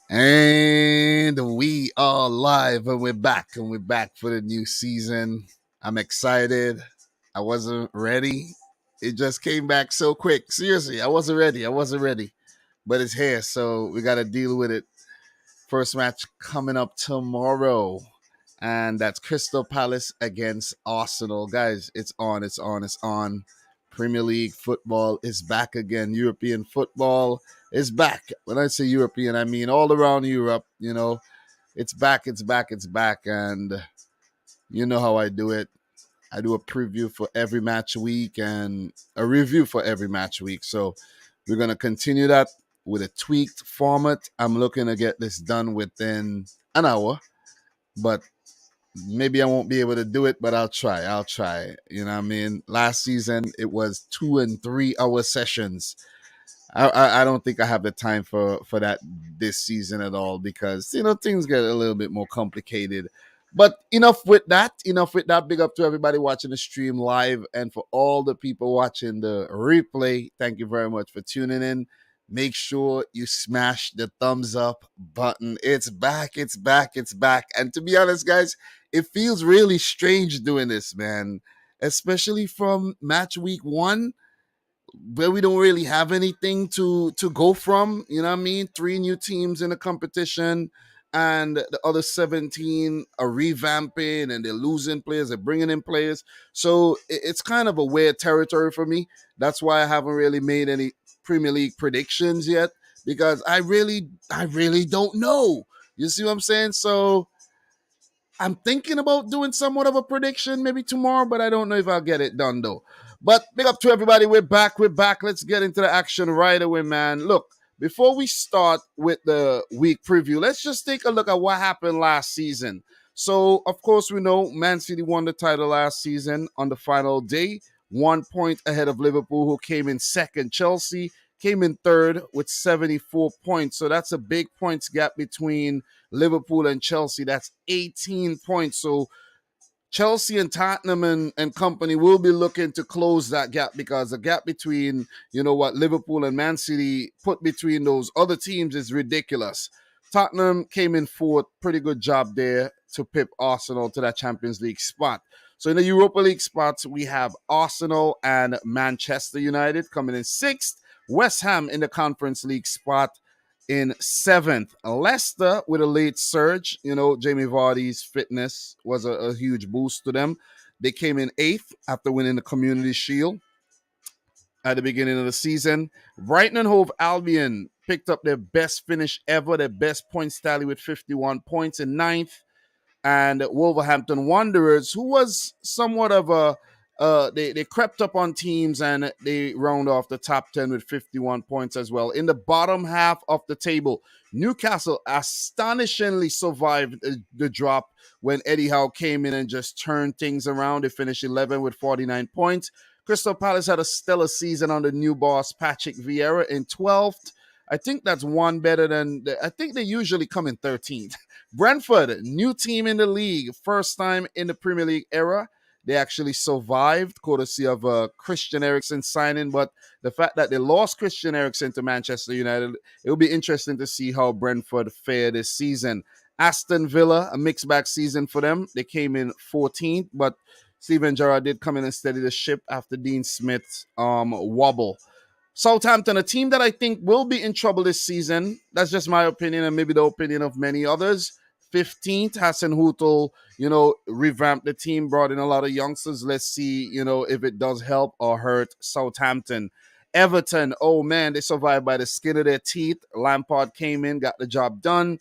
And we are live and we're back for the new season. I'm excited. I wasn't ready. It just came back so quick. Seriously, I wasn't ready. But it's here, so we got to deal with it. First match coming up tomorrow. And that's Crystal Palace against Arsenal. Guys, it's on. Premier League football is back again. European football is back. When I say European, I mean all around Europe. It's back, it's back. And you know how I do it. I do a preview for every match week and a review for every match week. So we're going to continue that with a tweaked format. I'm looking to get this done within an hour, but maybe I won't be able to do it, but I'll try. I'll try. You know what I mean? Last season, it was 2 and 3 hour sessions. I don't think I have the time for that this season at all because things get a little bit more complicated. But enough with that. Enough with that. Big up to everybody watching the stream live and for all the people watching the replay. Thank you very much for tuning in. Make sure you smash the thumbs up button. It's back. It's back. It's back. And to be honest, guys, it feels really strange doing this, man. Especially from match week 1 where we don't really have anything to go from. You know what I mean? 3 new teams in the competition, and the other 17 are revamping, and they're losing players, they're bringing in players. So it's kind of a weird territory for me. That's why I haven't really made any Premier League predictions yet because I really don't know. You see what I'm saying? So I'm thinking about doing somewhat of a prediction maybe tomorrow, but I don't know if I'll get it done though. But big up to everybody. We're back. We're back. Let's get into the action right away, man. Look, before we start with the week preview, let's just take a look at what happened last season. So, of course, we know Man City won the title last season on the final day, 1 point ahead of Liverpool, who came in second. Chelsea came in third with 74 points. So that's a big points gap between Liverpool and Chelsea. That's 18 points. So Chelsea and Tottenham and company will be looking to close that gap because the gap between, what Liverpool and Man City put between those other teams is ridiculous. Tottenham came in fourth. Pretty good job there to pip Arsenal to that Champions League spot. So in the Europa League spots, we have Arsenal and Manchester United coming in sixth. West Ham in the Conference League spot in seventh. Leicester with a late surge. Jamie Vardy's fitness was a huge boost to them. They came in eighth after winning the Community Shield at the beginning of the season. Brighton and Hove Albion picked up their best finish ever, their best points tally with 51 points in ninth. And Wolverhampton Wanderers, who was somewhat of a they crept up on teams and they round off the top 10 with 51 points as well. In the bottom half of the table, Newcastle astonishingly survived the drop when Eddie Howe came in and just turned things around. They finished 11 with 49 points. Crystal Palace had a stellar season under new boss Patrick Vieira in 12th. I think that's one better than, I think they usually come in 13th. Brentford, new team in the league, first time in the Premier League era. They actually survived, courtesy of Christian Eriksen signing. But the fact that they lost Christian Eriksen to Manchester United, it will be interesting to see how Brentford fare this season. Aston Villa, a mixed bag season for them. They came in 14th, but Steven Gerrard did come in and steady the ship after Dean Smith's wobble. Southampton, a team that I think will be in trouble this season. That's just my opinion and maybe the opinion of many others. 15th, Hassan Hutel, revamped the team, brought in a lot of youngsters. Let's see, if it does help or hurt Southampton. Everton, oh man, they survived by the skin of their teeth. Lampard came in, got the job done,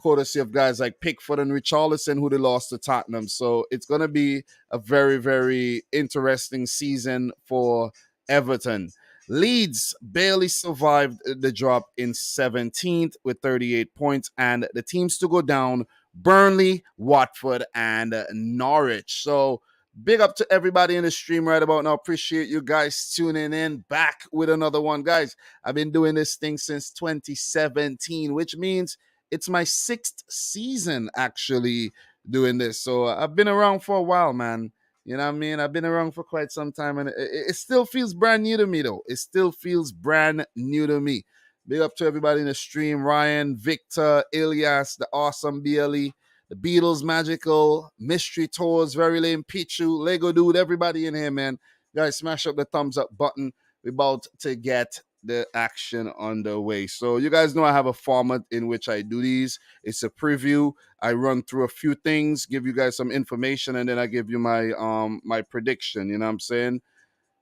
courtesy of guys like Pickford and Richarlison, who they lost to Tottenham. So it's going to be a very, very interesting season for Everton. Leeds barely survived the drop in 17th with 38 points. And the teams to go down, Burnley, Watford, and Norwich. So big up to everybody in the stream right about now. Appreciate you guys tuning in. Back with another one. Guys, I've been doing this thing since 2017, which means it's my 6th season actually doing this. So I've been around for a while, man. You know what I mean? I've been around for quite some time, and it still feels brand new to me, though. It still feels brand new to me. Big up to everybody in the stream. Ryan, Victor, Elias, the awesome BLE, the Beatles, Magical, Mystery Tours, Very Lame, Pichu, Lego Dude, everybody in here, man. Guys, smash up the thumbs up button. We're about to get the action underway. So you guys know I have a format in which I do these. It's a preview. I run through a few things, give you guys some information, and then I give you my my prediction. You know what I'm saying?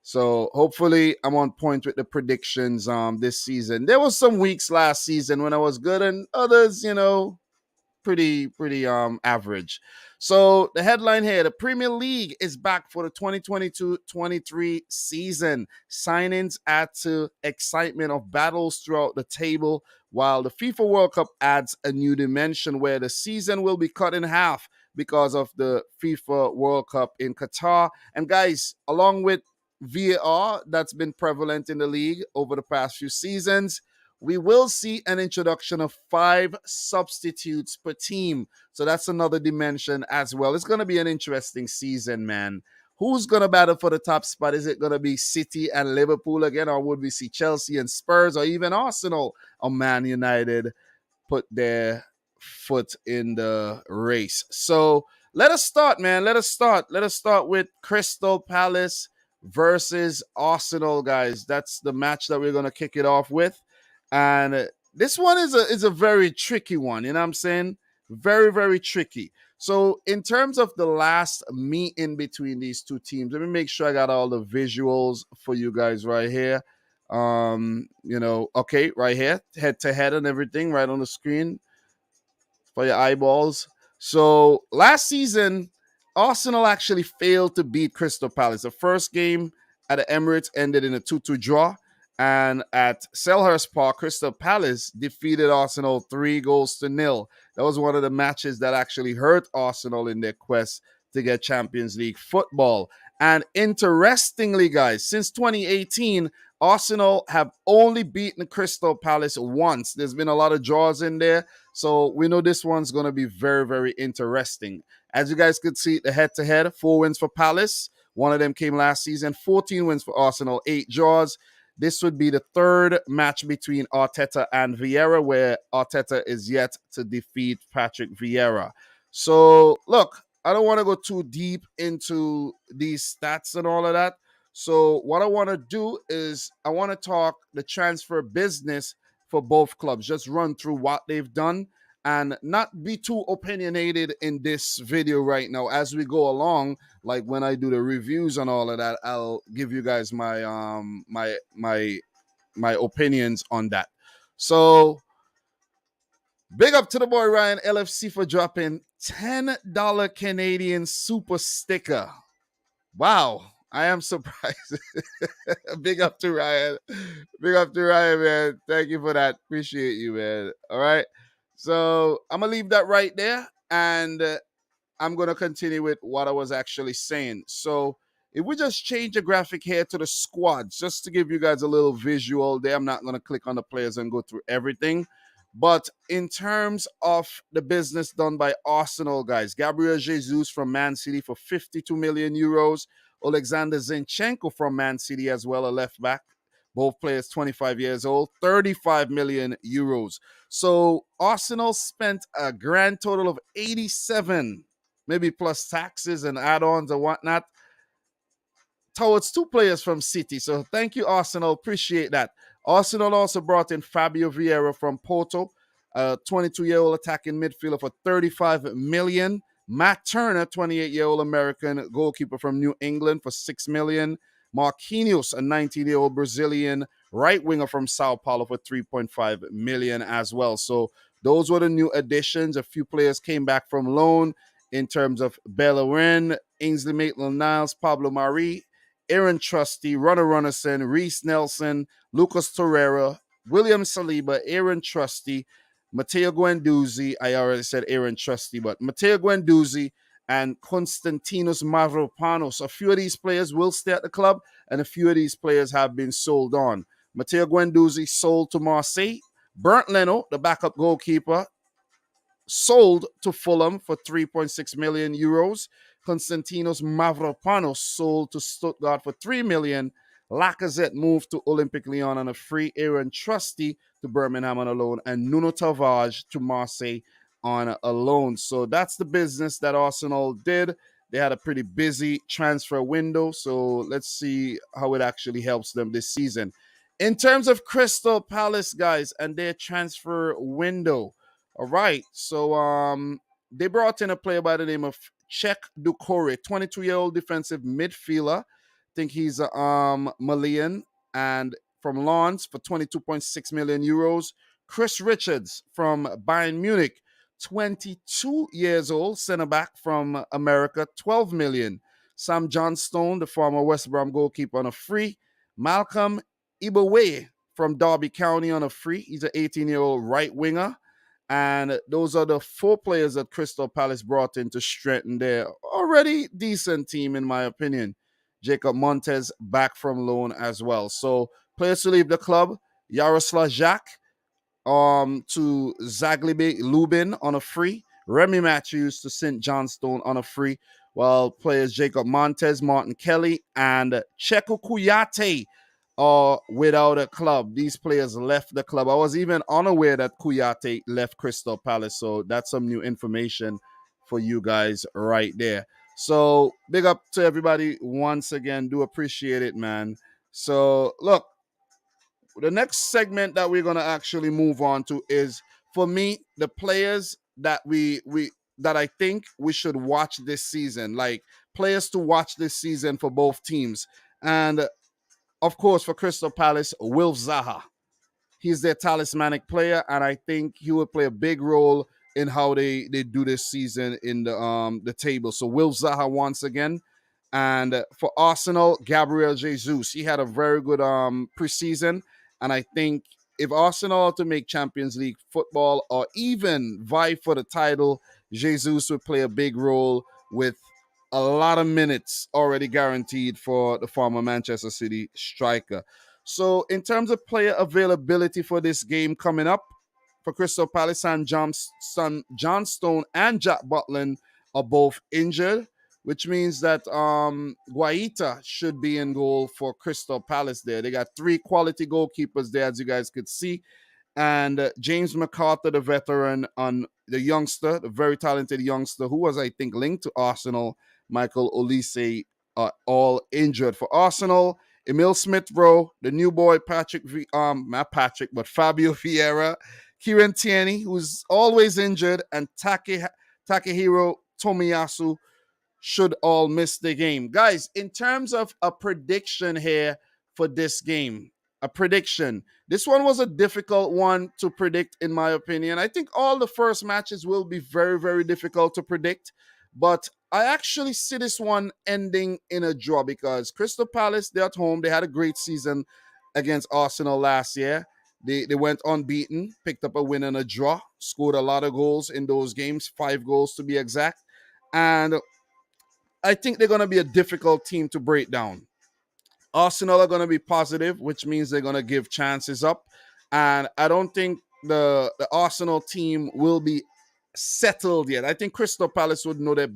So hopefully I'm on point with the predictions this season. There was some weeks last season when I was good and others, pretty average. So the headline here, the Premier League is back for the 2022-23 season. Signings add to excitement of battles throughout the table, while the FIFA World Cup adds a new dimension where the season will be cut in half because of the FIFA World Cup in Qatar. And guys, along with VAR that's been prevalent in the league over the past few seasons, we will see an introduction of 5 substitutes per team. So that's another dimension as well. It's going to be an interesting season, man. Who's going to battle for the top spot? Is it going to be City and Liverpool again, or would we see Chelsea and Spurs, or even Arsenal or Man United put their foot in the race? So let us start, man. Let us start with Crystal Palace versus Arsenal, guys. That's the match that we're going to kick it off with. And this one is a very tricky one, you know what I'm saying? Very, very tricky. So in terms of the last meeting between these two teams, let me make sure I got all the visuals for you guys right here. Okay, right here, head to head and everything right on the screen for your eyeballs. So last season, Arsenal actually failed to beat Crystal Palace. The first game at the Emirates ended in a 2-2 draw. And at Selhurst Park, Crystal Palace defeated Arsenal 3-0. That was one of the matches that actually hurt Arsenal in their quest to get Champions League football. And interestingly, guys, since 2018, Arsenal have only beaten Crystal Palace once. There's been a lot of draws in there. So we know this one's going to be very, very interesting. As you guys could see, the head-to-head, 4 wins for Palace. One of them came last season. 14 wins for Arsenal, 8 draws. This would be the third match between Arteta and Vieira, where Arteta is yet to defeat Patrick Vieira. So, look, I don't want to go too deep into these stats and all of that. So, what I want to do is I want to talk the transfer business for both clubs. Just run through what they've done and not be too opinionated in this video right now. As we go along, like when I do the reviews and all of that, I'll give you guys my my opinions on that. So big up to the boy Ryan LFC for dropping $10 Canadian super sticker. Wow, I am surprised. Big up to Ryan. Big up to Ryan, man. Thank you for that. Appreciate you, man. All right. So I'm going to leave that right there. And I'm going to continue with what I was actually saying. So if we just change the graphic here to the squads, just to give you guys a little visual there, I'm not going to click on the players and go through everything. But in terms of the business done by Arsenal, guys, Gabriel Jesus from Man City for 52 million euros. Alexander Zinchenko from Man City as well, a left back. Both players 25 years old, 35 million euros. So Arsenal spent a grand total of 87, maybe plus taxes and add-ons and whatnot, towards 2 players from City. So thank you, Arsenal. Appreciate that. Arsenal also brought in Fabio Vieira from Porto, a 22-year-old attacking midfielder for 35 million. Matt Turner, 28-year-old American goalkeeper from New England for 6 million. Marquinhos, a 19-year-old Brazilian right winger from Sao Paulo for 3.5 million as well. So those were the new additions. A few players came back from loan in terms of Bellerin, Ainsley Maitland-Niles, Pablo Mari, Aaron Trusty, Runner Runnerson, Reece Nelson, Lucas Torreira, William Saliba, Aaron Trusty, Matteo Guendouzi. I already said Aaron Trusty, but Matteo Guendouzi and Konstantinos Mavropanos. A few of these players will stay at the club, and a few of these players have been sold on. Matteo Guendouzi sold to Marseille. Bernd Leno, the backup goalkeeper, sold to Fulham for 3.6 million euros. Konstantinos Mavropanos sold to Stuttgart for 3 million. Lacazette moved to Olympique Lyon on a free. Aaron Trusty to Birmingham on a loan. And Nuno Tavares to Marseille on a loan. So that's the business that Arsenal did. They had a pretty busy transfer window. So let's see how it actually helps them this season. In terms of Crystal Palace, guys, and their transfer window. All right. So they brought in a player by the name of Czech Ducore, 22-year-old defensive midfielder. I think he's Malian, and from Lens for 22.6 million euros. Chris Richards from Bayern Munich, 22 years old, center back from America, 12 million. Sam Johnstone, the former West Brom goalkeeper, on a free. Malcolm Ibewe from Derby County on a free. He's an 18-year-old right winger. And those are the 4 players that Crystal Palace brought in to strengthen their already decent team, in my opinion. Jacob Montes back from loan as well. So players to leave the club: Yaroslav Jacques to Zaglibe Lubin on a free. Remy Matthews to St. Johnstone on a free. While players Jacob Montes, Martin Kelly, and Cheko Kuyate are without a club. These players left the club. I was even unaware that Kuyate left Crystal Palace, so that's some new information for you guys right there. So big up to everybody once again. Do appreciate it, man. So look, the next segment that we're gonna actually move on to is, for me, the players that we that I think we should watch this season, like players to watch this season for both teams. And of course, for Crystal Palace, Will Zaha. He's their talismanic player, and I think he will play a big role in how they do this season in the table. So Will Zaha once again. And for Arsenal, Gabriel Jesus. He had a very good preseason, and I think if Arsenal are to make Champions League football or even vie for the title, Jesus would play a big role with a lot of minutes already guaranteed for the former Manchester City striker. So in terms of player availability for this game coming up, for Crystal Palace, and Johnstone and Jack Butland are both injured, which means that Guaita should be in goal for Crystal Palace there. They got 3 quality goalkeepers there, as you guys could see. And James McArthur, the veteran, on the youngster, the very talented youngster, who was, I think, linked to Arsenal, Michael Olise, all injured. For Arsenal, Emil Smith-Rowe, the new boy, not Patrick, but Fabio Vieira, Kieran Tierney, who's always injured, and Takehiro Tomiyasu should all miss the game. Guys, in terms of a prediction here for this game, a prediction. This one was a difficult one to predict, in my opinion. I think all the first matches will be very, very difficult to predict. But I actually see this one ending in a draw because Crystal Palace, they're at home. They had a great season against Arsenal last year. They went unbeaten, picked up a win and a draw, scored a lot of goals in those games, 5 goals to be exact. And I think they're going to be a difficult team to break down. Arsenal are going to be positive, which means they're going to give chances up. And I don't think the Arsenal team will be settled yet. I think Crystal Palace would know their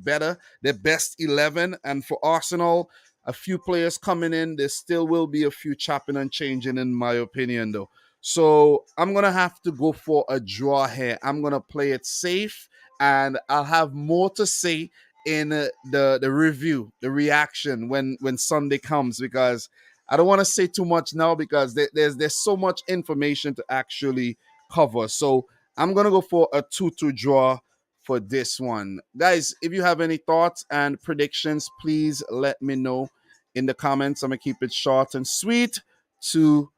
best 11. And for Arsenal, a few players coming in, there still will be a few chopping and changing, in my opinion, though. So I'm going to have to go for a draw here. I'm going to play it safe, and I'll have more to say in the review, the reaction when Sunday comes, because I don't want to say too much now because there's so much information to actually cover. So I'm going to go for a 2-2 draw for this one. Guys, if you have any thoughts and predictions, please let me know in the comments. I'm going to keep it short and sweet. 2-2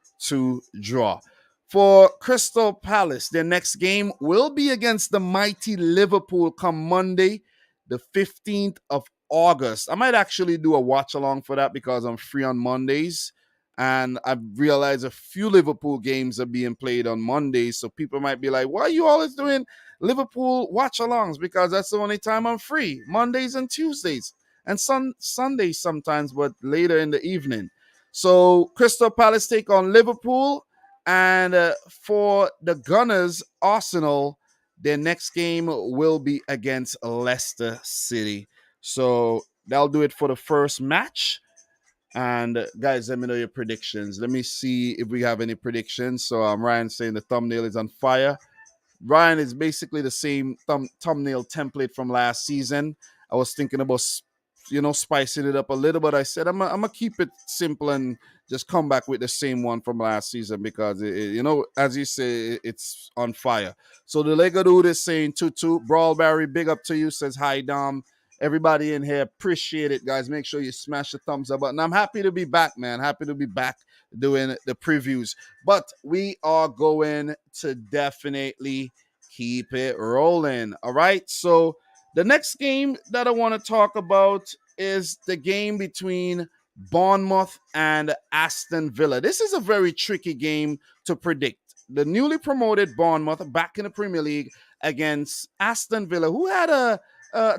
draw. For Crystal Palace, their next game will be against the mighty Liverpool come Monday, the 15th of August. I might actually do a watch along for that because I'm free on Mondays. And I've realized a few Liverpool games are being played on Mondays. So people might be like, why are you always doing Liverpool watch alongs? Because that's the only time I'm free. Mondays and Tuesdays. And Sundays sometimes, but later in the evening. So Crystal Palace take on Liverpool. And for the Gunners, Arsenal, their next game will be against Leicester City. So that'll do it for the first match. And guys, let me know your predictions. Let me see if we have any predictions. So Ryan saying the thumbnail is on fire. Ryan is basically the same thumbnail template from last season. I was thinking about, spicing it up a little, but I said I'm gonna keep it simple and just come back with the same one from last season because as you say, it's on fire. So the Lego dude is saying 2-2. Brawlberry, big up to you. Says hi, Dom. Everybody in here, appreciate it, guys. Make sure you smash the thumbs up button. I'm happy to be back, man. Happy to be back doing the previews. But we are going to definitely keep it rolling. All right. So the next game that I want to talk about is the game between Bournemouth and Aston Villa. This is a very tricky game to predict. The newly promoted Bournemouth back in the Premier League against Aston Villa, who had a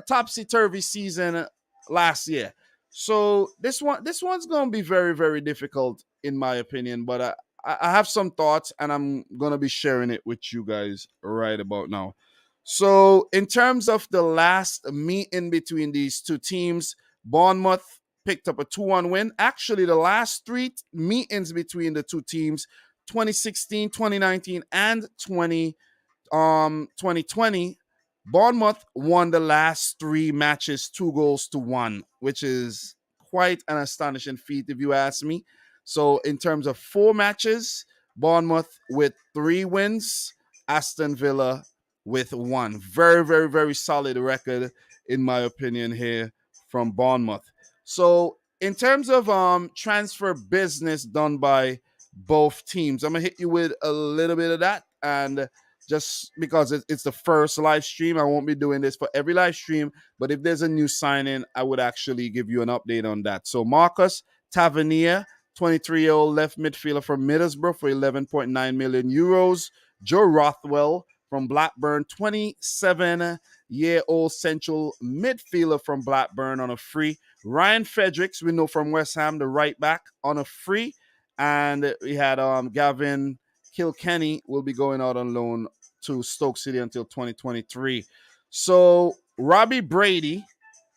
topsy-turvy season last year. So this one's going to be very, very difficult in my opinion, but I have some thoughts and I'm going to be sharing it with you guys right about now. So, in terms of the last meeting between these two teams, Bournemouth picked up a 2-1 win. Actually, the last three meetings between the two teams, 2016, 2019, and 2020, Bournemouth won the last three matches 2-1, which is quite an astonishing feat if you ask me. So in terms of four matches, Bournemouth with 3 wins, Aston Villa with 1. Very, very, very solid record in my opinion here from Bournemouth. So in terms of transfer business done by both teams, I'm gonna hit you with a little bit of that. And just because it's the first live stream, I won't be doing this for every live stream, but if there's a new signing, I would actually give you an update on that. So Marcus Tavernier, 23-year-old left midfielder from Middlesbrough for 11.9 million euros. Joe Rothwell from Blackburn, 27-year-old central midfielder from Blackburn on a free. Ryan Fredericks, we know from West Ham, the right back, on a free. And we had Gavin Kilkenny will be going out on loan to Stoke City until 2023. So Robbie Brady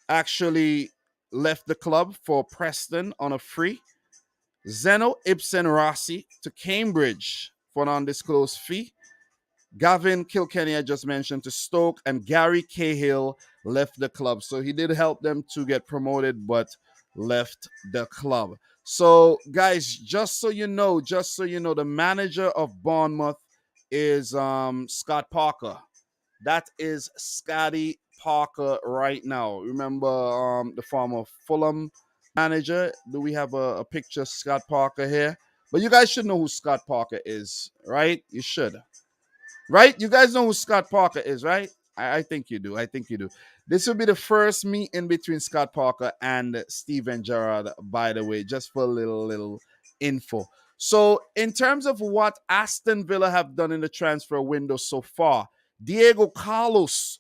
actually left the club for Preston on a free. Zeno Ibsen Rossi to Cambridge for an undisclosed fee. Gavin Kilkenny, I just mentioned, to Stoke, and Gary Cahill left the club. So he did help them to get promoted, but left the club. So, guys, just so you know, the manager of Bournemouth is Scott Parker. That is Scotty Parker right now. Remember the former Fulham manager? Do we have a picture of Scott Parker here? But you guys should know who Scott Parker is, right? You should. Right? You guys know who Scott Parker is, right? I think you do. I think you do. This will be the first meeting between Scott Parker and Steven Gerrard, by the way, just for a little info. So, in terms of what Aston Villa have done in the transfer window so far, Diego Carlos,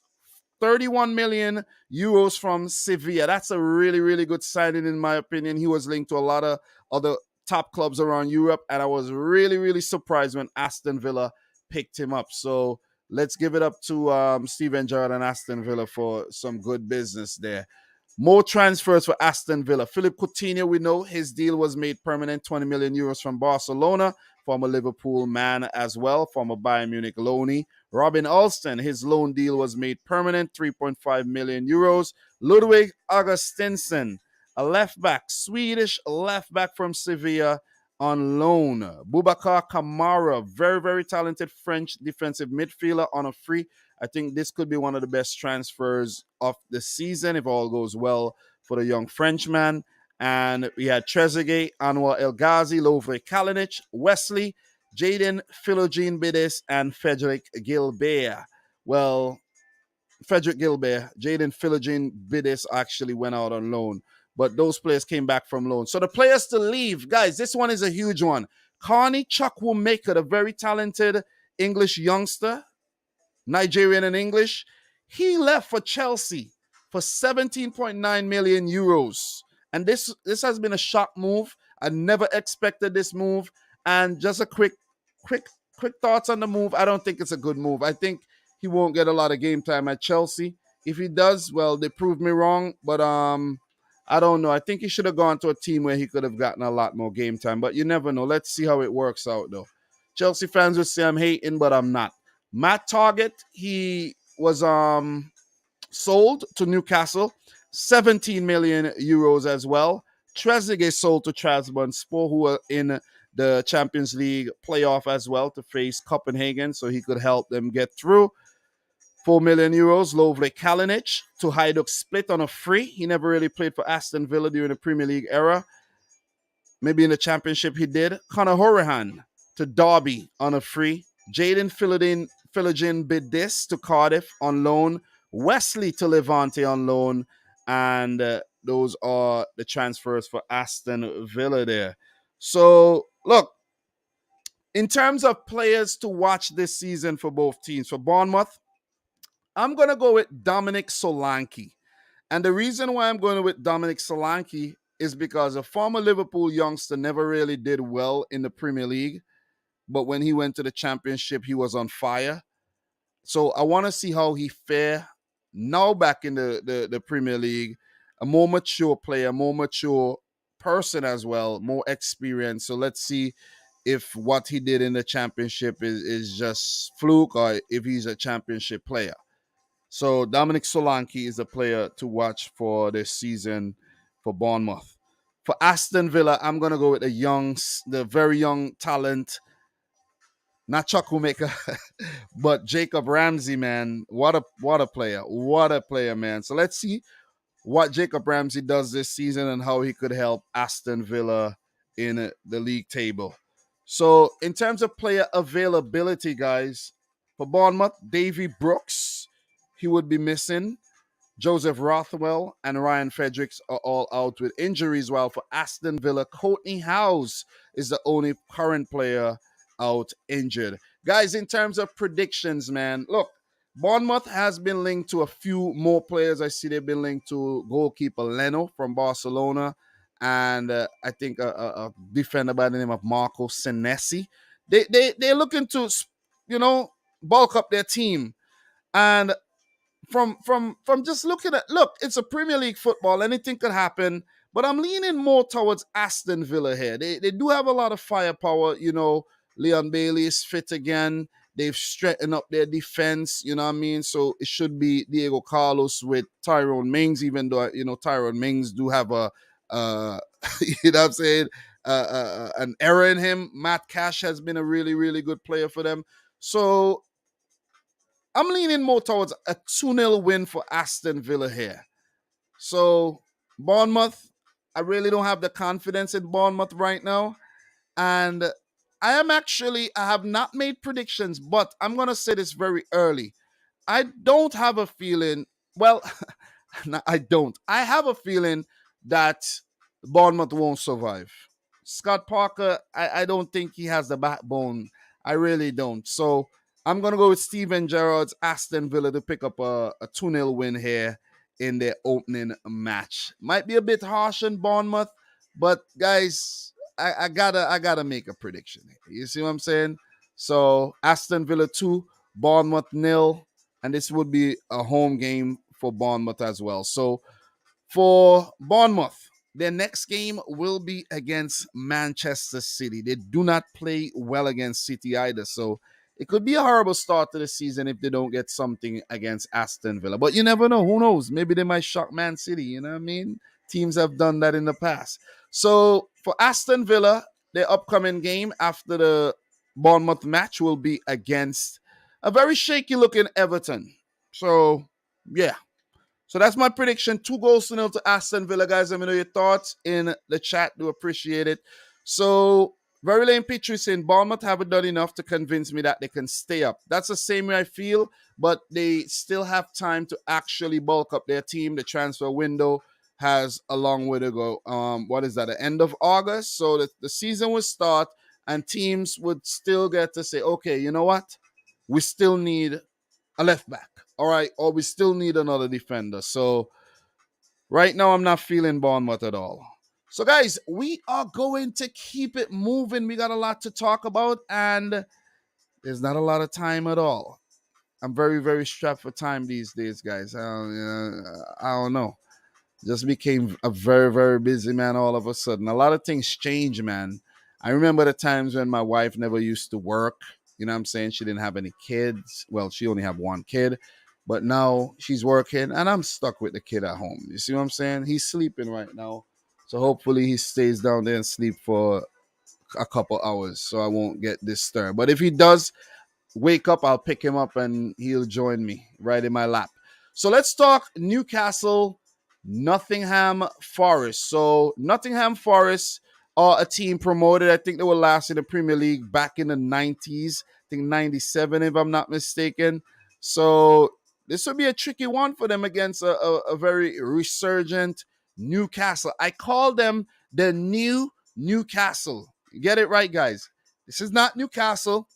31 million euros from Sevilla. That's a really, really good signing, in my opinion. He was linked to a lot of other top clubs around Europe, and I was really, really surprised when Aston Villa picked him up. So let's give it up to Steven Gerrard and Aston Villa for some good business there. More transfers for Aston Villa. Philip Coutinho, we know his deal was made permanent, 20 million euros from Barcelona, former Liverpool man as well, former Bayern Munich loanee. Robin Alston, his loan deal was made permanent, 3.5 million euros. Ludwig Augustinsson, a left back, Swedish left back from Sevilla, on loan. Boubacar Kamara, very, very talented French defensive midfielder, on a free. I think this could be one of the best transfers of the season if all goes well for the young Frenchman. And we had Trezeguet, Anwar El Ghazi, Lovre Kalinic, Wesley, Jaden Philogene Bides, and Frederick Gilbert. Well, Frederick Gilbert, Jaden Philogene Bides actually went out on loan, but those players came back from loan. So the players to leave, guys, this one is a huge one. Carney Chukwuemeka, the very talented English youngster, Nigerian and English, he left for Chelsea for 17.9 million euros. And this has been a shock move. I never expected this move. And just a quick thoughts on the move. I don't think it's a good move. I think he won't get a lot of game time at Chelsea. If he does, well, they proved me wrong. But I don't know. I think he should have gone to a team where he could have gotten a lot more game time, but you never know. Let's see how it works out, though. Chelsea fans would say I'm hating, but I'm not. Matt Target, he was sold to Newcastle, 17 million euros as well. Trezeguet sold to Trabzonspor, who are in the Champions League playoff as well to face Copenhagen, so he could help them get through. 4 million euros. Lovely Kalinic to Hajduk Split on a free. He never really played for Aston Villa during the Premier League era. Maybe in the Championship he did. Conor Hourihane to Derby on a free. Jaden Philogene Bidis to Cardiff on loan. Wesley to Levante on loan. And those are the transfers for Aston Villa there. So, look, in terms of players to watch this season for both teams, for Bournemouth, I'm going to go with Dominic Solanke. And the reason why I'm going with Dominic Solanke is because a former Liverpool youngster never really did well in the Premier League. But when he went to the Championship, he was on fire. So I want to see how he fare now back in the Premier League. A more mature player, more mature person as well, more experience. So let's see if what he did in the Championship is just fluke or if he's a Championship player. So Dominic Solanke is a player to watch for this season for Bournemouth. For Aston Villa, I'm gonna go with the very young talent, not Chukwuemeka, but Jacob Ramsey, man. What a player, man. So let's see what Jacob Ramsey does this season and how he could help Aston Villa in the league table. So in terms of player availability, guys, for Bournemouth, Davy Brooks, he would be missing. Joseph Rothwell and Ryan Fredericks are all out with injuries, while for Aston Villa, Courtney House is the only current player out injured. Guys, in terms of predictions, man, look, Bournemouth has been linked to a few more players. I see they've been linked to goalkeeper Leno from Barcelona and I think a defender by the name of Marco Senesi. They're looking to, bulk up their team. And from just looking at, look, it's a Premier League football, anything could happen, but I'm leaning more towards Aston Villa here. They do have a lot of firepower. Leon Bailey is fit again. They've straightened up their defense, you know what I mean? So it should be Diego Carlos with Tyrone Mings, even though Tyrone Mings do have a you know what I'm saying, an error in him. Matt Cash has been a really, really good player for them. So I'm leaning more towards a 2-0 win for Aston Villa here. So, Bournemouth, I really don't have the confidence in Bournemouth right now. And I have not made predictions, but I'm going to say this very early. I don't have a feeling, well, I don't. I have a feeling that Bournemouth won't survive. Scott Parker, I don't think he has the backbone. I really don't. So I'm going to go with Steven Gerrard's Aston Villa to pick up a 2-0 win here in their opening match. Might be a bit harsh on Bournemouth, but guys, I gotta make a prediction here. You see what I'm saying? So Aston Villa 2, Bournemouth 0, and this would be a home game for Bournemouth as well. So for Bournemouth, their next game will be against Manchester City. They do not play well against City either. So it could be a horrible start to the season if they don't get something against Aston Villa. But you never know. Who knows? Maybe they might shock Man City. You know what I mean? Teams have done that in the past. So for Aston Villa, their upcoming game after the Bournemouth match will be against a very shaky looking Everton. So, yeah. So that's my prediction. 2-0 to Aston Villa, guys. Let me know your thoughts in the chat. Do appreciate it. So, Very Lane Petrie saying Bournemouth haven't done enough to convince me that they can stay up. That's the same way I feel, but they still have time to actually bulk up their team. The transfer window has a long way to go. What is that? The end of August. So the season will start and teams would still get to say, okay, you know what? We still need a left back. All right. Or we still need another defender. So right now I'm not feeling Bournemouth at all. So guys, we are going to keep it moving. We got a lot to talk about and there's not a lot of time at all. I'm very, very strapped for time these days, guys. I don't know. Just became a very, very busy man all of a sudden. A lot of things change, man. I remember the times when my wife never used to work. You know what I'm saying? She didn't have any kids. Well, she only had one kid. But now she's working and I'm stuck with the kid at home. You see what I'm saying? He's sleeping right now. So hopefully he stays down there and sleep for a couple hours so I won't get disturbed. But if he does, wake up, I'll pick him up and he'll join me right in my lap. So let's talk Newcastle, Nottingham Forest. So Nottingham Forest are a team promoted. I think they were last in the Premier League back in the 90s. I think 97, if I'm not mistaken. So this would be a tricky one for them against a very resurgent Newcastle. I call them the new Newcastle. Get it right, guys. This is not Newcastle,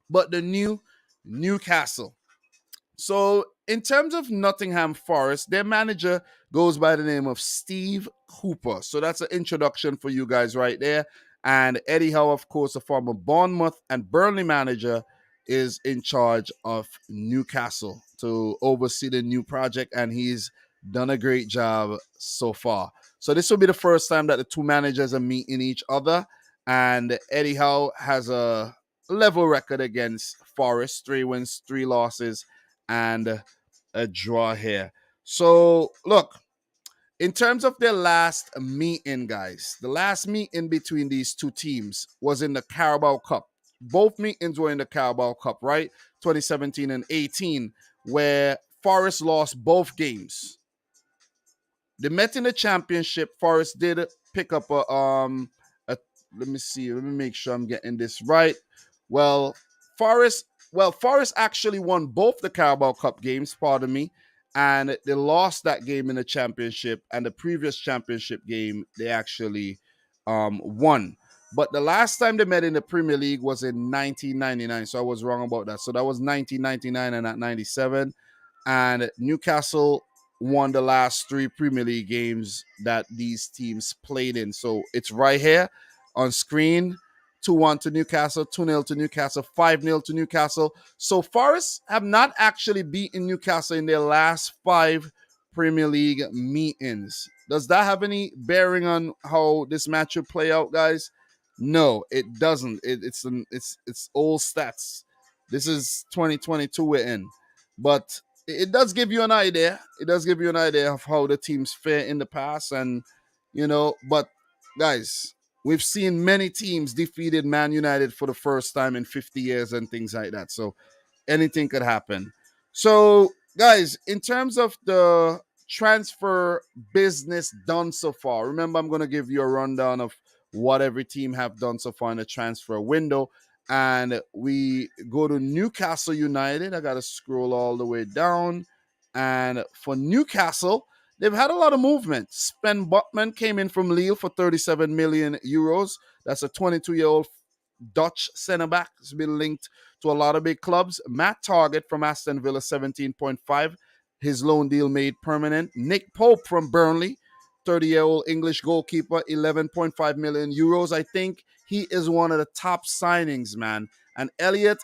but the new Newcastle. So, in terms of Nottingham Forest, their manager goes by the name of Steve Cooper. So, that's an introduction for you guys right there. And Eddie Howe, of course, a former Bournemouth and Burnley manager, is in charge of Newcastle to oversee the new project. And he's done a great job so far. So, this will be the first time that the two managers are meeting each other. And Eddie Howe has a level record against Forest, 3 wins, 3 losses, and a draw here. So, look, in terms of their last meeting, guys, the last meeting between these two teams was in the Carabao Cup. Both meetings were in the Carabao Cup, right? 2017 and 18, where Forest lost both games. They met in the championship. Forest did pick up a let me see, let me make sure I'm getting this right. Well, Forest actually won both the Carabao Cup games, pardon me, and they lost that game in the championship, and the previous championship game they actually won. But the last time they met in the Premier League was in 1999, so I was wrong about that. So that was 1999 and not 97. And Newcastle won the last 3 Premier League games that these teams played in. So it's right here on screen. 2-1 to Newcastle, 2-0 to Newcastle, 5-0 to Newcastle. So Forest have not actually beaten Newcastle in their last 5 Premier League meetings. Does that have any bearing on how this match will play out, guys? No, it doesn't. It's old stats. This is 2022 we're in. But it does give you an idea. It does give you an idea of how the teams fare in the past. And, but guys, we've seen many teams defeated Man United for the first time in 50 years and things like that. So anything could happen. So, guys, in terms of the transfer business done so far, remember, I'm going to give you a rundown of what every team have done so far in the transfer window. And we go to Newcastle United. I got to scroll all the way down. And for Newcastle, they've had a lot of movement. Sven Botman came in from Lille for 37 million euros. That's a 22-year-old Dutch centre back. It's been linked to a lot of big clubs. Matt Targett from Aston Villa, 17.5. His loan deal made permanent. Nick Pope from Burnley, 30-year-old English goalkeeper, 11.5 million euros. I think he is one of the top signings, man. And Elliot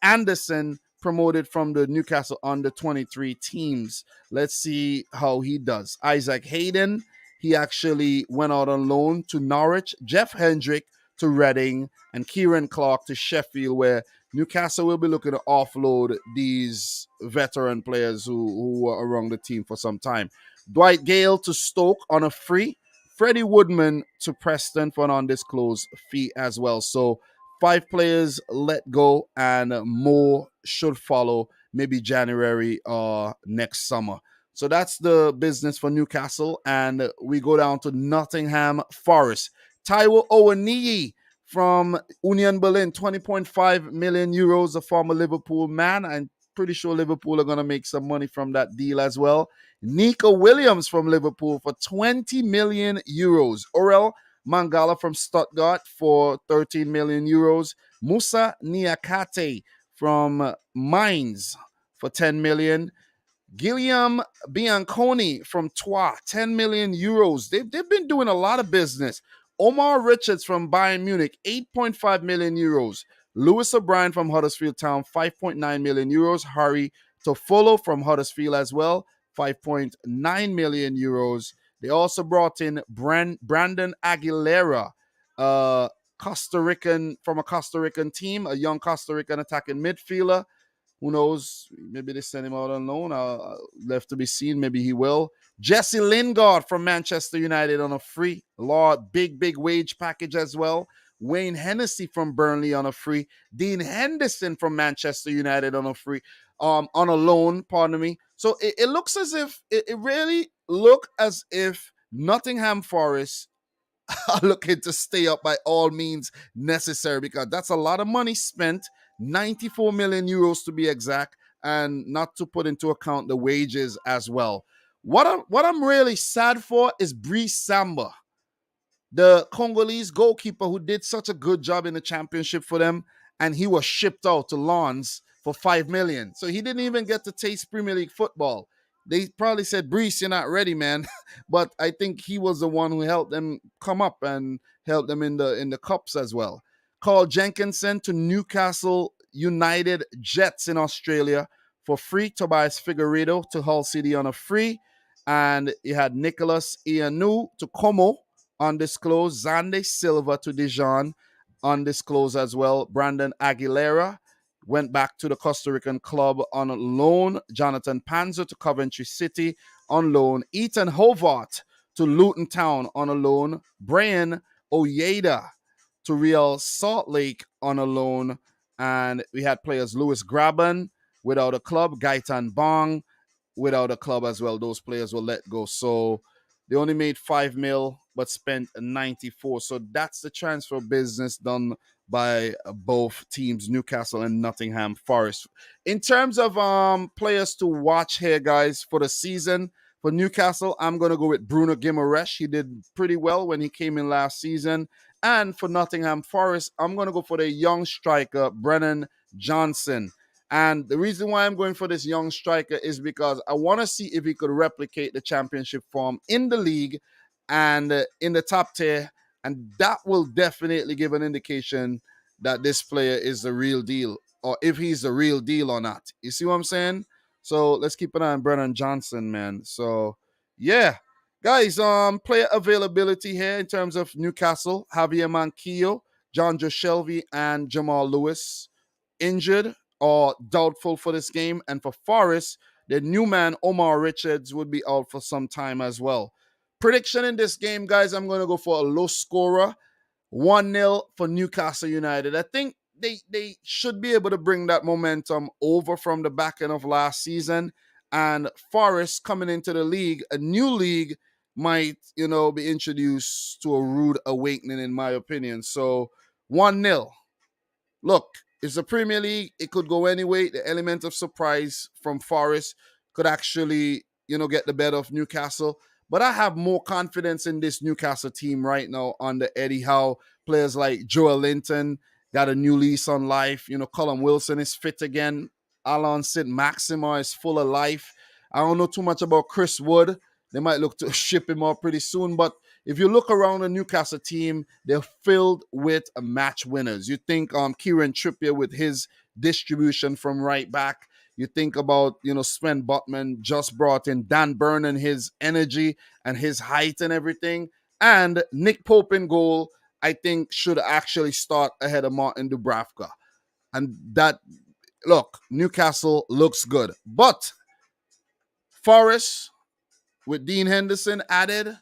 Anderson promoted from the Newcastle under 23 teams. Let's see how he does. Isaac Hayden, he actually went out on loan to Norwich. Jeff Hendrick to Reading, and Kieran Clark to Sheffield, where Newcastle will be looking to offload these veteran players who were around the team for some time. Dwight Gale to Stoke on a free. Freddie Woodman to Preston for an undisclosed fee as well. So 5 players let go, and more should follow maybe January or next summer. So that's the business for Newcastle. And we go down to Nottingham Forest. Taiwo Owoniyi from Union Berlin, 20.5 million euros, a former Liverpool man. I'm pretty sure Liverpool are going to make some money from that deal as well. Nico Williams from Liverpool for 20 million euros. Orel Mangala from Stuttgart for 13 million euros. Musa Niakate from Mainz for 10 million. Guillaume Bianconi from Troyes, 10 million euros. They've been doing a lot of business. Omar Richards from Bayern Munich, 8.5 million euros. Lewis O'Brien from Huddersfield Town, 5.9 million euros. Harry Toffolo from Huddersfield as well, 5.9 million euros. They also brought in Brandon Aguilera, Costa Rican from a Costa Rican team, a young Costa Rican attacking midfielder. Who knows? Maybe they send him out on loan. Left to be seen. Maybe he will. Jesse Lingard from Manchester United on a free. Lord, big wage package as well. Wayne Hennessy from Burnley on a free. Dean Henderson from Manchester United on a free. On a loan, pardon me. So it looks as if it really look as if Nottingham Forest are looking to stay up by all means necessary, because that's a lot of money spent, 94 million euros to be exact, and not to put into account the wages as well. What I'm really sad for is Brice Samba, the Congolese goalkeeper who did such a good job in the championship for them, and he was shipped out to Lens for 5 million. So he didn't even get to taste Premier League football. They probably said, Brice, you're not ready, man. But I think he was the one who helped them come up and helped them in the cups as well. Carl Jenkinson to Newcastle United Jets in Australia for free. Tobias Figueiredo to Hull City on a free. And you had Nicholas Ianu to Como, undisclosed. Zande Silva to Dijon, undisclosed as well. Brandon Aguilera went back to the Costa Rican club on loan. Jonathan Panzer to Coventry City on loan. Ethan Hobart to Luton Town on a loan. Brian Oyeda to Real Salt Lake on a loan. And we had players Louis Graben without a club. Gaitan Bong without a club as well. Those players were let go. So they only made 5 mil but spent 94. So that's the transfer business done by both teams, Newcastle and Nottingham Forest. In terms of players to watch here, guys, for the season, for Newcastle, I'm going to go with Bruno Guimaraes. He did pretty well when he came in last season. And for Nottingham Forest, I'm going to go for the young striker, Brennan Johnson. And the reason why I'm going for this young striker is because I want to see if he could replicate the championship form in the league and in the top tier. And that will definitely give an indication that this player is the real deal, or if he's the real deal or not. You see what I'm saying? So let's keep an eye on Brennan Johnson, man. So yeah. Guys, player availability here in terms of Newcastle: Javier Manquillo, John Joe Shelby, and Jamal Lewis injured or doubtful for this game. And for Forest, the new man Omar Richards would be out for some time as well. Prediction in this game, guys, I'm going to go for a low scorer, 1-0 for Newcastle United. I think they should be able to bring that momentum over from the back end of last season. And Forest coming into the league, a new league, might, be introduced to a rude awakening, in my opinion. So 1-0. Look, it's the Premier League. It could go anyway. The element of surprise from Forest could actually, get the better of Newcastle. But I have more confidence in this Newcastle team right now under Eddie Howe. Players like Joel Linton got a new lease on life. Callum Wilson is fit again. Alon St. Maxima is full of life. I don't know too much about Chris Wood. They might look to ship him out pretty soon. But if you look around the Newcastle team, they're filled with match winners. You think Kieran Trippier with his distribution from right back. You think about, Sven Botman just brought in Dan Burn and his energy and his height and everything. And Nick Pope in goal, I think, should actually start ahead of Martin Dubravka. And that, look, Newcastle looks good. But Forest, with Dean Henderson added,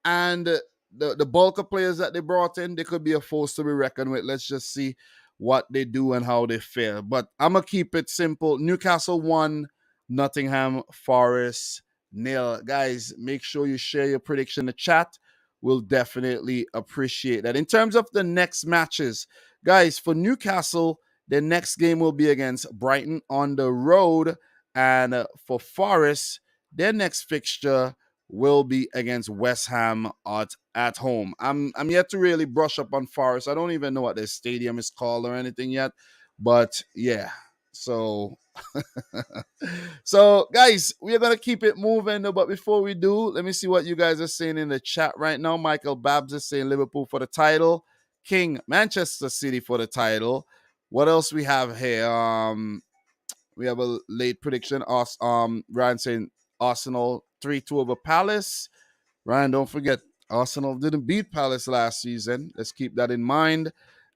and the bulk of players that they brought in, they could be a force to be reckoned with. Let's just see what they do and how they fare. But I'm going to keep it simple. Newcastle 1, Nottingham Forest 0. Guys, make sure you share your prediction in the chat. We'll definitely appreciate that. In terms of the next matches, guys, for Newcastle, the next game will be against Brighton on the road. And for Forest, their next fixture will be against West Ham at home. I'm yet to really brush up on Forest. I don't even know what their stadium is called or anything yet. But yeah, so so guys, we're gonna keep it moving. But before we do, let me see what you guys are saying in the chat right now. Michael Babs is saying Liverpool for the title. King, Manchester City for the title. What else we have here? We have a late prediction. Ryan saying Arsenal 3-2 over Palace. Ryan, don't forget, Arsenal didn't beat Palace last season. Let's keep that in mind.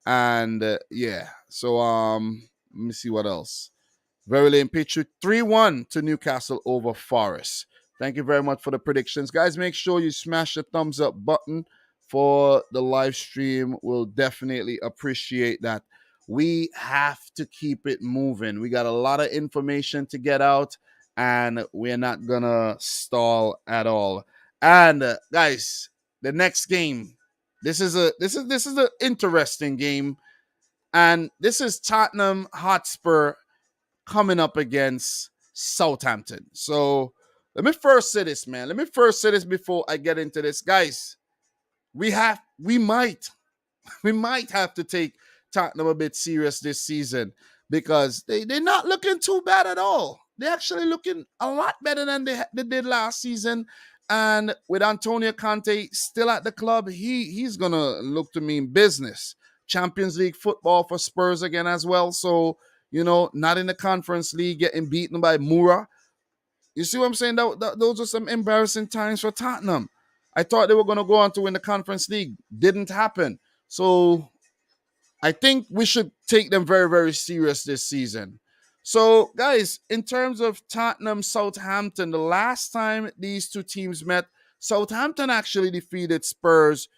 And yeah, so let me see what else. Very lame picture 3-1 to Newcastle over Forest. Thank you very much for the predictions. Guys, make sure you smash the thumbs up button for the live stream. We'll definitely appreciate that. We have to keep it moving. We got a lot of information to get out, and we're not gonna stall at all. And guys, the next game. This is an interesting game, and this is Tottenham Hotspur coming up against Southampton. So let me first say this, man. Let me first say this before I get into this, guys. We might we might have to take Tottenham a bit serious this season because they're not looking too bad at all. They're actually looking a lot better than they did last season. And with Antonio Conte still at the club, he's going to look to mean business. Champions League football for Spurs again as well. So, not in the Conference League, getting beaten by Mura. You see what I'm saying? Those are some embarrassing times for Tottenham. I thought they were going to go on to win the Conference League. Didn't happen. So I think we should take them very, very serious this season. So, guys, in terms of Tottenham, Southampton, the last time these two teams met, Southampton actually defeated Spurs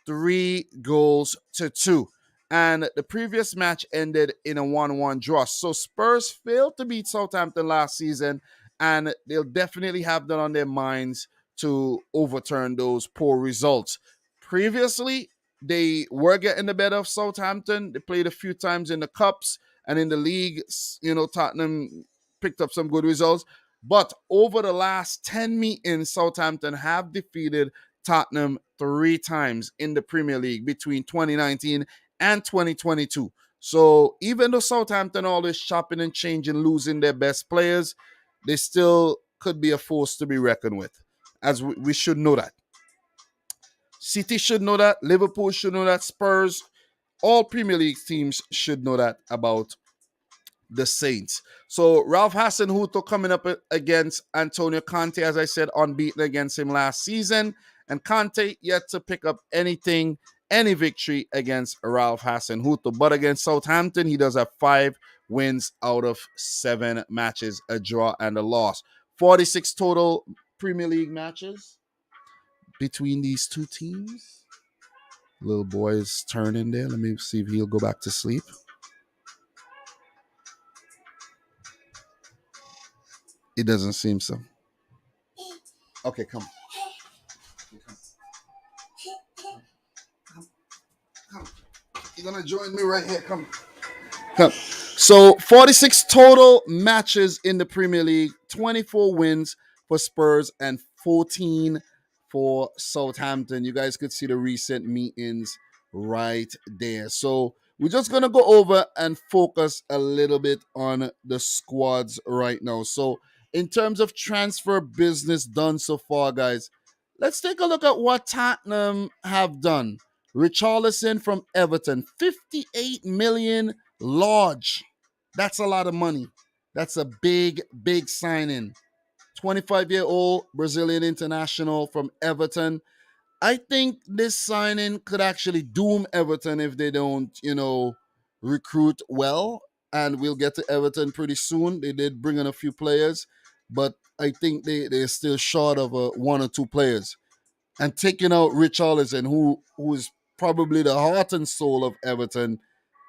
3-2. And the previous match ended in a 1-1 draw. So Spurs failed to beat Southampton last season, and they'll definitely have that on their minds to overturn those poor results. Previously, they were getting the better of Southampton. They played a few times in the Cups and in the league. Tottenham picked up some good results. But over the last 10 meetings, Southampton have defeated Tottenham 3 times in the Premier League between 2019 and 2022. So even though Southampton always chopping and changing, losing their best players, they still could be a force to be reckoned with, as we should know that. City should know that. Liverpool should know that. Spurs, all Premier League teams should know that about the Saints. So Ralph Hasenhuttl coming up against Antonio Conte, as I said, unbeaten against him last season. And Conte yet to pick up any victory against Ralph Hasenhuttl. But against Southampton, he does have 5 wins out of 7 matches, a draw and a loss. 46 total Premier League matches between these two teams. Little boy is turning there. Let me see if he'll go back to sleep. It doesn't seem so. Okay, come. Come. You're going to join me right here. Come. So 46 total matches in the Premier League, 24 wins for Spurs and 14 for Southampton. You guys could see the recent meetings right there. So we're just going to go over and focus a little bit on the squads right now. So in terms of transfer business done so far, guys, let's take a look at what Tottenham have done. Richarlison from Everton, 58 million large. That's a lot of money. That's a big, big signing. 25-year-old Brazilian international from Everton. I think this signing could actually doom Everton if they don't, recruit well. And we'll get to Everton pretty soon. They did bring in a few players, but I think they're still short of 1 or 2 players. And taking out Richarlison, who is probably the heart and soul of Everton,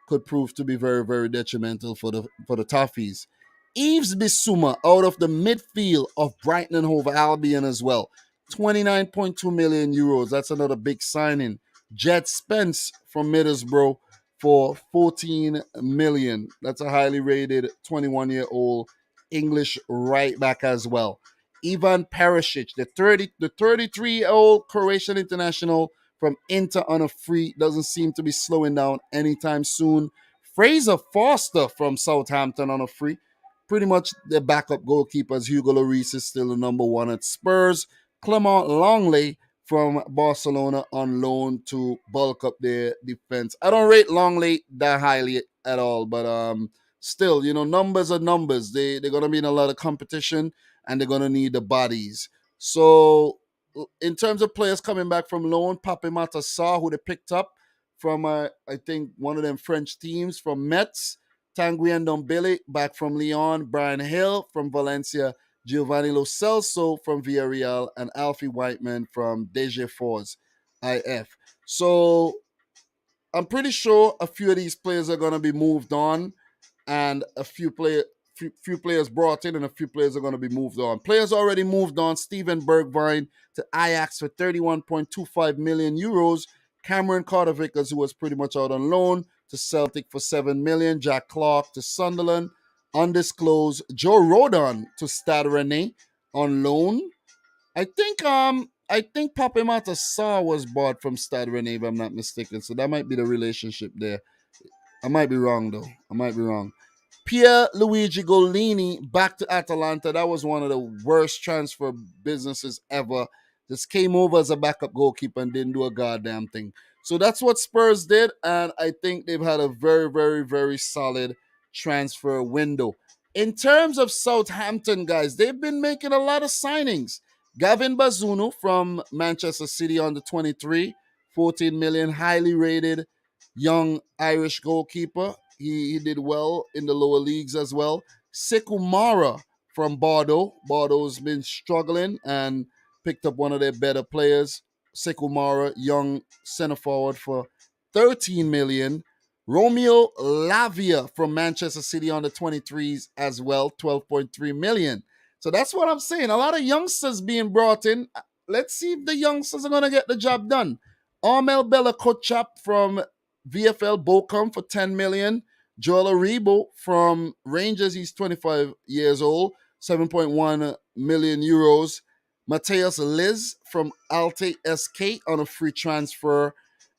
could prove to be very, very detrimental for the Toffees. Yves Bissouma out of the midfield of Brighton and Hove Albion as well. 29.2 million euros. That's another big signing. Jed Spence from Middlesbrough for 14 million. That's a highly rated 21-year-old English right back as well. Ivan Perisic, the 33-year-old Croatian international from Inter on a free, doesn't seem to be slowing down anytime soon. Fraser Forster from Southampton on a free. Pretty much their backup goalkeepers. Hugo Lloris is still the number 1 at Spurs. Clement Longley from Barcelona on loan to bulk up their defense. I don't rate Longley that highly at all, but still, numbers are numbers. They're gonna be in a lot of competition, and they're gonna need the bodies. So in terms of players coming back from loan, Pape Mata Sarr, who they picked up from I think one of them French teams from Metz, Tanguy Ndombele back from Lyon, Brian Hill from Valencia, Giovanni Lo Celso from Villarreal, and Alfie Whiteman from DG Force IF. So I'm pretty sure a few of these players are going to be moved on, and few players brought in, and a few players are going to be moved on. Players already moved on: Steven Bergwijn to Ajax for 31.25 million euros. Cameron Carter Vickers, who was pretty much out on loan, to Celtic for 7 million. Jack Clark to Sunderland, undisclosed. Joe Rodon to Stade Rennais on loan. I think Pape Mata Sarr was bought from Stade Rennais, if I'm not mistaken. So that might be the relationship there. I might be wrong though. I might be wrong. Pierre Luigi Golini back to Atalanta. That was one of the worst transfer businesses ever. Just came over as a backup goalkeeper and didn't do a goddamn thing. So that's what Spurs did, and I think they've had a very, very, very solid transfer window. In terms of Southampton, guys, they've been making a lot of signings. Gavin Bazunu from Manchester City on the 23, 14 million, highly rated young Irish goalkeeper. He did well in the lower leagues as well. Sekou Mara from Bordeaux. Bordeaux's been struggling and picked up one of their better players. Sekou Mara, young center forward for 13 million. Romeo Lavia from Manchester City on the 23s as well, 12.3 million. So that's what I'm saying. A lot of youngsters being brought in. Let's see if the youngsters are going to get the job done. Armel Bella Kotchap from VFL Bochum for 10 million. Joel Aribo from Rangers, he's 25 years old, 7.1 million euros. Mateus Liz from Alte SK on a free transfer.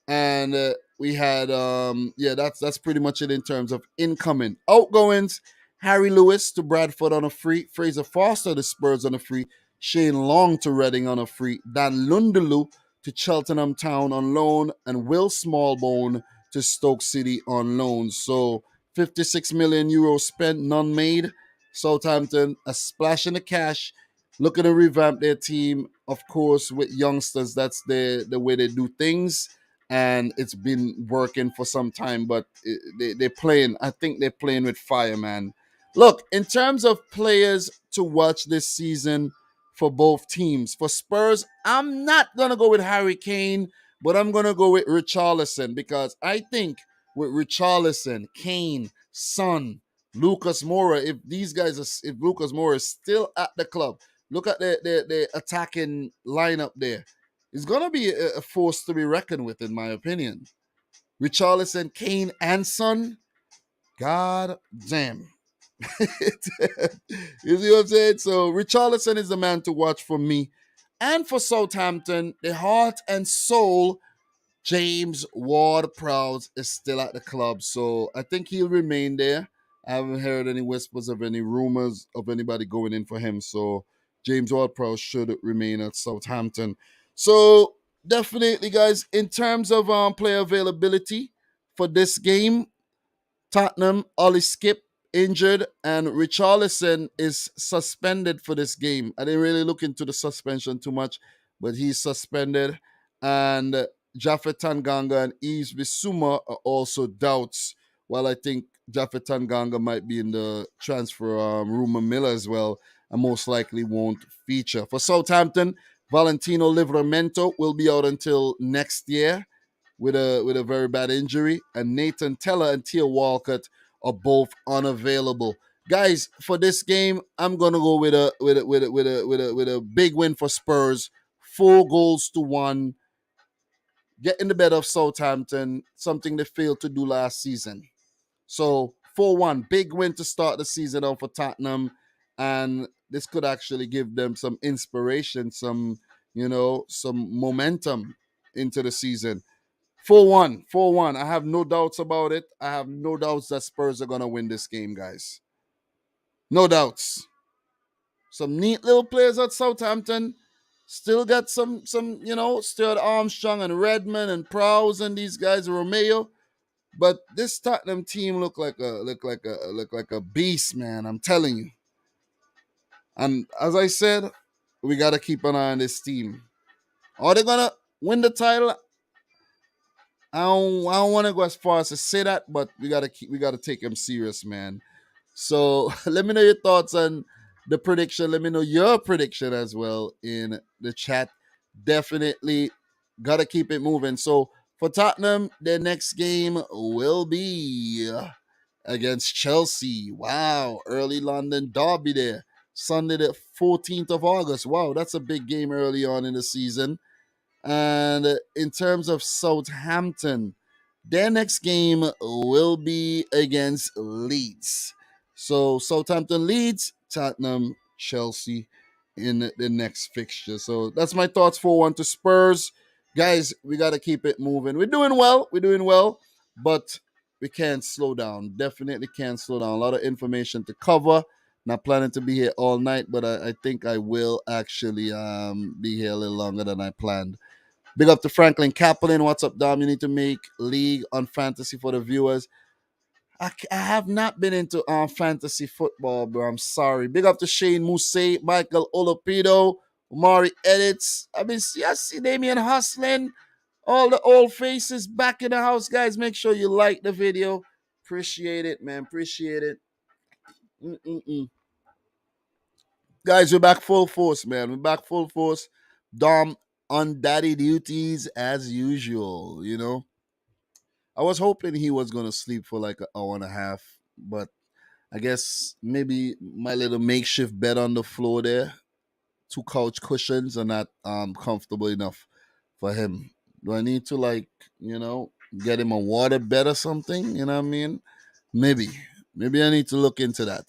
And we had, that's pretty much it in terms of incoming. Outgoings: Harry Lewis to Bradford on a free. Fraser Foster to Spurs on a free. Shane Long to Reading on a free. Dan Lundelu to Cheltenham Town on loan, and Will Smallbone to Stoke City on loan. So 56 million euros spent, none made. Southampton, a splash in the cash, looking to revamp their team, of course, with youngsters. That's the way they do things, and it's been working for some time. But they're playing. I think they're playing with fire, man. Look, in terms of players to watch this season for both teams, for Spurs, I'm not gonna go with Harry Kane, but I'm gonna go with Richarlison, because I think with Richarlison, Kane, Son, Lucas Moura, if Lucas Moura is still at the club, look at the attacking lineup there. It's gonna be a force to be reckoned with, in my opinion. Richarlison, Kane, and Son. God damn. You see what I'm saying? So Richarlison is the man to watch for me. And for Southampton, the heart and soul, James Ward-Prowse is still at the club. So I think he'll remain there. I haven't heard any whispers of any rumors of anybody going in for him. So James Ward-Prowse should remain at Southampton. So definitely, guys, in terms of player availability for this game, Tottenham, Ollie Skip injured, and Richarlison is suspended for this game. I didn't really look into the suspension too much, but he's suspended. And Japhet Tanganga and Yves Bissouma are also doubts. While I think Japhet Tanganga might be in the transfer rumor mill as well, and most likely won't feature. For Southampton, Valentino Livramento will be out until next year with a very bad injury, and Nathan Teller and Theo Walcott are both unavailable. Guys, for this game, I'm gonna go with a big win for Spurs, 4-1. Get in the bed of Southampton, something they failed to do last season. So 4-1, big win to start the season out for Tottenham, and this could actually give them some inspiration, some momentum into the season. 4-1, 4-1. I have no doubts about it. I have no doubts that Spurs are going to win this game, guys. No doubts. Some neat little players at Southampton. Still got some Stuart Armstrong and Redmond and Prowse and these guys, Romeo. But this Tottenham team look like a beast, man. I'm telling you. And as I said, we gotta keep an eye on this team. Are they gonna win the title? I don't want to go as far as to say that, but we gotta take them serious, man. So let me know your thoughts on the prediction. Let me know your prediction as well in the chat. Definitely gotta keep it moving. So for Tottenham, their next game will be against Chelsea. Wow, early London derby there. Sunday the 14th of August. Wow, that's a big game early on in the season. And in terms of Southampton, their next game will be against Leeds. So Southampton, Leeds, Tottenham, Chelsea in the next fixture. So that's my thoughts for one to Spurs. Guys, we got to keep it moving. We're doing well. We're doing well, but we can't slow down. Definitely can't slow down. A lot of information to cover. Not planning to be here all night, but I think I will actually be here a little longer than I planned. Big up to Franklin Kaplan. What's up, Dom? You need to make league on fantasy for the viewers. I have not been into fantasy football, bro. I'm sorry. Big up to Shane Mousse, Michael Olopido, Mari Edits. I see Damian hustling. All the old faces back in the house, guys. Make sure you like the video. Appreciate it, man. Appreciate it. Mm-mm-mm. Guys, we're back full force, man. We're back full force. Dom on daddy duties as usual, you know. I was hoping he was gonna sleep for like an hour and a half, but I guess maybe my little makeshift bed on the floor there, two couch cushions are not comfortable enough for him. Do I need to get him a water bed or something? You know what I mean? Maybe. Maybe I need to look into that.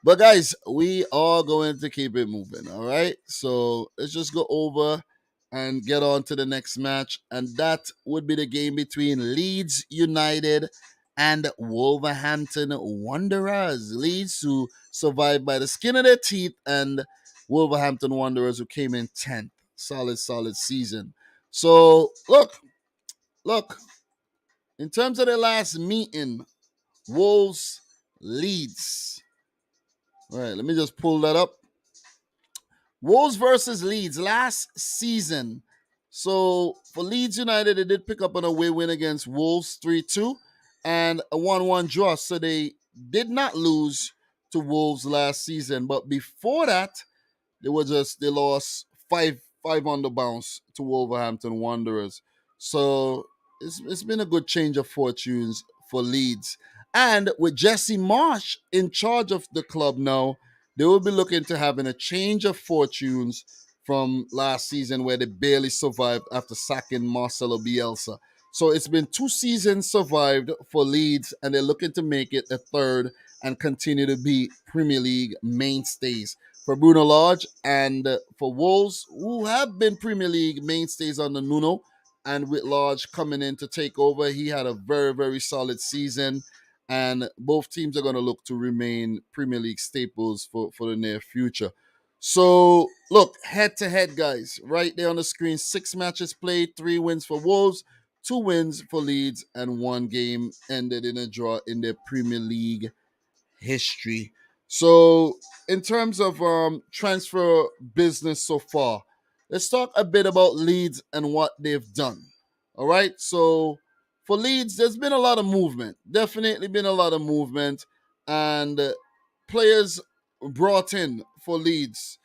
But guys, we are going to keep it moving. All right. So let's just go over and get on to the next match. And that would be the game between Leeds United and Wolverhampton Wanderers. Leeds, who survived by the skin of their teeth, and Wolverhampton Wanderers, who came in 10th. Solid season. So look, in terms of the last meeting, Wolves Leeds. All right, let me just pull that up. Wolves versus Leeds last season. So for Leeds United, they did pick up an away win against Wolves 3-2 and a 1-1 draw. So they did not lose to Wolves last season. But before that, they lost five on the bounce to Wolverhampton Wanderers. So it's been a good change of fortunes for Leeds. And with Jesse Marsh in charge of the club now, they will be looking to having a change of fortunes from last season where they barely survived after sacking Marcelo Bielsa. So it's been 2 seasons survived for Leeds, and they're looking to make it a third and continue to be Premier League mainstays. For Bruno Lage and for Wolves, who have been Premier League mainstays under Nuno, and with Lage coming in to take over, he had a very, very solid season. And both teams are going to look to remain Premier League staples for the near future. So, look, head to head, guys, right there on the screen. 6 matches played, 3 wins for Wolves, 2 wins for Leeds, and 1 game ended in a draw in their Premier League history. So, in terms of transfer business so far, let's talk a bit about Leeds and what they've done. All right. So, for Leeds, there's been a lot of movement. Definitely been a lot of movement, and players brought in for Leeds.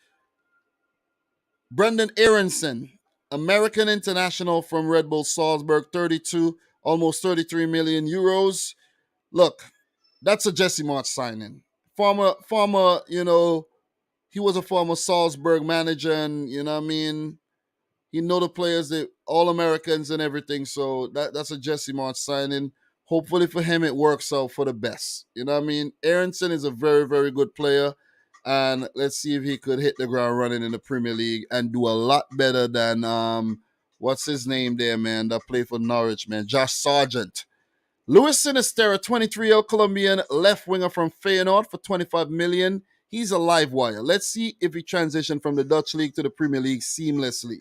Brendan Aronson, American international from Red Bull Salzburg, 32, almost 33 million euros. Look, that's a Jesse March signing. Former, he was a former Salzburg manager, and what I mean, he know the players, the all Americans and everything. So that's a Jesse March signing. Hopefully for him, it works out for the best. You know what I mean? Aronson is a very, very good player, and let's see if he could hit the ground running in the Premier League and do a lot better than what's his name there, man, that played for Norwich, man, Josh Sargent. Luis Sinisterra, 23-year-old Colombian left winger from Feyenoord for 25 million. He's a live wire. Let's see if he transitioned from the Dutch league to the Premier League seamlessly.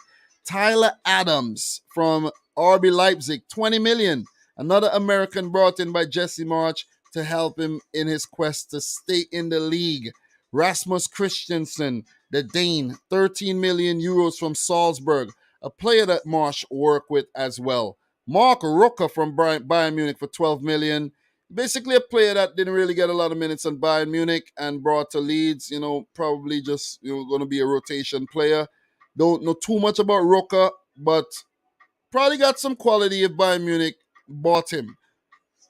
Tyler Adams from RB Leipzig, 20 million. Another American brought in by Jesse March to help him in his quest to stay in the league. Rasmus Christensen, the Dane, 13 million euros from Salzburg, a player that Marsh worked with as well. Mark Rucker from Bayern Munich for 12 million. Basically a player that didn't really get a lot of minutes on Bayern Munich and brought to Leeds, probably just going to be a rotation player. Don't know too much about Rucker, but probably got some quality if Bayern Munich bought him.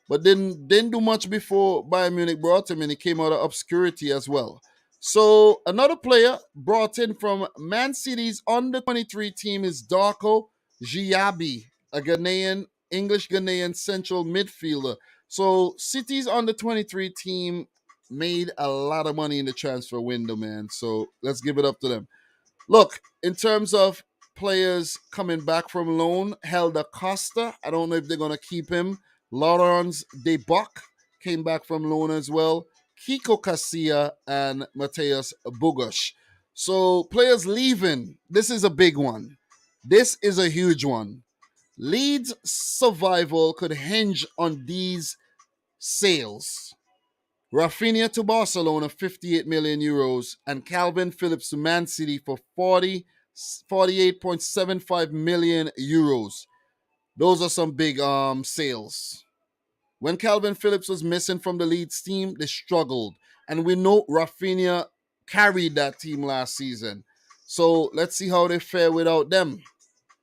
But didn't do much before Bayern Munich brought him, and he came out of obscurity as well. So another player brought in from Man City's under 23 team is Darko Giabi, a English Ghanaian central midfielder. So City's under 23 team made a lot of money in the transfer window, man. So let's give it up to them. Look, in terms of players coming back from loan, Helder Costa, I don't know if they're going to keep him. Laurence Debach came back from loan as well. Kiko Casilla and Mateus Bugosh. So players leaving, this is a big one. This is a huge one. Leeds' survival could hinge on these sales. Rafinha to Barcelona, 58 million euros, and Calvin Phillips to Man City for 48.75 million euros. Those are some big sales. When Calvin Phillips was missing from the Leeds team, they struggled. And we know Rafinha carried that team last season. So let's see how they fare without them.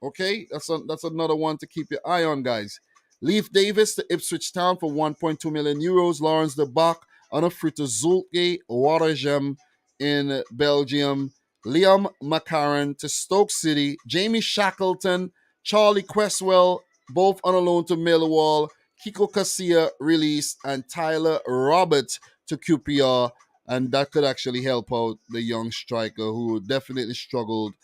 Okay, that's another one to keep your eye on, guys. Leif Davis to Ipswich Town for 1.2 million euros. Lawrence de Bach on a free to Zulke Watergem in Belgium. Liam McCarron to Stoke City. Jamie Shackleton, Charlie Cresswell, both on a loan to Millwall. Kiko Casilla released, and Tyler Roberts to QPR. And that could actually help out the young striker who definitely struggled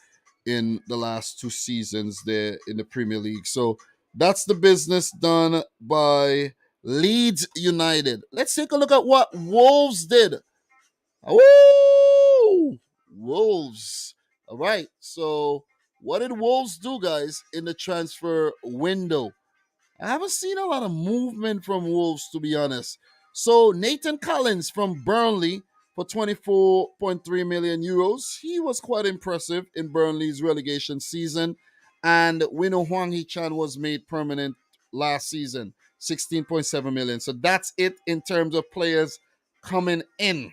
in the last two seasons there in the Premier League. So that's the business done by Leeds United. Let's take a look at what Wolves did. Woo! Wolves. All right. So what did Wolves do, guys, in the transfer window? I haven't seen a lot of movement from Wolves, to be honest. So Nathan Collins from Burnley for 24.3 million euros. He was quite impressive in Burnley's relegation season. And we know Hwang Hee-chan was made permanent last season, 16.7 million. So that's it in terms of players coming in.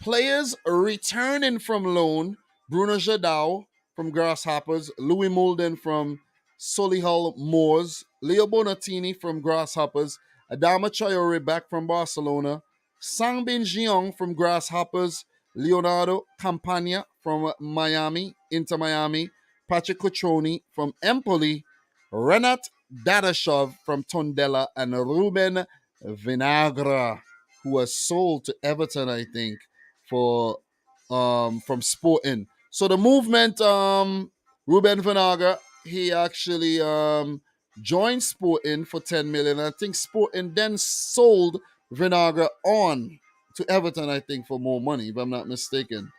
Players returning from loan: Bruno Jadao from Grasshoppers, Louis Molden from Solihull Moors, Leo Bonatini from Grasshoppers, Adama Traore back from Barcelona, Sangbin Jeong from Grasshoppers, Leonardo Campagna from Miami, Inter Miami, Patrick Cotroni from Empoli, Renat Dadashov from Tondela, and Ruben Vinagre, who was sold to Everton, I think, for from Sporting. So the movement, Ruben Vinagre, he actually joined Sporting for 10 million. I think Sporting then sold Vinagre on to Everton, I think, for more money, if I'm not mistaken.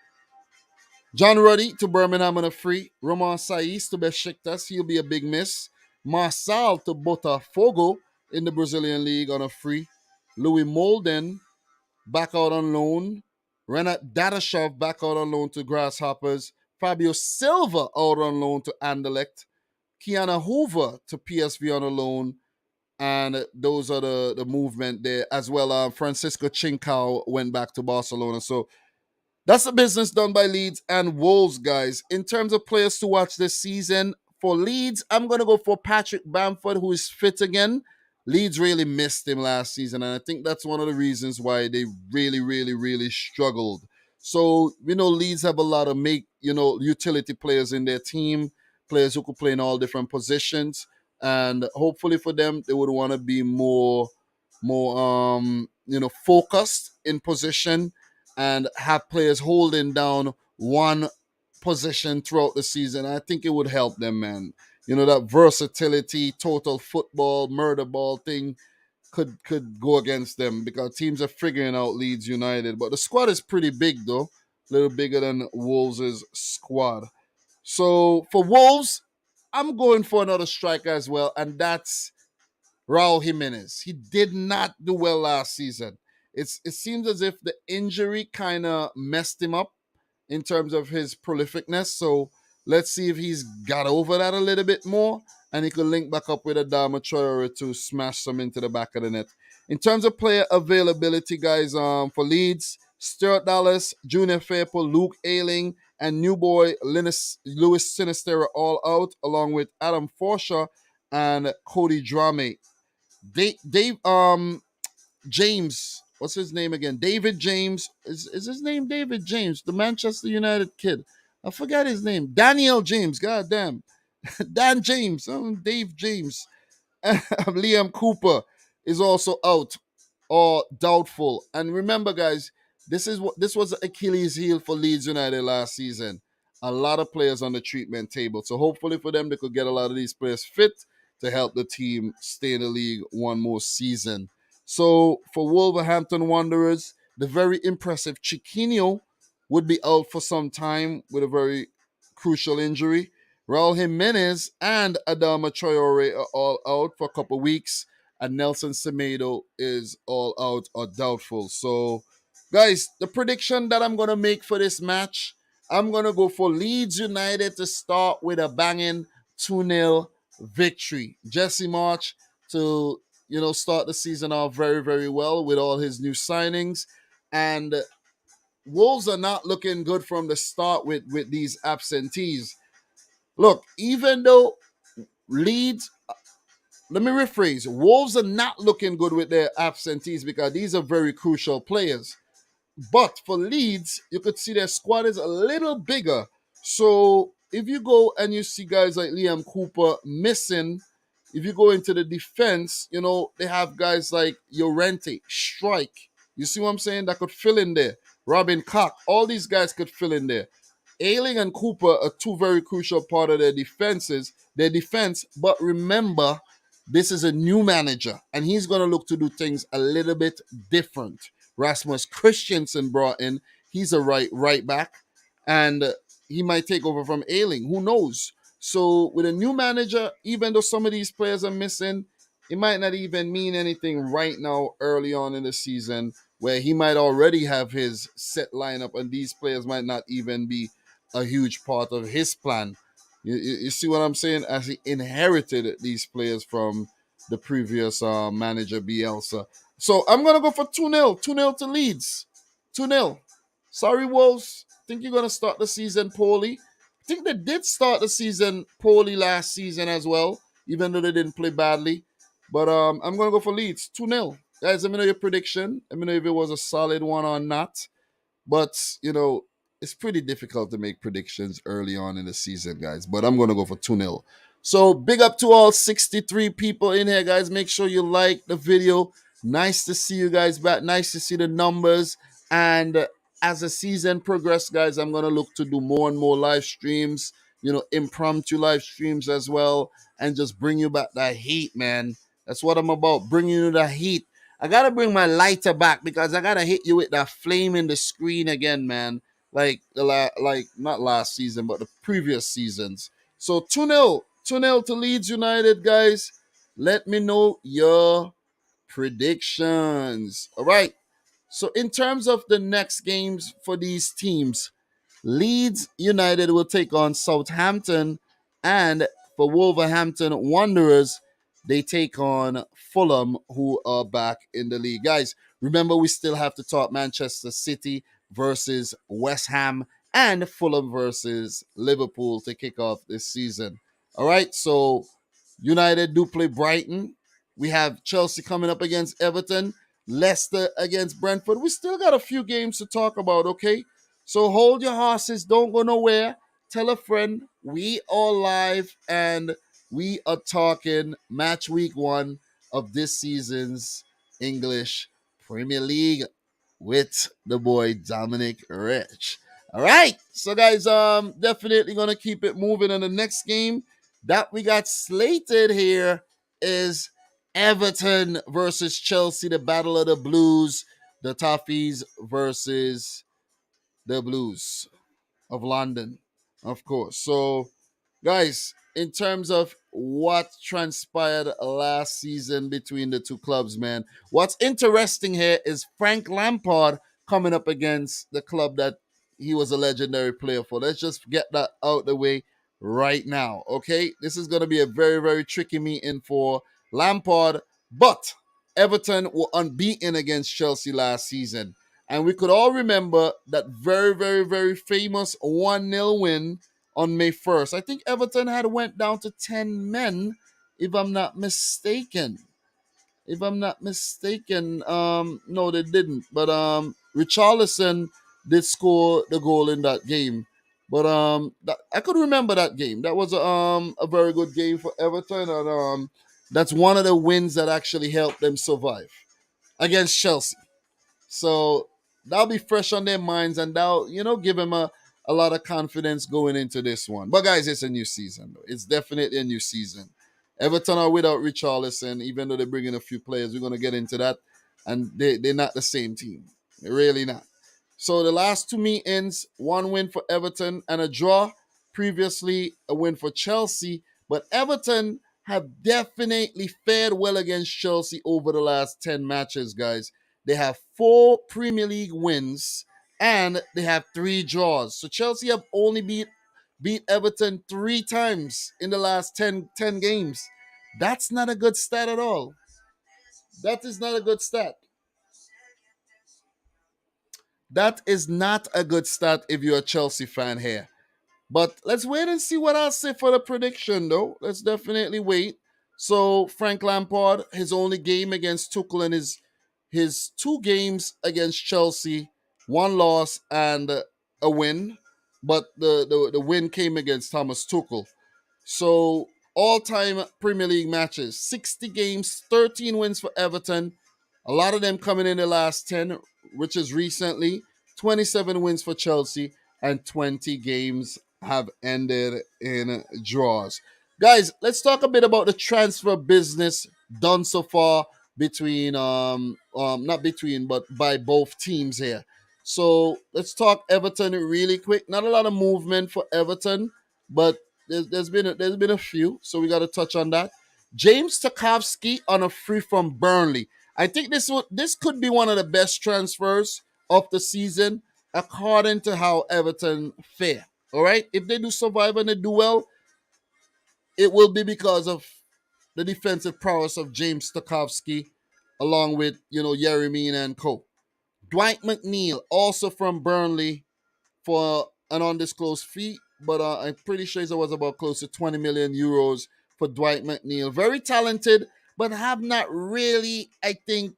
John Ruddy to Birmingham on a free. Roman Saiz to Besiktas, he'll be a big miss. Marçal to Botafogo in the Brazilian League on a free. Louis Molden back out on loan. Renat Dadashov back out on loan to Grasshoppers. Fabio Silva out on loan to Anderlecht. Kiana Hoover to PSV on a loan. And those are the movement there as well. Francisco Chincao went back to Barcelona. So that's the business done by Leeds and Wolves, guys. In terms of players to watch this season, for Leeds, I'm going to go for Patrick Bamford, who is fit again. Leeds really missed him last season, and I think that's one of the reasons why they really struggled. So, Leeds have a lot of utility players in their team, players who could play in all different positions, and hopefully for them, they would want to be more focused in position and have players holding down one position throughout the season. I think it would help them, man. That versatility, total football, murder ball thing could go against them because teams are figuring out Leeds United. But the squad is pretty big, though. A little bigger than Wolves' squad. So for Wolves, I'm going for another striker as well, and that's Raul Jimenez. He did not do well last season. It seems as if the injury kind of messed him up in terms of his prolificness. So let's see if he's got over that a little bit more and he could link back up with a Adama Traore to smash some into the back of the net. In terms of player availability, guys, for Leeds, Stuart Dallas, Junior Fairpool, Luke Ayling, and new boy Lewis Sinisterra all out, along with Adam Forshaw and Cody Drame. Dave James, what's his name again? David James. Is his name David James, the Manchester United kid? I forgot his name. Daniel James. God damn. Dan James. Dave James. Liam Cooper is also out or doubtful. And remember, guys, this was Achilles' heel for Leeds United last season. A lot of players on the treatment table. So hopefully for them, they could get a lot of these players fit to help the team stay in the league one more season. So for Wolverhampton Wanderers, the very impressive Chiquinho would be out for some time with a very crucial injury. Raul Jimenez and Adama Traore are all out for a couple weeks, and Nelson Semedo is all out or doubtful. So, guys, the prediction that I'm going to make for this match, I'm going to go for Leeds United to start with a banging 2-0 victory. Jesse March to, start the season off very, very well with all his new signings. And Wolves are not looking good from the start with these absentees. Look, even though Leeds, let me rephrase, Wolves are not looking good with their absentees because these are very crucial players. But for Leeds, you could see their squad is a little bigger. So if you go and you see guys like Liam Cooper missing, if you go into the defense, they have guys like Llorente, Strike. You see what I'm saying? That could fill in there. Robin Koch, all these guys could fill in there. Ayling and Cooper are two very crucial part of their defense. But remember, this is a new manager, and he's going to look to do things a little bit different. Rasmus Christensen brought in. He's a right back, and he might take over from Ayling. Who knows? So with a new manager, even though some of these players are missing, it might not even mean anything right now early on in the season where he might already have his set lineup and these players might not even be a huge part of his plan. You see what I'm saying? As he inherited these players from the previous manager, Bielsa. So I'm going to go for 2-0. 2-0 to Leeds. 2-0. Sorry, Wolves. Think you're going to start the season poorly. I think they did start the season poorly last season as well, even though they didn't play badly. But I'm going to go for Leeds. 2-0. Guys, let me know your prediction. Let me know if it was a solid one or not. But, it's pretty difficult to make predictions early on in the season, guys. But I'm going to go for 2-0. So big up to all 63 people in here, guys. Make sure you like the video. Nice to see you guys back. Nice to see the numbers. And as the season progresses, guys, I'm going to look to do more and more live streams, impromptu live streams as well. And just bring you back that heat, man. That's what I'm about. Bringing you the heat. I got to bring my lighter back because I got to hit you with that flame in the screen again, man. Like not last season, but the previous seasons. So 2-0. 2-0 to Leeds United, guys. Let me know your predictions. All right. So in terms of the next games for these teams, Leeds United will take on Southampton, and for Wolverhampton Wanderers, they take on Fulham, who are back in the league. Guys, remember we still have to talk Manchester City versus West Ham and Fulham versus Liverpool to kick off this season. All right, so United do play Brighton. We have Chelsea coming up against Everton, Leicester against Brentford. We still got a few games to talk about, okay? So hold your horses, don't go nowhere. Tell a friend, we are live and we are talking match week 1 of this season's English Premier League with the boy Dominic Rich. All right, so guys, definitely gonna keep it moving. On the next game that we got slated here is Everton versus Chelsea, the battle of the Blues, the Toffees versus the Blues of London, of course. So Guys, in terms of what transpired last season between the two clubs, man, what's interesting here is Frank Lampard coming up against the club that he was a legendary player for. Let's just get that out the way right now, okay? This is going to be a very, very tricky meeting for Lampard, but Everton were unbeaten against Chelsea last season. And we could all remember that very, very, very famous 1-0 win on May 1st. I think Everton had went down to 10 men, if I'm not mistaken. If I'm not mistaken, no, they didn't. But Richarlison did score the goal in that game. But I could remember that game. That was a very good game for Everton, and that's one of the wins that actually helped them survive against Chelsea. So that'll be fresh on their minds, and that'll, give them a lot of confidence going into this one. But guys, it's a new season, though. It's definitely a new season. Everton are without Richarlison, even though they bring in a few players. We're going to get into that. And they're not the same team. They're really not. So the last two meetings, one win for Everton and a draw. Previously, a win for Chelsea. But Everton have definitely fared well against Chelsea over the last 10 matches, guys. They have 4 Premier League wins and they have 3 draws. So Chelsea have only beat Everton 3 times in the last ten games. That's not a good stat at all. That is not a good stat. That is not a good stat if you're a Chelsea fan here. But let's wait and see what I'll say for the prediction, though. Let's definitely wait. So Frank Lampard, his only game against Tuchel and his 2 games against Chelsea, 1 loss and a win. But the win came against Thomas Tuchel. So all-time Premier League matches, 60 games, 13 wins for Everton. A lot of them coming in the last 10, which is recently. 27 wins for Chelsea, and 20 games have ended in draws. Guys, let's talk a bit about the transfer business done so far between not between but by both teams here. So let's talk Everton really quick. Not a lot of movement for Everton, but there's been a few, so we got to touch on that. James Tarkowski on a free from Burnley. I think this could be one of the best transfers of the season, according to how Everton fare. All right, if they do survive and they do well, it will be because of the defensive prowess of James Tarkowski, along with Yeremy and Co. Dwight McNeil, also from Burnley, for an undisclosed fee, but I'm pretty sure it was about close to 20 million euros for Dwight McNeil. Very talented, but have not really, I think,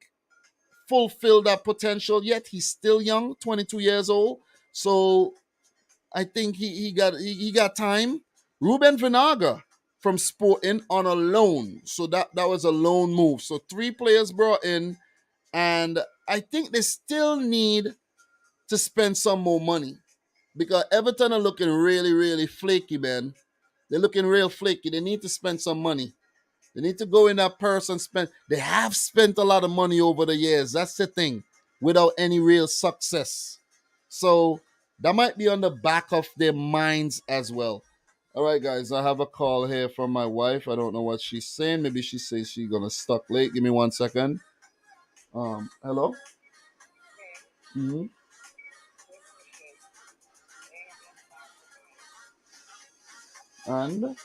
fulfilled that potential yet. He's still young, 22 years old. So I think he got time. Ruben Vinaga from Sporting on a loan. So that was a loan move. So 3 players brought in, and I think they still need to spend some more money because Everton are looking really, really flaky, man. They're looking real flaky. They need to spend some money. They need to go in that purse and spend. They have spent a lot of money over the years. That's the thing, without any real success. So that might be on the back of their minds as well. All right, guys, I have a call here from my wife. I don't know what she's saying. Maybe she says she's gonna stuck late. Give me 1 second. Hello. hmm And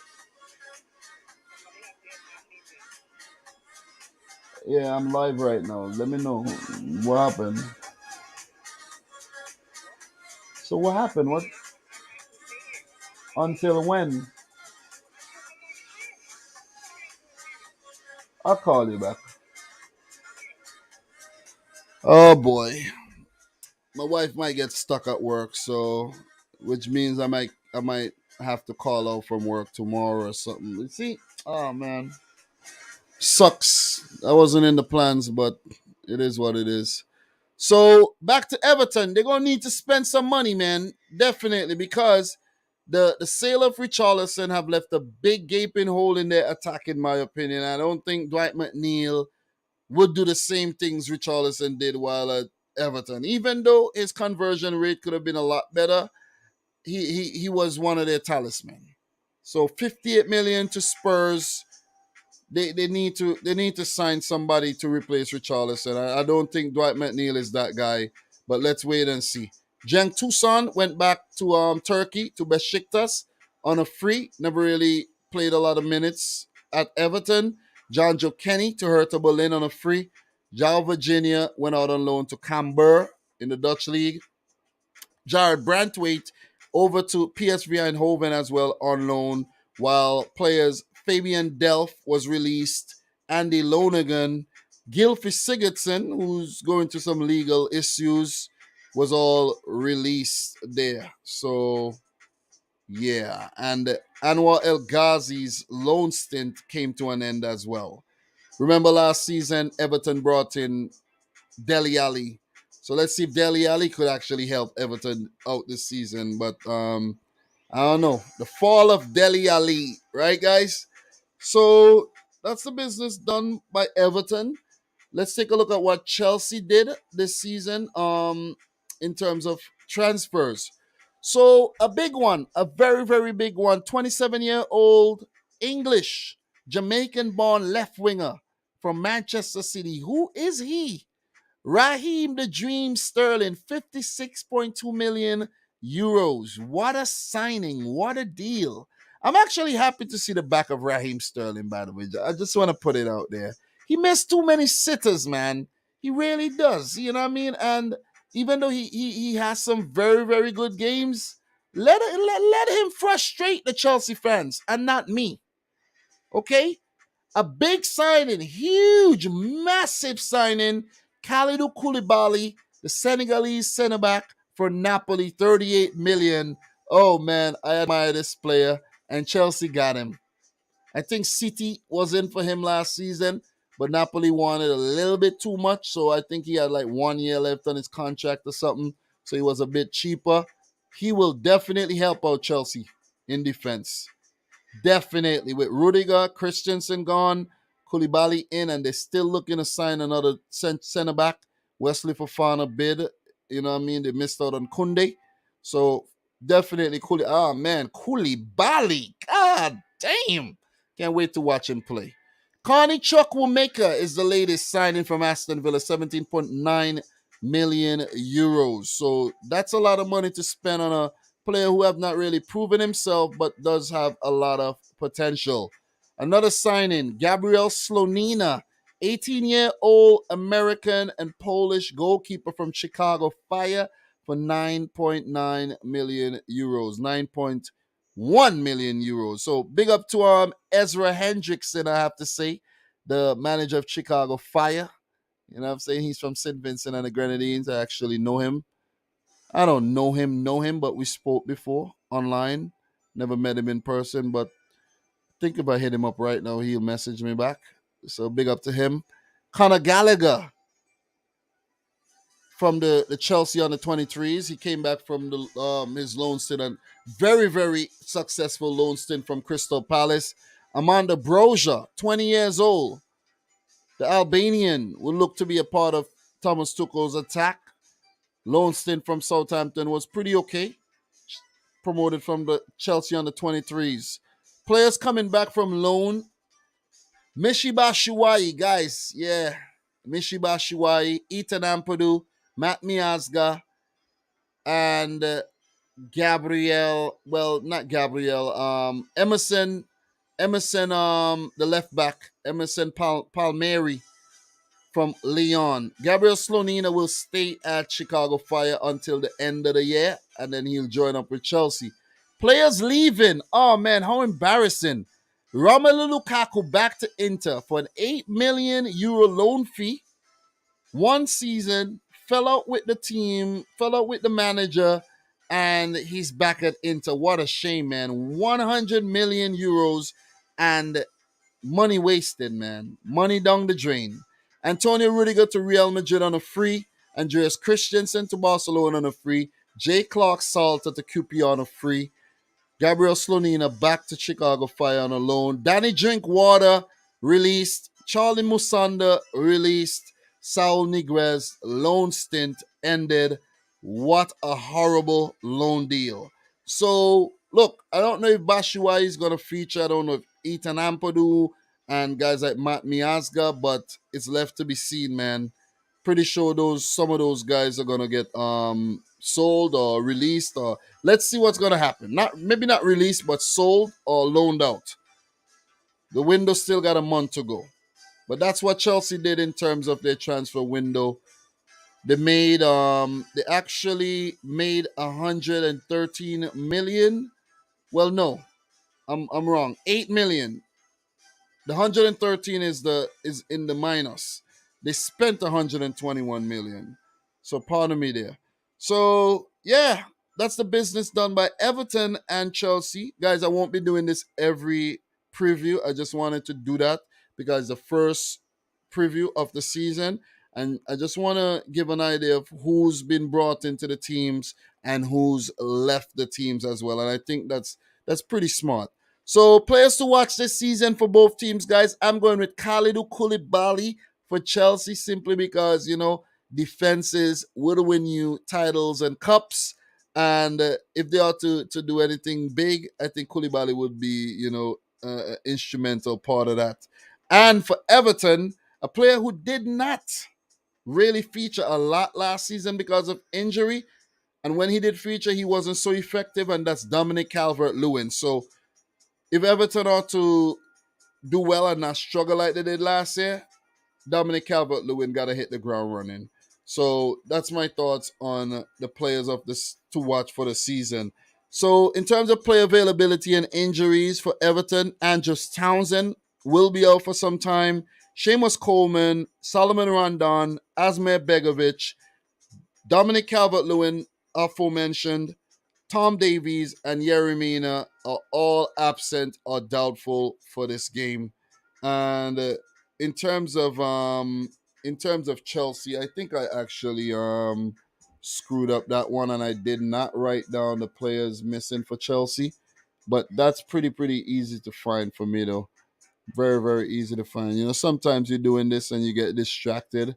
yeah, I'm live right now. Let me know what happened. So what happened? What until when? I'll call you back. Oh boy, my wife might get stuck at work, so which means I might have to call out from work tomorrow or something. You see, oh man, sucks. I wasn't in the plans, but it is what it is. So back to Everton, they're gonna need to spend some money, man. Definitely, because the sale of Richarlison have left a big gaping hole in their attack, in my opinion. I don't think Dwight McNeil would do the same things Richarlison did while at Everton. Even though his conversion rate could have been a lot better, he was one of their talisman. So 58 million to Spurs. They need to sign somebody to replace Richarlison. I don't think Dwight McNeil is that guy, but let's wait and see. Cenk Tosun went back to Turkey to Besiktas on a free. Never really played a lot of minutes at Everton. John Joe Kenny to Hertha Berlin on a free. João Virginia went out on loan to Cambuur in the Dutch league. Jared Brantwaite over to PSV Eindhoven as well on loan, while players Fabian Delph was released, Andy Lonergan, Gylfi Sigurdsson, who's going through some legal issues, was all released there. So, yeah. And Anwar El Ghazi's loan stint came to an end as well. Remember last season, Everton brought in Dele Alli. So let's see if Dele Alli could actually help Everton out this season. But I don't know. The fall of Dele Alli, right, guys? So that's the business done by Everton. Let's take a look at what Chelsea did this season in terms of transfers. So a big one, a very, very big one. 27-year-old English, Jamaican-born left winger from Manchester City. Who is he? Raheem the Dream Sterling, 56.2 million euros. What a signing. What a deal. I'm actually happy to see the back of Raheem Sterling, by the way. I just want to put it out there. He missed too many sitters, man. He really does. You know what I mean? And even though he has some very, very good games, let him frustrate the Chelsea fans and not me. Okay? A big signing, huge, massive signing. Kalidou Koulibaly, the Senegalese centre back for Napoli, 38 million. Oh man, I admire this player, and Chelsea got him. I think City was in for him last season, but Napoli wanted a little bit too much, so I think he had like 1 year left on his contract or something, so he was a bit cheaper. He will definitely help out Chelsea in defense. Definitely. With Rudiger, Christensen gone, Koulibaly in, and they're still looking to sign another centre back. Wesley Fofana bid. You know what I mean? They missed out on Kunde. So definitely Koulibaly. God damn. Can't wait to watch him play. Carney Chukwuemeka is the latest signing from Aston Villa, 17.9 million euros. So that's a lot of money to spend on a player who have not really proven himself but does have a lot of potential. Another signing, Gabriel Slonina, 18-year-old American and Polish goalkeeper from Chicago Fire for 9.9 million euros, 9.1 million euros. So big up to Ezra Hendrickson, I have to say, the manager of Chicago Fire. You know what I'm saying? He's from St. Vincent and the Grenadines. I actually know him. I don't know him, but we spoke before online. Never met him in person, but think if I hit him up right now, he'll message me back. So big up to him. Conor Gallagher from the Chelsea under 23s. He came back from his loan stint, and very, very successful loan stint from Crystal Palace. Amanda Broja, 20 years old. The Albanian will look to be a part of Thomas Tuchel's attack. Loan stint from Southampton was pretty okay. Promoted from the Chelsea under 23s. Players coming back from loan. Mishiba Shuai, guys. Yeah. Mishiba Shuai, Ethan Ampadu, Matt Miazga, and Gabriel. Well, not Gabriel. Emerson, the left back. Emerson Palmieri from Lyon. Gabriel Slonina will stay at Chicago Fire until the end of the year, and then he'll join up with Chelsea. Players leaving. Oh, man, how embarrassing. Romelu Lukaku back to Inter for an 8 million euro loan fee. 1 season, fell out with the team, fell out with the manager, and he's back at Inter. What a shame, man. 100 million euros and money wasted, man. Money down the drain. Antonio Rudiger to Real Madrid on a free. Andreas Christensen to Barcelona on a free. Jay Clark Salter to QPR on a free. Gabriel Slonina back to Chicago Fire on a loan. Danny Drinkwater released. Charlie Musonda released. Saul Niguez loan stint ended. What a horrible loan deal. So look, I don't know if Bashuai is going to feature. I don't know if Ethan Ampadu and guys like Matt Miazga, but it's left to be seen, man. Pretty sure some of those guys are going to get sold or released, or let's see what's going to happen. Not maybe not released, but sold or loaned out. The window still got a month to go. But that's what Chelsea did in terms of their transfer window. They actually made 113 million. Well, no, I'm wrong. 8 million. The 113 is in the minus. They spent 121 million. So pardon me there. So yeah, that's the business done by Everton and Chelsea. Guys, I won't be doing this every preview. I just wanted to do that because the first preview of the season. And I just want to give an idea of who's been brought into the teams and who's left the teams as well. And I think that's pretty smart. So players to watch this season for both teams, guys. I'm going with Kalidou Koulibaly for Chelsea simply because, defenses will win you titles and cups. And if they are to do anything big, I think Koulibaly would be, instrumental part of that. And for Everton, a player who did not really feature a lot last season because of injury. And when he did feature, he wasn't so effective, and that's Dominic Calvert-Lewin. So if Everton are to do well and not struggle like they did last year, Dominic Calvert-Lewin got to hit the ground running. So that's my thoughts on the players of this to watch for the season. So in terms of player availability and injuries for Everton, Andrews Townsend will be out for some time. Seamus Coleman, Solomon Rondon, Asmir Begovic, Dominic Calvert-Lewin, aforementioned, Tom Davies and Yeremina are all absent or doubtful for this game. And in terms of Chelsea, I think I actually screwed up that one and I did not write down the players missing for Chelsea. But that's pretty easy to find for me though. Very, very easy to find. Sometimes you're doing this and you get distracted.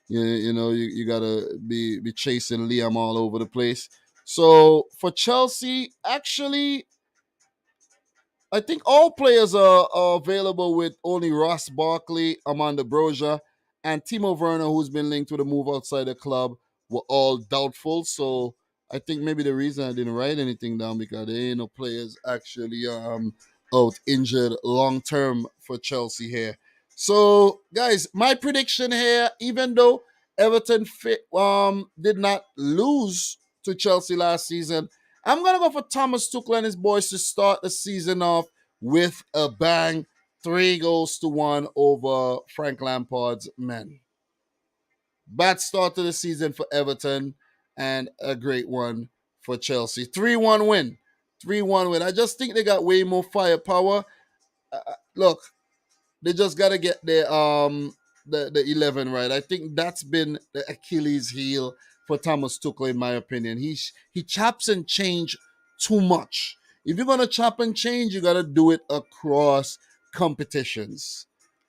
You gotta be chasing Liam all over the place. So for Chelsea, actually, I think all players are available with only Ross Barkley, Amanda Broja, and Timo Werner, who's been linked with a move outside the club, were all doubtful. So I think maybe the reason I didn't write anything down because there ain't no players actually out injured long term for Chelsea here. So guys, my prediction here, even though Everton did not lose to Chelsea last season, I'm going to go for Thomas Tuchel and his boys to start the season off with a bang. 3-1 over Frank Lampard's men. Bad start to the season for Everton and a great one for Chelsea. 3-1 win. 3-1 win. I just think they got way more firepower. Look, they just got to get the 11 right. I think that's been the Achilles heel for Thomas Tuchel, in my opinion. He chops and change too much. If you're gonna chop and change, you gotta do it across competitions,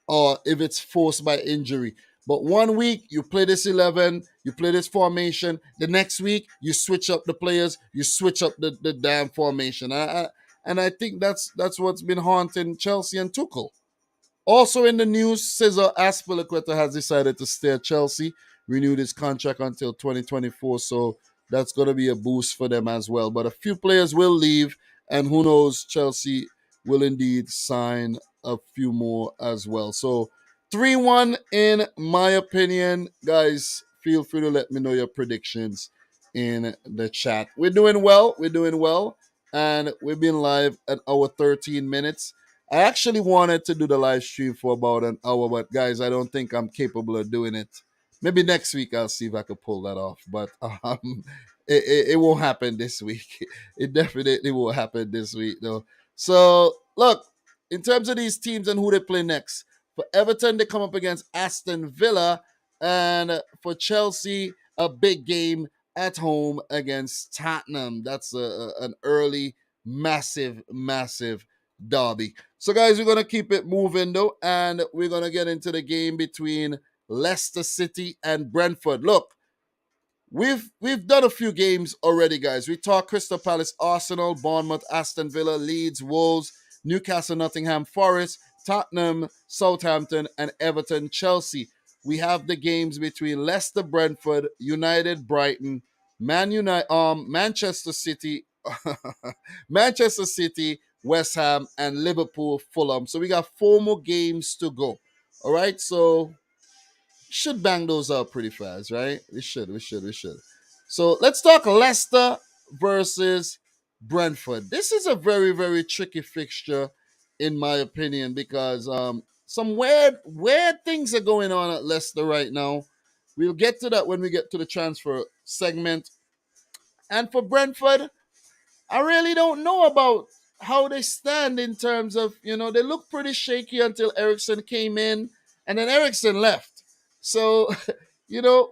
or if it's forced by injury. But one week you play this 11, you play this formation. The next week you switch up the players, you switch up the damn formation. And I think that's what's been haunting Chelsea and Tuchel. Also in the news, Cesar Azpilicueta has decided to stay at Chelsea, renewed his contract until 2024, so that's going to be a boost for them as well. But a few players will leave, and who knows, Chelsea will indeed sign a few more as well. So 3-1 in my opinion. Guys, feel free to let me know your predictions in the chat. We're doing well. And we've been live at our 13 minutes. I actually wanted to do the live stream for about an hour, but guys, I don't think I'm capable of doing it. Maybe next week I'll see if I could pull that off, but it won't happen this week. It definitely won't happen this week, though. So, look, in terms of these teams and who they play next, for Everton, they come up against Aston Villa, and for Chelsea, a big game at home against Tottenham. That's an early, massive derby. So, guys, we're going to keep it moving, though, and we're going to get into the game between Leicester City and Brentford. Look, We've done a few games already, guys. We talked Crystal Palace, Arsenal, Bournemouth, Aston Villa, Leeds, Wolves, Newcastle, Nottingham Forest, Tottenham, Southampton, and Everton, Chelsea. We have the games between Leicester, Brentford, United, Brighton, Manchester City, Manchester City, West Ham, and Liverpool, Fulham. So we got 4 more games to go. All right, so should bang those out pretty fast, right? We should. So let's talk Leicester versus Brentford. This is a very, very tricky fixture, in my opinion, because some weird things are going on at Leicester right now. We'll get to that when we get to the transfer segment. And for Brentford, I really don't know about how they stand in terms of, they look pretty shaky until Ericsson came in and then Ericsson left. So,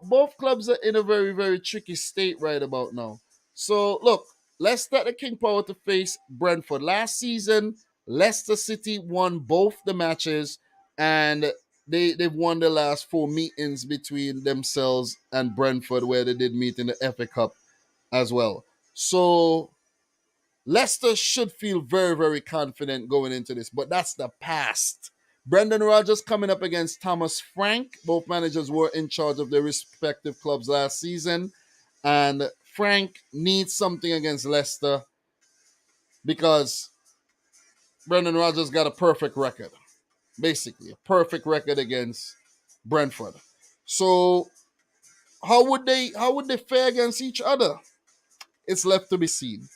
both clubs are in a very, very tricky state right about now. So, look, let's start the King Power to face Brentford. Last season, Leicester City won both the matches and they've won the last 4 meetings between themselves and Brentford, where they did meet in the FA Cup as well. So, Leicester should feel very, very confident going into this, but that's the past. Brendan Rodgers coming up against Thomas Frank. Both managers were in charge of their respective clubs last season, and Frank needs something against Leicester because Brendan Rodgers got a perfect record, basically a perfect record against Brentford. So how would they fare against each other? It's left to be seen.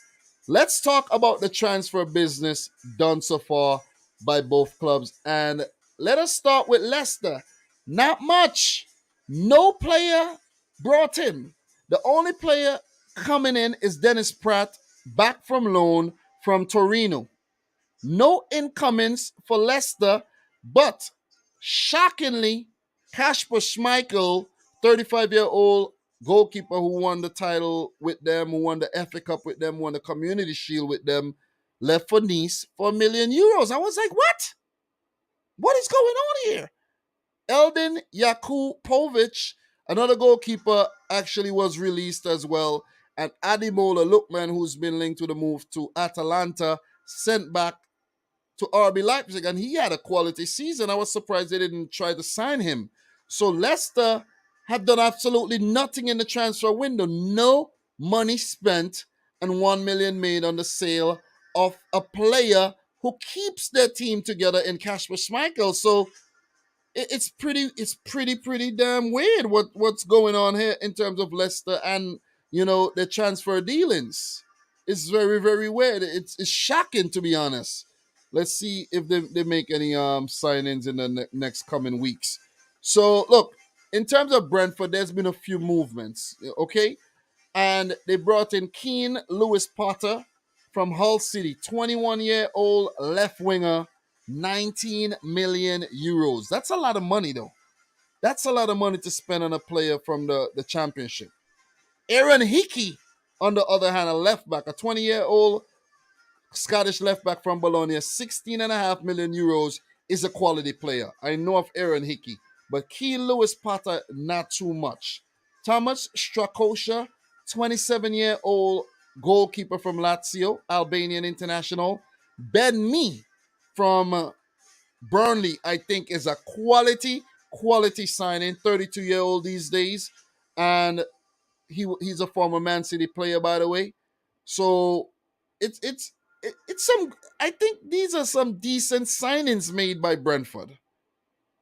Let's talk about the transfer business done so far by both clubs. And let us start with Leicester. Not much. No player brought in. The only player coming in is Dennis Pratt, back from loan from Torino. No incomings for Leicester, but shockingly, Kasper Schmeichel, 35-year-old goalkeeper who won the title with them, who won the FA Cup with them, won the Community Shield with them, left for Nice for €1 million. I was like, what? What is going on here? Eldin Yakupovic, another goalkeeper, actually was released as well. And Ademola Lookman, who's been linked to the move to Atalanta, sent back to RB Leipzig, and he had a quality season. I was surprised they didn't try to sign him. So Leicester have done absolutely nothing in the transfer window. No money spent and 1 million made on the sale of a player who keeps their team together in Kasper Schmeichel. So it's pretty damn weird what's going on here in terms of Leicester and the transfer dealings. It's very, very weird. It's shocking, to be honest. Let's see if they make any signings in the next coming weeks. So look, in terms of Brentford, there's been a few movements, okay? And they brought in Keane Lewis Potter from Hull City, 21-year-old left winger, 19 million euros. That's a lot of money, though. That's a lot of money to spend on a player from the championship. Aaron Hickey, on the other hand, a left back, a 20-year-old Scottish left back from Bologna, 16.5 million euros, is a quality player. I know of Aaron Hickey, but Keane Lewis Potter, not too much. Thomas Strakosha, 27-year-old goalkeeper from Lazio, Albanian international. Ben Mee from Burnley, I think, is a quality signing, 32-year-old these days. And he's a former Man City player, by the way. So it's some. I think these are some decent signings made by Brentford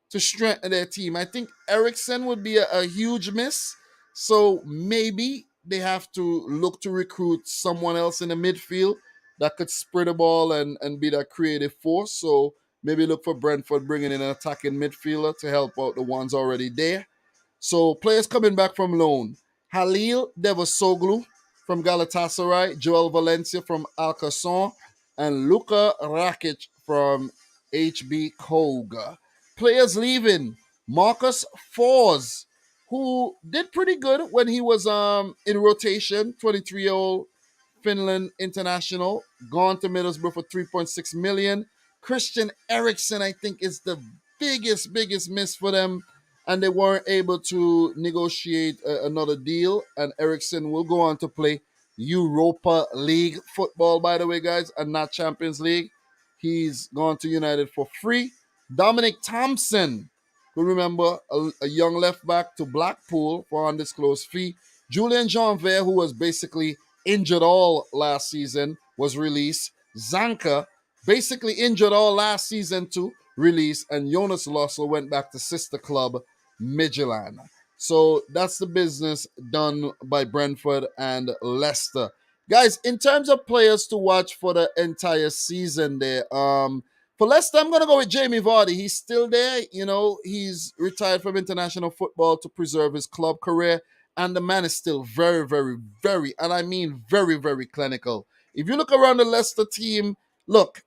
to strengthen their team. I think Ericsson would be a huge miss. So maybe they have to look to recruit someone else in the midfield that could spread the ball and be that creative force. So maybe look for Brentford bringing in an attacking midfielder to help out the ones already there. So players coming back from loan. Halil Devasoglu from Galatasaray, Joel Valencia from Alcazon, and Luka Rakic from HB Koga. Players leaving. Marcus Fours, who did pretty good when he was in rotation, 23-year-old Finland international, gone to Middlesbrough for 3.6 million. Christian Eriksen, I think, is the biggest miss for them. and they weren't able to negotiate another deal. And Ericsson will go on to play Europa League football, by the way, guys, and not Champions League. He's gone to United for free. Dominic Thompson, who remember a young left back to Blackpool for undisclosed fee. Julian Janvier, who was basically injured all last season, was released. Zanka, basically injured all last season too, released. And Jonas Lossel went back to sister club Midtjylland. So that's the business done by Brentford and Leicester. Guys, in terms of players to watch for the entire season there, for Leicester, I'm going to go with Jamie Vardy. He's still there. You know, he's retired from international football to preserve his club career. And the man is still very, very, very, and I mean very, very clinical. If you look around the Leicester team, look,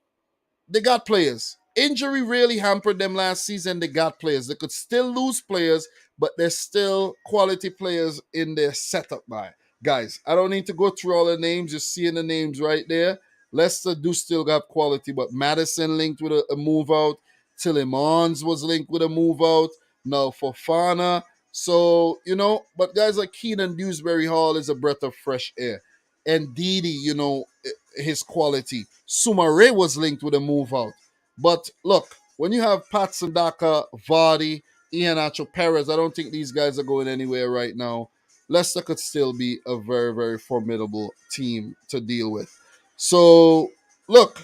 they got players. Injury really hampered them last season. They got players. They could still lose players, but there's still quality players in their setup by. Guys, I don't need to go through all the names. You're seeing the names right there. Leicester do still got quality, but Madison linked with a move out. Tillemans was linked with a move out. Now Fofana. So, but guys like Keenan Dewsbury Hall is a breath of fresh air. And Didi, his quality. Sumare was linked with a move out. But look, when you have Patson Daka, Vardy, Ian Acho Perez, I don't think these guys are going anywhere right now. Leicester could still be a very, very formidable team to deal with. So, look,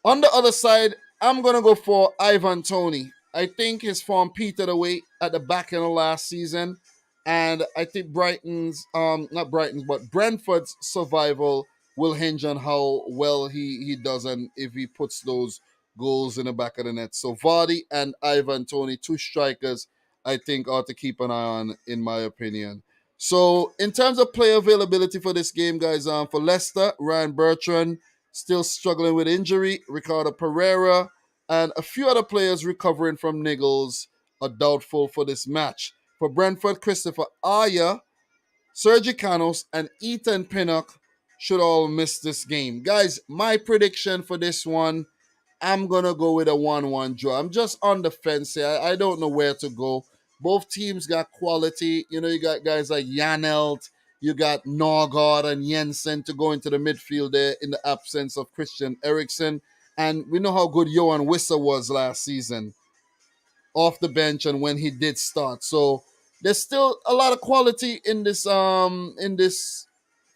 on the other side, I'm going to go for Ivan Toney. I think his form petered away at the back end of last season. And I think not Brighton's, but Brentford's survival will hinge on how well he does and if he puts those goals in the back of the net. So Vardy and Ivan Toney, two strikers, I think ought to keep an eye on, in my opinion. So in terms of player availability for this game, guys, for Leicester, Ryan Bertrand, still struggling with injury. Ricardo Pereira and a few other players recovering from niggles are doubtful for this match. For Brentford, Christopher Aya, Sergi Canos, and Ethan Pinnock should all miss this game. Guys, my prediction for this one, I'm going to go with a 1-1 draw. I'm just on the fence here. I don't know where to go. Both teams got quality. You got guys like Janelt, you got Norgard and Jensen to go into the midfield there in the absence of Christian Eriksen. And we know how good Johan Wissa was last season off the bench and when he did start. So there's still a lot of quality in this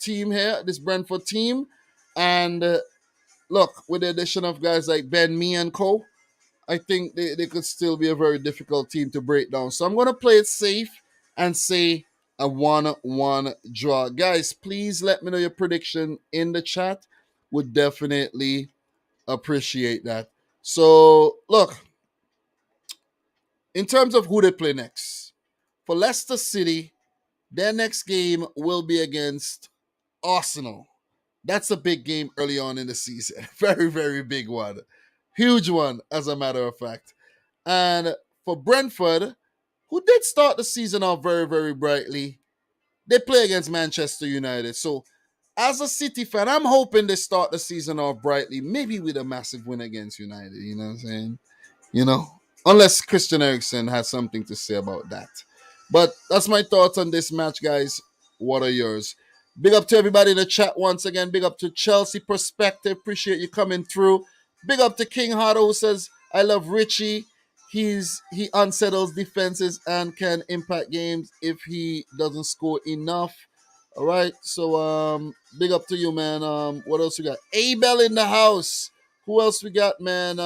team here, this Brentford team. And look, with the addition of guys like Ben Mee and Co., I think they could still be a very difficult team to break down. So I'm going to play it safe and say a 1-1 draw. Guys, please let me know your prediction in the chat. Would definitely appreciate that. So, look, in terms of who they play next, for Leicester City, their next game will be against Arsenal. That's a big game early on in the season. Very, very big one. Huge one, as a matter of fact. And for Brentford, who did start the season off very, very brightly, they play against Manchester United. So, as a City fan, I'm hoping they start the season off brightly, maybe with a massive win against United. You know what I'm saying? You know, unless Christian Eriksen has something to say about that. But that's my thoughts on this match, guys. What are yours? Big up to everybody in the chat once again. Big up to Chelsea Perspective. Appreciate you coming through. Big up to King Hardo who says, I love Richie. He unsettles defenses and can impact games if he doesn't score enough. All right. So big up to you, man. What else we got? Abel in the house. Who else we got, man?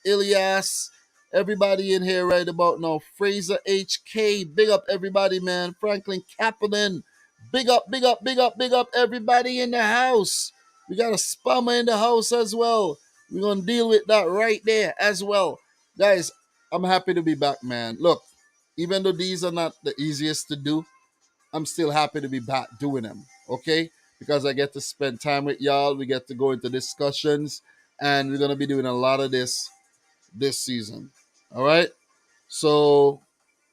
Ilias. Everybody in here right about now. Fraser HK. Big up everybody, man. Franklin Kaplan. Big up, big up, big up, big up everybody in the house. We got a spammer in the house as well. We're gonna deal with that right there as well. Guys, I'm happy to be back, man. Look, even though these are not the easiest to do, I'm still happy to be back doing them, okay? Because I get to spend time with y'all. We get to go into discussions, and we're going to be doing a lot of this season, all right? So,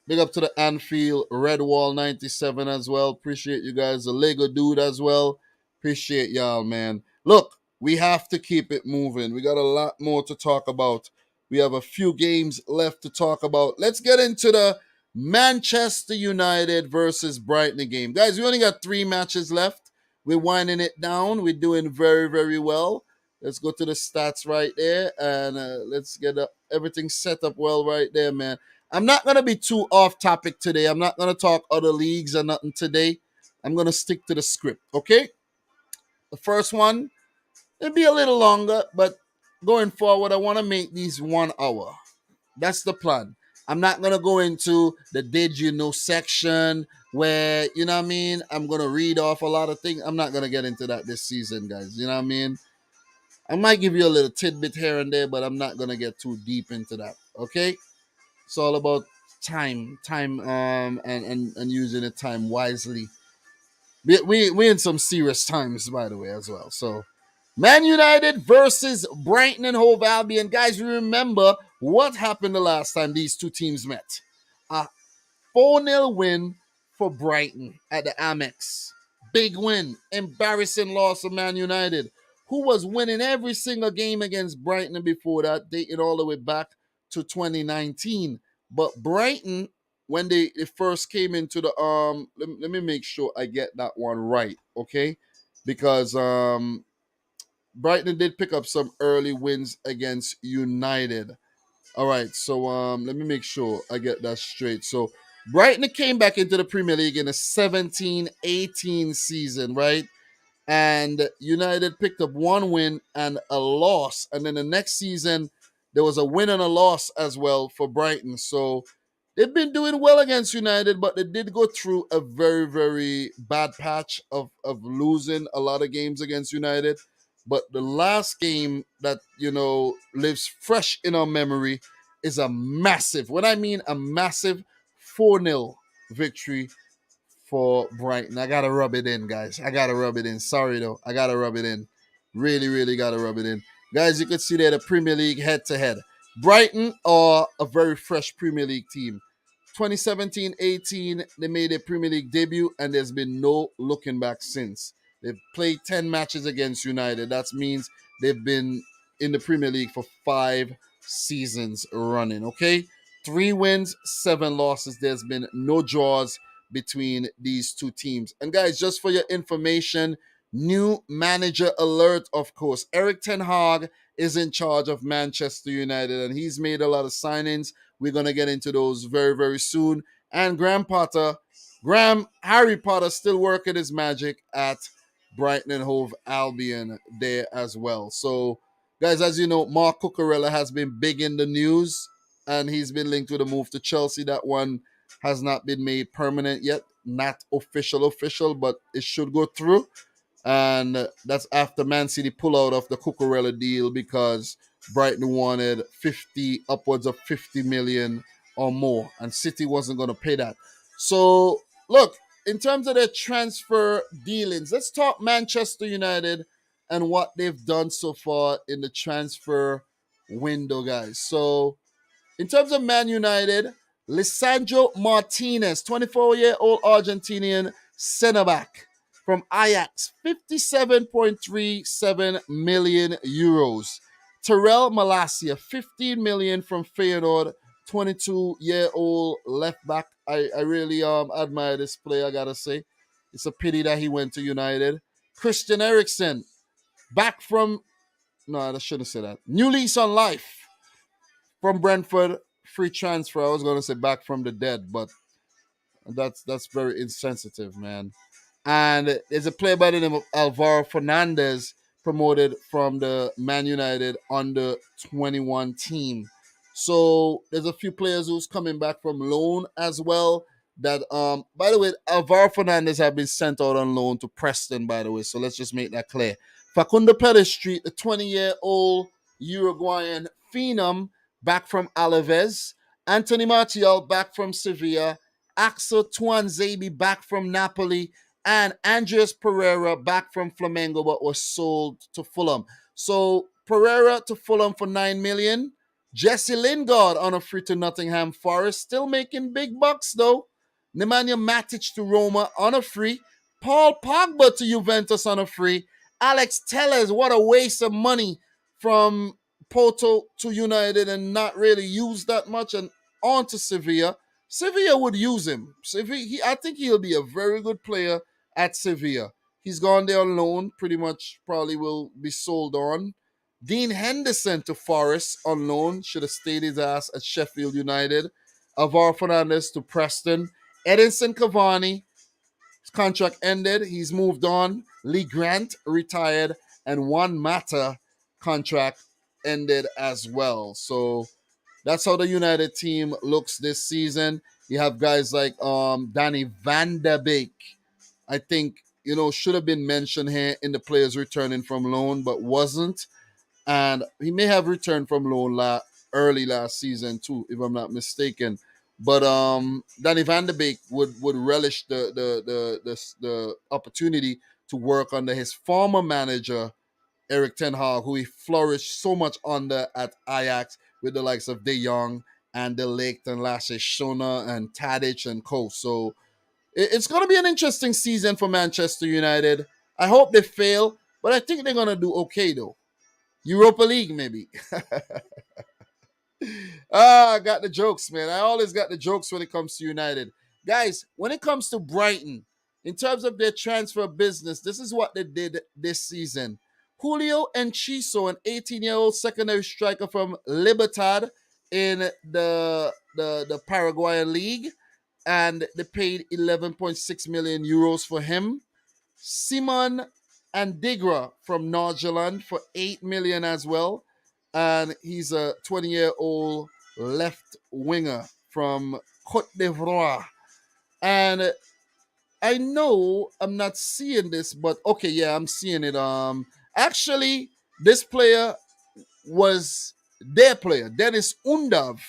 big up to the Anfield Red Wall 97 as well. Appreciate you guys. The Lego Dude as well. Appreciate y'all, man. Look, we have to keep it moving. We got a lot more to talk about We have a few games left to talk about. Let's get into the Manchester United versus Brighton game. Guys, we only got 3 matches left. We're winding it down. We're doing very, very well. Let's go to the stats right there, and let's get everything set up well right there, man. I'm not going to be too off topic today. I'm not going to talk other leagues or nothing today. I'm going to stick to the script, okay? The first one, it'll be a little longer, but going forward, I want to make these 1 hour. That's the plan. I'm not going to go into the did you know section where, you know what I mean, I'm going to read off a lot of things. I'm not going to get into that this season, guys. You know what I mean? I might give you a little tidbit here and there, but I'm not going to get too deep into that, okay? It's all about time, and using the time wisely. We in some serious times, by the way, as well. So, Man United versus Brighton and Hove Albion. Guys, remember what happened the last time these two teams met. A 4-0 win for Brighton at the Amex. Big win. Embarrassing loss of Man United, who was winning every single game against Brighton before that, dating all the way back to 2019. But Brighton, when they first came into the let me make sure I get that one right, okay? Because Brighton did pick up some early wins against United. All right, so let me make sure I get that straight. So Brighton came back into the Premier League in a 17-18 season, right? And United picked up 1 win and a loss. And then the next season, there was a win and a loss as well for Brighton. So they've been doing well against United, but they did go through a very, very bad patch of losing a lot of games against United. But the last game that, lives fresh in our memory is a massive, when I mean a massive 4-0 victory for Brighton. I gotta rub it in, guys. I gotta rub it in. Sorry though. I gotta rub it in. Really, really gotta rub it in. Guys, you can see there the Premier League head to head. Brighton are a very fresh Premier League team. 2017-18, they made a Premier League debut, and there's been no looking back since. They've played 10 matches against United. That means they've been in the Premier League for 5 seasons running, okay? 3 wins, 7 losses. There's been no draws between these two teams. And guys, just for your information, new manager alert, of course. Eric Ten Hag is in charge of Manchester United, and he's made a lot of signings. We're going to get into those very, very soon. And Harry Potter still working his magic at Brighton and Hove Albion there as well. So, guys, as you know, Mark Cucurella has been big in the news, and he's been linked with a move to Chelsea. That one has not been made permanent yet. Not official, but it should go through. And that's after Man City pull out of the Cucurella deal because Brighton wanted upwards of 50 million or more, and City wasn't going to pay that. So, look, in terms of their transfer dealings, let's talk Manchester United and what they've done so far in the transfer window, guys. So, in terms of Man United, Lisandro Martinez, 24-year-old Argentinian center back from Ajax, 57.37 million euros. Terrell Malacia, 15 million from Feyenoord, 22-year-old left back. I really admire this player, I gotta say. It's a pity that he went to United. Christian Eriksen, back from, no, I shouldn't say that. New lease on life from Brentford, free transfer. I was going to say back from the dead, but that's very insensitive, man. And there's a player by the name of Alvaro Fernandez, promoted from the Man United under 21 team. So there's a few players who's coming back from loan as well. That by the way, Alvaro Fernandez have been sent out on loan to Preston, by the way. So let's just make that clear. Facundo Pellistri, the 20-year-old Uruguayan phenom, back from Alaves. Anthony Martial back from Sevilla. Axel Tuanzebe back from Napoli. And Andreas Pereira back from Flamengo, but was sold to Fulham. So Pereira to Fulham for 9 million. Jesse Lingard on a free to Nottingham Forest. Still making big bucks though. Nemanja Matic to Roma on a free. Paul Pogba to Juventus on a free. Alex Telles, what a waste of money from Porto to United and not really use that much and on to Sevilla. Sevilla would use him. I think he'll be a very good player at Sevilla. He's gone there on loan, pretty much probably will be sold on. Dean Henderson to Forest on loan, should have stayed his ass at Sheffield United. Alvaro Fernandez to Preston. Edinson Cavani, his contract ended. He's moved on. Lee Grant retired. And Juan Mata contract ended as well. So that's how the United team looks this season. You have guys like Danny Van de Beek. I think, should have been mentioned here in the players returning from loan, but wasn't. And he may have returned from loan early last season too, if I'm not mistaken. But Danny Van de Beek would relish the opportunity to work under his former manager Eric Ten Hag, who he flourished so much under at Ajax with the likes of De Jong and De Ligt and Lasse Schöne and Tadic and co. So it's going to be an interesting season for Manchester United. I hope they fail, but I think they're going to do okay though. Europa League maybe. I got the jokes, man. I always got the jokes when it comes to United. Guys, when it comes to Brighton, in terms of their transfer business, this is what they did this season. Julio Enciso, an 18-year-old secondary striker from Libertad in the Paraguayan league, and they paid 11.6 million euros for him. Simon Andigra from Nordirland for 8 million as well. And he's a 20-year-old left winger from Cote d'Ivoire. And I know I'm not seeing this, but okay, yeah, I'm seeing it. Actually, this player was their player. Dennis Undav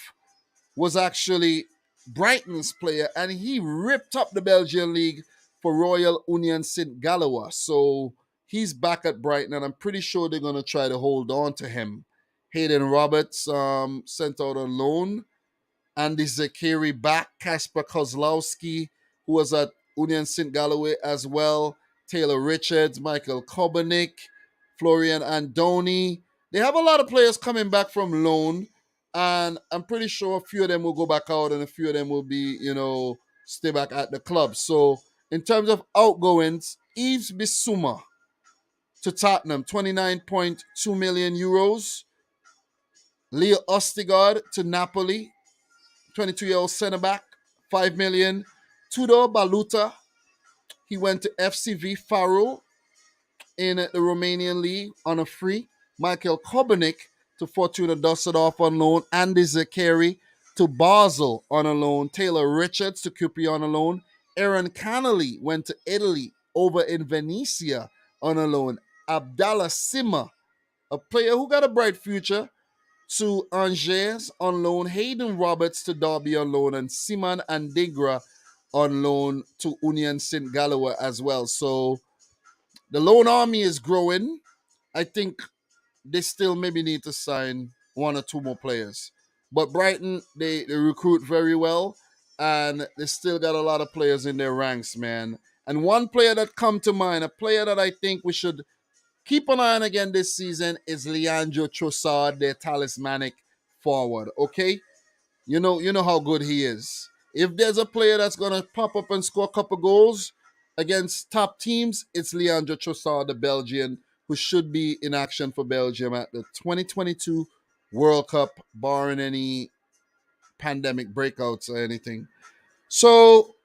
was actually Brighton's player, and he ripped up the Belgian league for Royal Union St. Gallois. So he's back at Brighton, and I'm pretty sure they're going to try to hold on to him. Hayden Roberts sent out on loan. Andy Zakiri back. Kasper Kozlowski, who was at Union St. Galloway as well. Taylor Richards, Michael Kobernick, Florian Andoni. They have a lot of players coming back from loan, and I'm pretty sure a few of them will go back out and a few of them will be, stay back at the club. So in terms of outgoings, Yves Bissouma to Tottenham, 29.2 million euros. Leo Ostigard to Napoli, 22-year-old centre-back, 5 million. Tudor Baluta, he went to FCV Faro in the Romanian league on a free. Michael Kobernick to Fortuna Düsseldorf on loan. Andy Zakiri to Basel on a loan. Taylor Richards to QP on a loan. Aaron Connolly went to Italy over in Venezia on a loan. Abdallah Sima, a player who got a bright future, to Angers on loan. Hayden Roberts to Derby on loan. And Simon Andigra on loan to Union St. Galloway as well. So the loan army is growing. I think they still maybe need to sign one or two more players. But Brighton, they recruit very well, and they still got a lot of players in their ranks, man. And one player that come to mind, a player that I think we should keep an eye on again this season, is Leandro Trossard, their talismanic forward. Okay, you know how good he is. If there's a player that's gonna pop up and score a couple goals against top teams, it's Leandro Trossard, the Belgian, who should be in action for Belgium at the 2022 World Cup, barring any pandemic breakouts or anything. So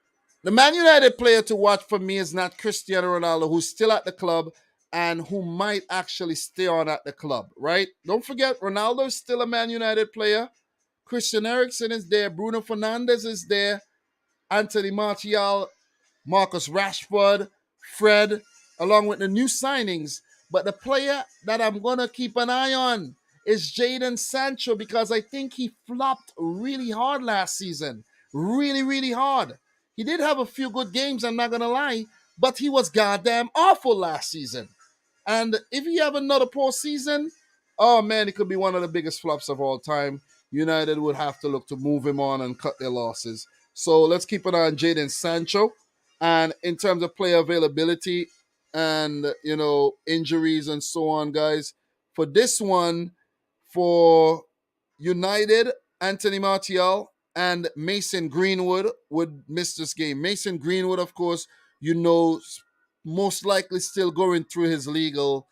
the Man United player to watch for me is not Cristiano Ronaldo, who's still at the club and who might actually stay on at the club, right? Don't forget, Ronaldo is still a Man United player. Christian Eriksen is there. Bruno Fernandes is there. Anthony Martial, Marcus Rashford, Fred, along with the new signings. But the player that I'm going to keep an eye on is Jadon Sancho, because I think he flopped really hard last season. Really, really hard. He did have a few good games, I'm not going to lie, but he was goddamn awful last season. And if he have another poor season, oh man, it could be one of the biggest flops of all time. United would have to look to move him on and cut their losses. So let's keep an eye on Jadon Sancho. And in terms of player availability and, injuries and so on, guys, for this one, For United, Anthony Martial and Mason Greenwood would miss this game. Mason Greenwood, of course, you know, most likely still going through his legal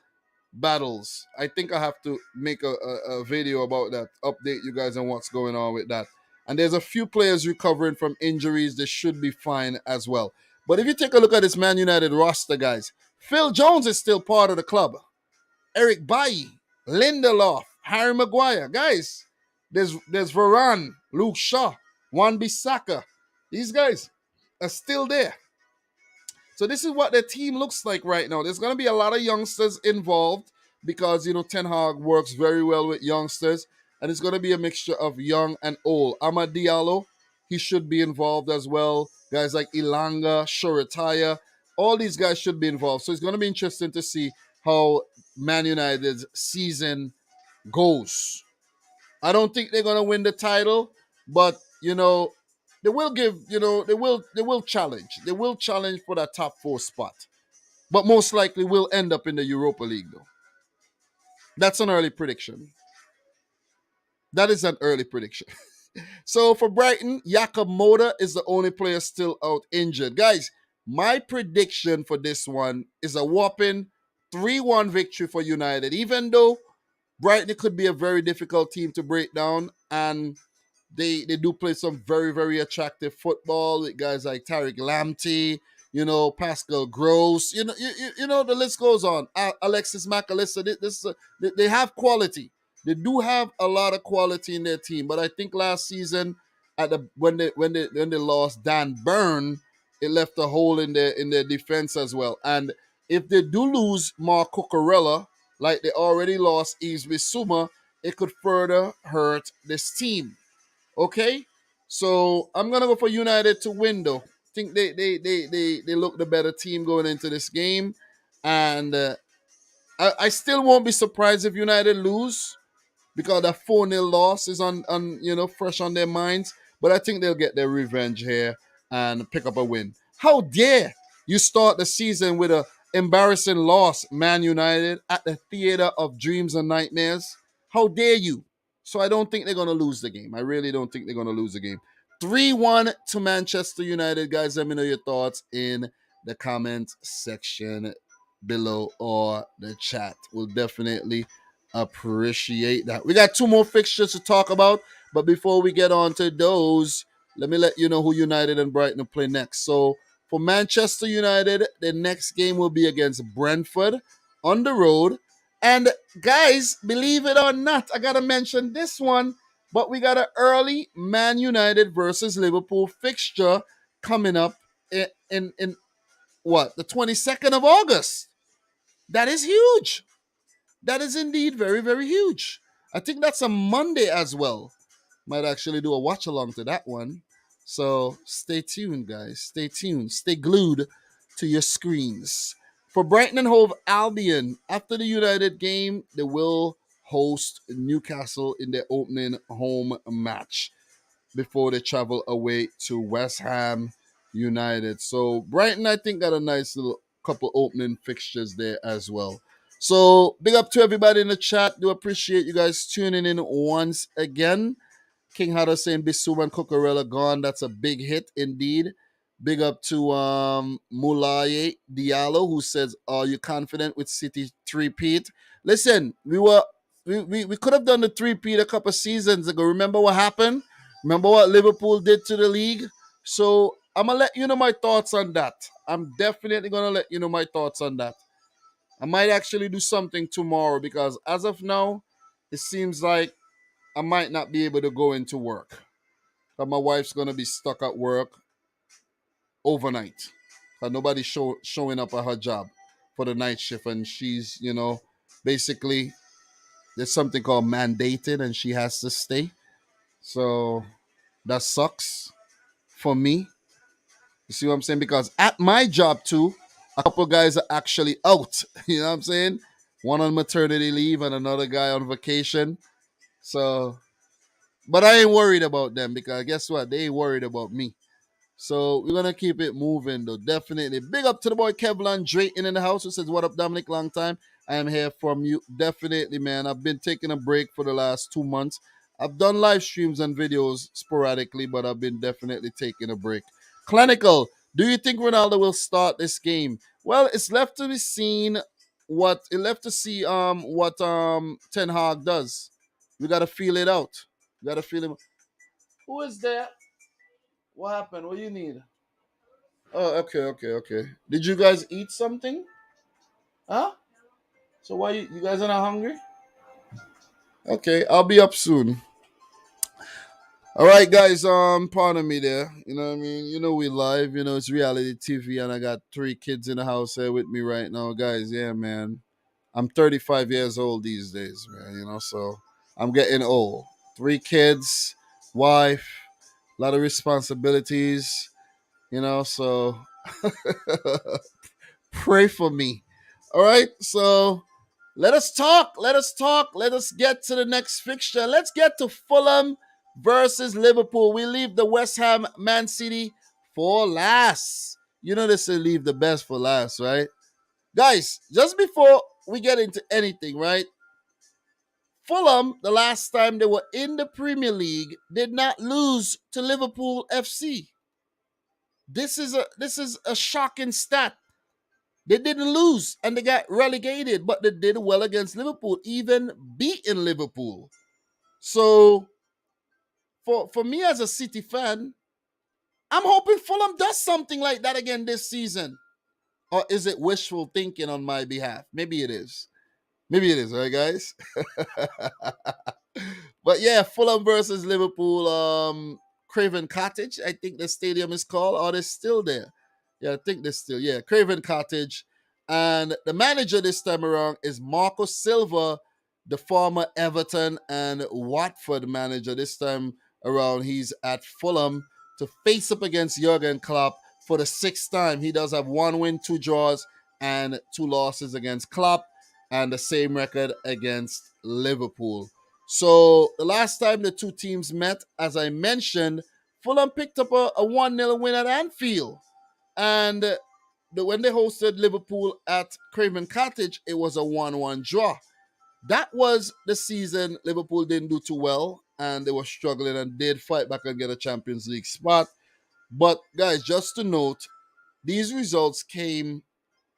battles. I think I have to make a video about that, update you guys on what's going on with that. And there's a few players recovering from injuries. They should be fine as well. But if you take a look at this Man United roster, guys, Phil Jones is still part of the club. Eric Bailly, Lindelof, Harry Maguire. Guys, there's Varane, Luke Shaw, Wan Bissaka. These guys are still there. So this is what the team looks like right now. There's going to be a lot of youngsters involved because, Ten Hag works very well with youngsters. And it's going to be a mixture of young and old. Amad Diallo, he should be involved as well. Guys like Ilanga, Shoretaya, all these guys should be involved. So it's going to be interesting to see how Man United's season goes. I don't think they're going to win the title, but, they will give, they will challenge. They will challenge for that top 4 spot. But most likely will end up in the Europa League, though. That's an early prediction. That is an early prediction. So for Brighton, Jakob Moda is the only player still out injured. Guys, my prediction for this one is a whopping 3-1 victory for United. Even though Brighton could be a very difficult team to break down, and they do play some very, very attractive football with guys like Tariq Lamptey, Pascal Gross, the list goes on. Alexis McAllister, they have quality. They do have a lot of quality in their team, but I think last season, when they lost Dan Burn, it left a hole in their defense as well. And if they do lose Mark Cucurella, like they already lost Yves Bissouma, it could further hurt this team. Okay, so I'm gonna go for United to win though. I think they look the better team going into this game, and I still won't be surprised if United lose because that 4-0 loss is on fresh on their minds. But I think they'll get their revenge here and pick up a win. How dare you start the season with a embarrassing loss, Man United, at the theater of dreams and nightmares? How dare you? So I don't think they're going to lose the game. I really don't think they're going to lose the game. 3-1 to Manchester United. Guys, let me know your thoughts in the comment section below or the chat. We'll definitely appreciate that. We got 2 more fixtures to talk about, but before we get on to those, let me let you know who United and Brighton play next. So for Manchester United, the next game will be against Brentford on the road. And guys, believe it or not, I gotta mention this one, but we got an early Man United versus Liverpool fixture coming up in what, the 22nd of August. That is huge. That is indeed very, very huge. I think that's a Monday as well. Might actually do a watch along to that one. So stay tuned, guys. Stay tuned. Stay glued to your screens. For Brighton and Hove Albion, after the United game, they will host Newcastle in their opening home match before they travel away to West Ham United. So Brighton, I think, got a nice little couple opening fixtures there as well. So big up to everybody in the chat. Do appreciate you guys tuning in once again. King Hatter saying Bissouma and Cucurella gone. That's a big hit indeed. Big up to Moulaye Diallo, who says, "Are you confident with City three-peat?" Listen, we could have done the three-peat a couple seasons ago. Remember what happened? Remember what Liverpool did to the league? So I'm gonna let you know my thoughts on that. I'm definitely gonna let you know my thoughts on that. I might actually do something tomorrow because as of now, it seems like I might not be able to go into work. But my wife's gonna be stuck at work overnight. Nobody's showing up at her job for the night shift, and she's, basically there's something called mandated, and she has to stay. So that sucks for me. You see what I'm saying? Because at my job too, a couple guys are actually out. You know what I'm saying? One on maternity leave and another guy on vacation. So, but I ain't worried about them because guess what? They ain't worried about me. So we're gonna keep it moving though. Definitely. Big up to the boy Kevlin Drayton in the house who says, "What up, Dominic? Long time. I am here from you. Definitely, man. I've been taking a break for the last 2 months. I've done live streams and videos sporadically, but I've been definitely taking a break. Clinical, do you think Ronaldo will start this game? Well, it's left to be seen what it left to see what Ten Hag does. We gotta feel it out. We gotta feel him. Who is there? What happened? What do you need? Oh, okay. Did you guys eat something? Huh? So why you guys are not hungry? Okay, I'll be up soon. All right, guys. Pardon me there. You know what I mean? You know we live. You know it's reality TV, and I got 3 kids in the house here with me right now, guys. Yeah, man. I'm 35 years old these days, man. You know, so I'm getting old. 3 kids, wife, a lot of responsibilities. You know, so pray for me. All right, so let us talk. Let us talk. Let us get to the next fixture. Let's get to Fulham versus Liverpool. We leave the West Ham Man City for last. You know this will leave the best for last, right? Guys, just before we get into anything, right? Fulham, the last time they were in the Premier League, did not lose to Liverpool FC. This is a shocking stat. They didn't lose and they got relegated, but they did well against Liverpool, even beating Liverpool. So for me as a City fan, I'm hoping Fulham does something like that again this season. Or is it wishful thinking on my behalf? Maybe it is. Maybe it is, right, guys? But yeah, Fulham versus Liverpool, Craven Cottage, I think the stadium is called. Or they're still there. Yeah, I think they're still, yeah, Craven Cottage. And the manager this time around is Marco Silva, the former Everton and Watford manager. This time around, he's at Fulham to face up against Jurgen Klopp for the 6th time. He does have 1 win, 2 draws, and 2 losses against Klopp, and the same record against Liverpool. So the last time the 2 teams met, as I mentioned, Fulham picked up a 1-0 win at Anfield. And when they hosted Liverpool at Craven Cottage, it was a 1-1 draw. That was the season Liverpool didn't do too well, and they were struggling and did fight back and get a Champions League spot. But guys, just to note, these results came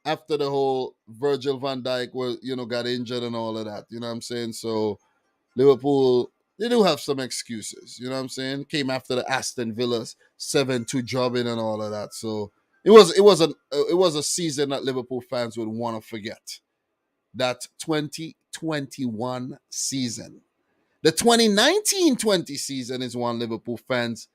after the whole Virgil van Dijk was, got injured and all of that. You know what I'm saying? So Liverpool, they do have some excuses. You know what I'm saying? Came after the Aston Villa's 7-2 jobbing and all of that. So it was a season that Liverpool fans would want to forget. That 2021 season. The 2019-20 season is one Liverpool fans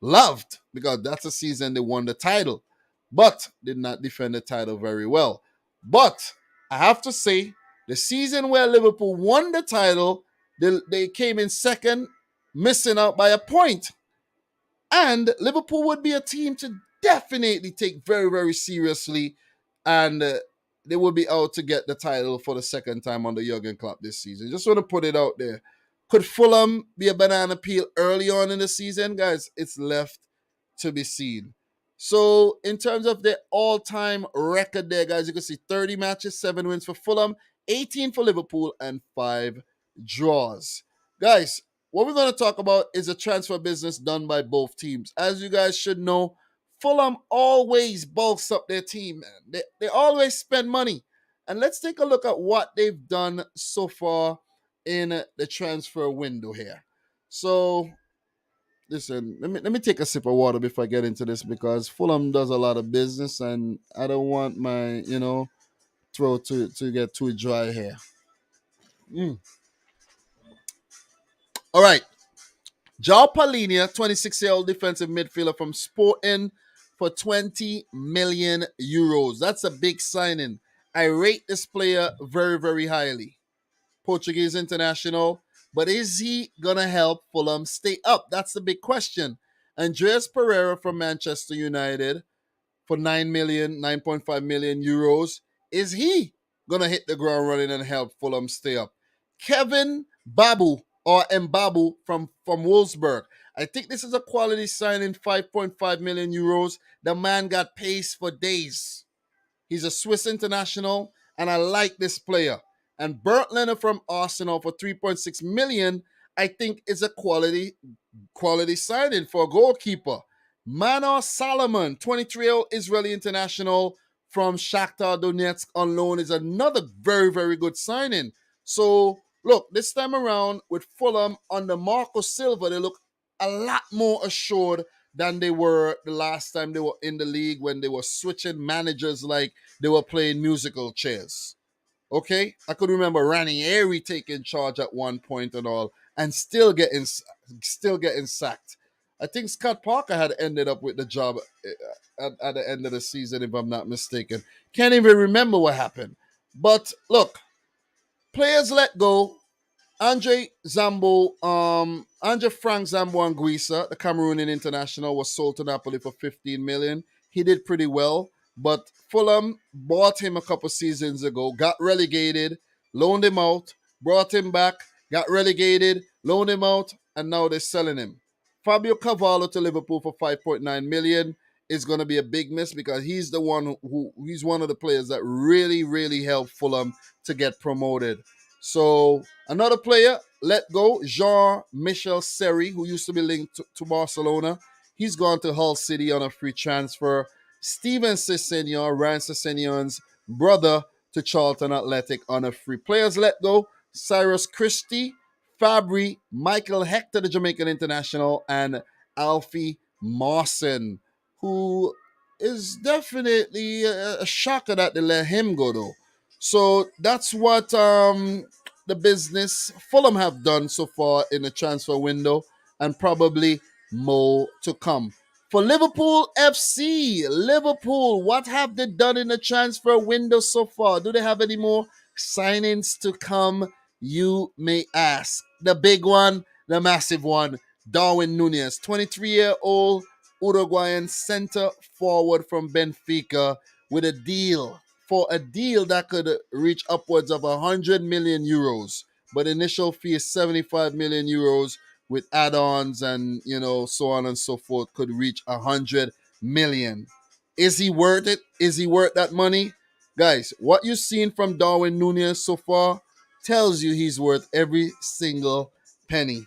loved because that's a season they won the title, but did not defend the title very well. But I have to say, the season where Liverpool won the title, they came in second, missing out by a point. And Liverpool would be a team to definitely take very, very seriously. And they will be out to get the title for the 2nd time under Jurgen Klopp this season. Just want to put it out there. Could Fulham be a banana peel early on in the season? Guys, it's left to be seen. So, in terms of the all-time record there, guys, you can see 30 matches, 7 wins for Fulham, 18 for Liverpool, and 5 draws. Guys, what we're going to talk about is a transfer business done by both teams. As you guys should know, Fulham always bulks up their team, man. They always spend money. And let's take a look at what they've done so far in the transfer window here. So, listen, let me take a sip of water before I get into this because Fulham does a lot of business and I don't want my, throat to get too dry here. Mm. All right. João Palhinha, 26-year-old defensive midfielder from Sporting for 20 million euros. That's a big signing. I rate this player very, very highly. Portuguese international, but is he going to help Fulham stay up? That's the big question. Andreas Pereira from Manchester United for 9.5 million euros. Is he going to hit the ground running and help Fulham stay up? Kevin Babu or Mbabu from Wolfsburg. I think this is a quality signing, 5.5 million euros. The man got pace for days. He's a Swiss international and I like this player. And Bert Leonard from Arsenal for 3.6 million, I think is a quality signing for a goalkeeper. Manor Solomon, 23-year-old Israeli international from Shakhtar Donetsk on loan, is another very, very good signing. So, look, this time around with Fulham under Marco Silva, they look a lot more assured than they were the last time they were in the league when they were switching managers like they were playing musical chairs. Okay, I could remember Ranieri taking charge at one point and all, and still getting sacked. I think Scott Parker had ended up with the job at the end of the season, if I'm not mistaken. Can't even remember what happened. But look, players let go. Andre Frank Zambo Anguissa, the Cameroonian international, was sold to Napoli for 15 million. He did pretty well, but Fulham bought him a couple seasons ago, got relegated, loaned him out, brought him back, got relegated, loaned him out, and now they're selling him. Fabio Cavallo to Liverpool for 5.9 million is going to be a big miss because he's the one he's one of the players that really, really helped Fulham to get promoted. So another player let go, Jean-Michel Seri, who used to be linked to Barcelona. He's gone to Hull City on a free transfer. Steven Sessegnon, Ryan Sessegnon's brother, to Charlton Athletic on a free. Players let go, Cyrus Christie, Fabry, Michael Hector, the Jamaican international, and Alfie Mawson, who is definitely a shocker that they let him go, though. So that's what the business Fulham have done so far in the transfer window, and probably more to come. For Liverpool FC, Liverpool, what have they done in the transfer window so far? Do they have any more signings to come? You may ask. The big one, the massive one, Darwin Nunez, 23-year-old Uruguayan center forward from Benfica, with a deal that could reach upwards of 100 million euros. But initial fee is 75 million euros with add-ons and so on and so forth, could reach 100 million. Is he worth it? Is he worth that money? Guys, what you've seen from Darwin Nunez so far tells you he's worth every single penny.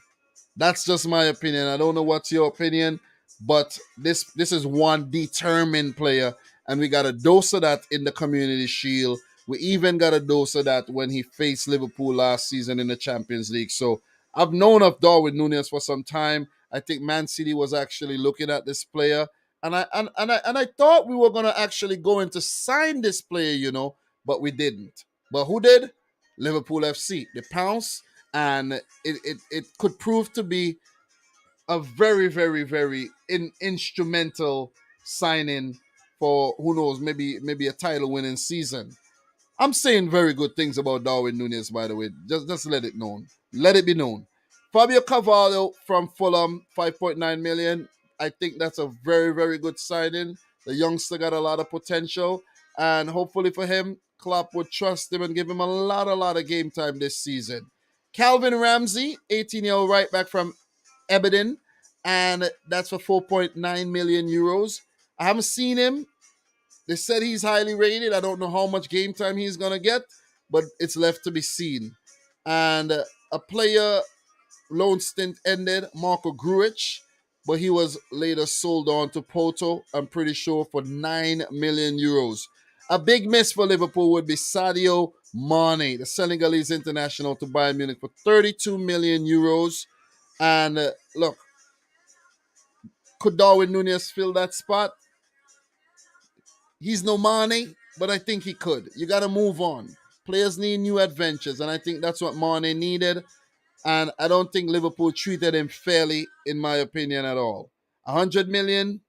That's just my opinion. I don't know what's your opinion, but this is one determined player, and we got a dose of that in the Community Shield. We even got a dose of that when he faced Liverpool last season in the Champions League. So I've known of Darwin Nunez for some time. I think Man City was actually looking at this player, and I thought we were gonna actually go in to sign this player, but we didn't. But who did? Liverpool FC. They pounced, and it could prove to be a very, very, very instrumental signing for, who knows, maybe a title winning season. I'm saying very good things about Darwin Nunez, by the way. Just let it known. Let it be known. Fabio Cavallo from Fulham, 5.9 million. I think that's a very, very good signing. The youngster got a lot of potential, and hopefully for him, Klopp would trust him and give him a lot of game time this season. Calvin Ramsey, 18-year-old right back from Everton, and that's for 4.9 million euros. I haven't seen him. They said he's highly rated. I don't know how much game time he's going to get, but it's left to be seen. And a player loan stint ended, Marco Grujic, but he was later sold on to Porto, I'm pretty sure, for 9 million euros. A big miss for Liverpool would be Sadio Mane, the Senegalese international, to Bayern Munich for 32 million euros. And look, could Darwin Nunez fill that spot? He's no Mane, but I think he could. You got to move on. Players need new adventures, and I think that's what Mane needed. And I don't think Liverpool treated him fairly, in my opinion, at all. 100 million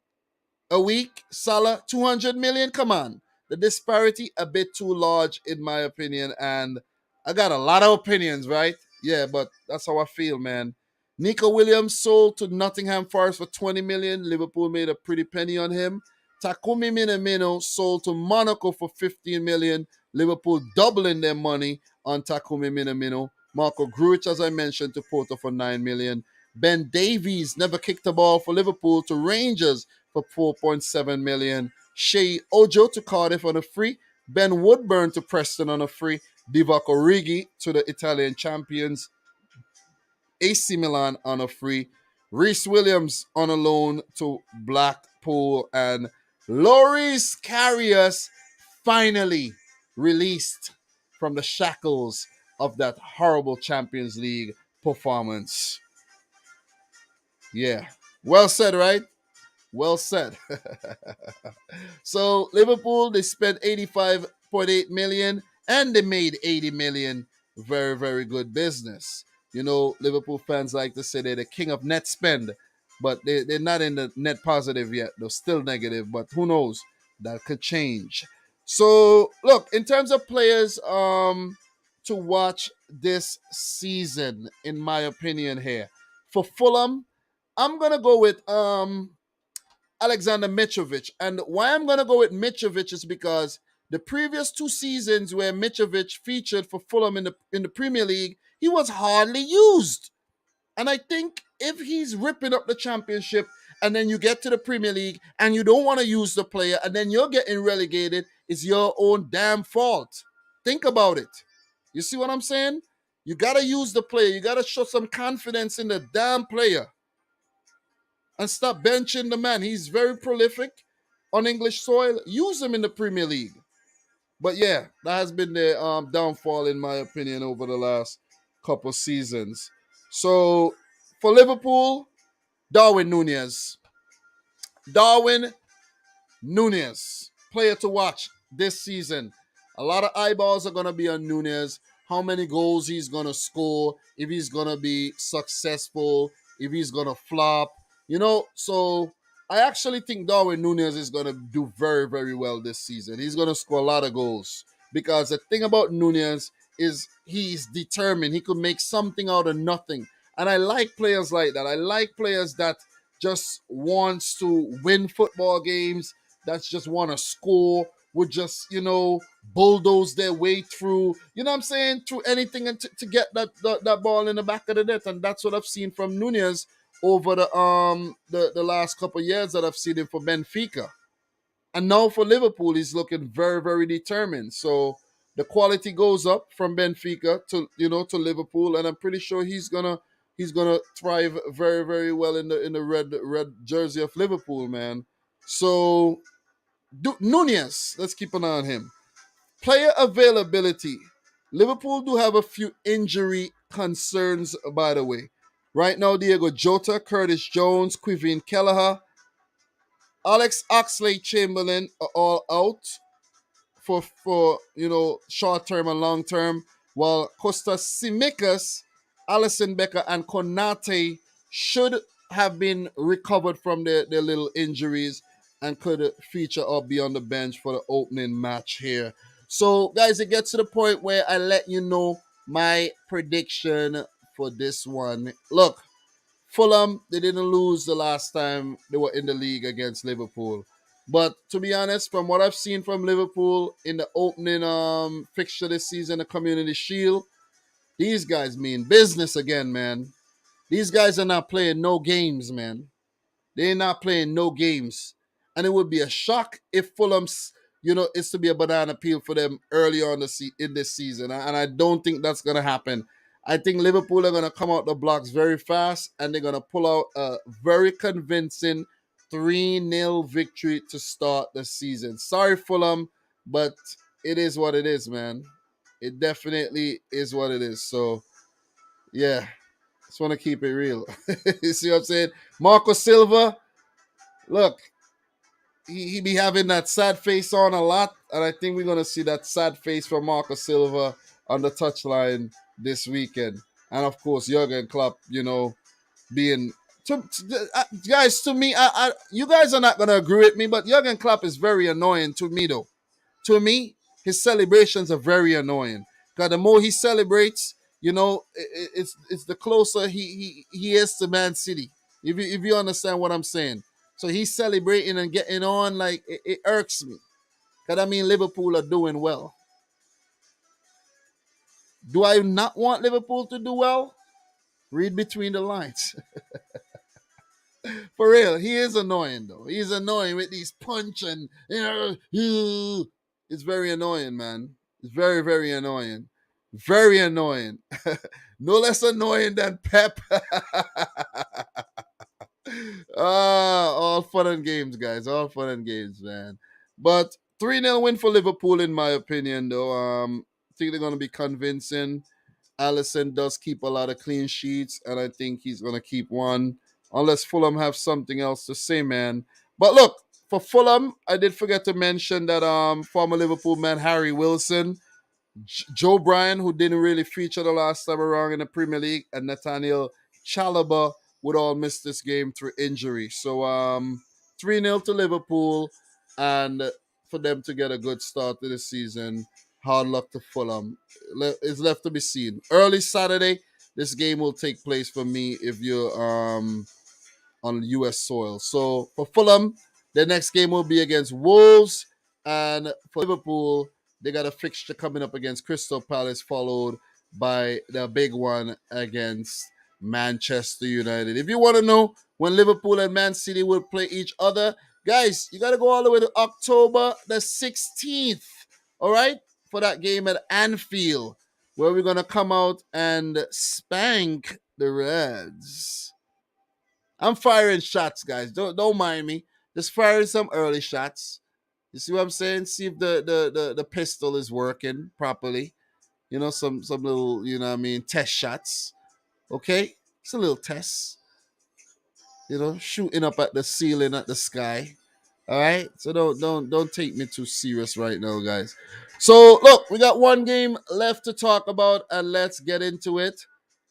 a week, Salah, 200 million. Come on. The disparity a bit too large, in my opinion. And I got a lot of opinions, right? Yeah, but that's how I feel, man. Nico Williams sold to Nottingham Forest for 20 million. Liverpool made a pretty penny on him. Takumi Minamino sold to Monaco for 15 million. Liverpool doubling their money on Takumi Minamino. Marco Grujic, as I mentioned, to Porto for 9 million. Ben Davies never kicked the ball for Liverpool to Rangers for 4.7 million. Shea Ojo to Cardiff on a free. Ben Woodburn to Preston on a free. Divock Origi to the Italian champions. AC Milan on a free. Reece Williams on a loan to Blackpool. And Loris Karius finally released from the shackles of that horrible Champions League performance. Yeah. Well said, right? Well said. So Liverpool, they spent 85.8 million and they made 80 million. Very, very good business. You know, Liverpool fans like to say they're the king of net spend, but they're not in the net positive yet. They're still negative, but who knows? That could change. So look, in terms of players to watch this season, in my opinion here, for Fulham, I'm gonna go with Alexander Mitrovic. And why I'm going to go with Mitrovic is because the previous 2 seasons where Mitrovic featured for Fulham in the Premier League, he was hardly used. And I think if he's ripping up the championship and then you get to the Premier League and you don't want to use the player and then you're getting relegated, it's your own damn fault. Think about it. You see what I'm saying? You got to use the player. You got to show some confidence in the damn player and stop benching the man. He's very prolific on English soil. Use him in the Premier League. But yeah, that has been the downfall, in my opinion, over the last couple seasons. So for Liverpool, Darwin Núñez. Darwin Núñez, player to watch this season. A lot of eyeballs are going to be on Núñez. How many goals he's going to score, if he's going to be successful, if he's going to flop. You know, so I actually think Darwin Núñez is going to do very, very well this season. He's going to score a lot of goals because the thing about Núñez is he's determined. He could make something out of nothing. And I like players like that. I like players that just wants to win football games, that just want to score, would just, bulldoze their way through, you know what I'm saying, through anything and to get that ball in the back of the net. And that's what I've seen from Núñez over the last couple of years that I've seen him for Benfica. And now for Liverpool, he's looking very, very determined. So the quality goes up from Benfica to Liverpool, and I'm pretty sure he's gonna thrive very, very well in the red jersey of Liverpool, man. So Núñez, let's keep an eye on him. Player availability. Liverpool do have a few injury concerns, by the way. Right now, Diego Jota, Curtis Jones, Quivin Kelleher, Alex Oxlade-Chamberlain are all out for short term and long term, while Kostas Tsimikas, Alisson Becker, and Konate should have been recovered from their little injuries and could feature or be on the bench for the opening match here. So, guys, it gets to the point where I let you know my prediction for this one. Look, Fulham, they didn't lose the last time they were in the league against Liverpool. But to be honest, from what I've seen from Liverpool in the opening fixture this season, the Community Shield, these guys mean business again, man. These guys are not playing no games, man. They're not playing no games. And it would be a shock if Fulham's, is to be a banana peel for them early on in this season. And I don't think that's going to happen. I think Liverpool are going to come out the blocks very fast and they're going to pull out a very convincing 3-0 victory to start the season. Sorry, Fulham, but it is what it is, man. It definitely is what it is. So, yeah, just want to keep it real. You see what I'm saying? Marco Silva, look, he be having that sad face on a lot, and I think we're going to see that sad face from Marco Silva on the touchline this weekend. And, of course, Jurgen Klopp, being... guys, to me, you guys are not going to agree with me, but Jurgen Klopp is very annoying to me, though. To me, his celebrations are very annoying. Because the more he celebrates, it's the closer he is to Man City. If you understand what I'm saying. So he's celebrating and getting on, like, it irks me. Because, Liverpool are doing well. Do I not want Liverpool to do well? Read between the lines. For real, he is annoying, though. He's annoying with these punch and, It's very annoying, man. It's very, very annoying. Very annoying. No less annoying than Pep. All fun and games, guys. All fun and games, man. But 3-0 win for Liverpool, in my opinion, though. I think they're going to be convincing. Allison does keep a lot of clean sheets, and I think he's going to keep one, unless Fulham have something else to say, man. But look, for Fulham, I did forget to mention that former Liverpool man Harry Wilson, Joe Bryan, who didn't really feature the last time around in the Premier League, and Nathaniel Chalobah would all miss this game through injury. So 3-0 to Liverpool, and for them to get a good start to the season. Hard luck to Fulham. It's left to be seen. Early Saturday, this game will take place for me if you're on U.S. soil. So for Fulham, their next game will be against Wolves, and for Liverpool, they got a fixture coming up against Crystal Palace, followed by the big one against Manchester United. If you want to know when Liverpool and Man City will play each other, guys, you got to go all the way to October the 16th, all right, for that game at Anfield, where we're going to come out and spank the Reds. I'm firing shots, guys. Don't mind me. Just firing some early shots. You see what I'm saying? See if the pistol is working properly. You know, some little, you know what I mean, test shots. Okay? It's a little test. You know, shooting up at the ceiling, at the sky. All right? So don't take me too serious right now, guys. So look, we got one game left to talk about, and let's get into it.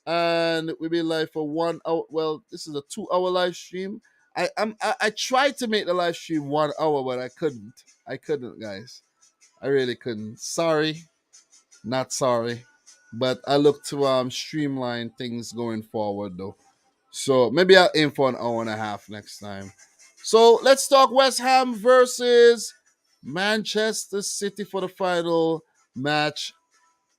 And we'll be live for 1 hour. Well, this is a 2-hour live stream. I tried to make the live stream 1 hour, but I couldn't. I couldn't, guys. I really couldn't. Sorry, not sorry. But I look to streamline things going forward, though. So maybe I'll aim for an hour and a half next time. So let's talk West Ham versus Manchester City for the final match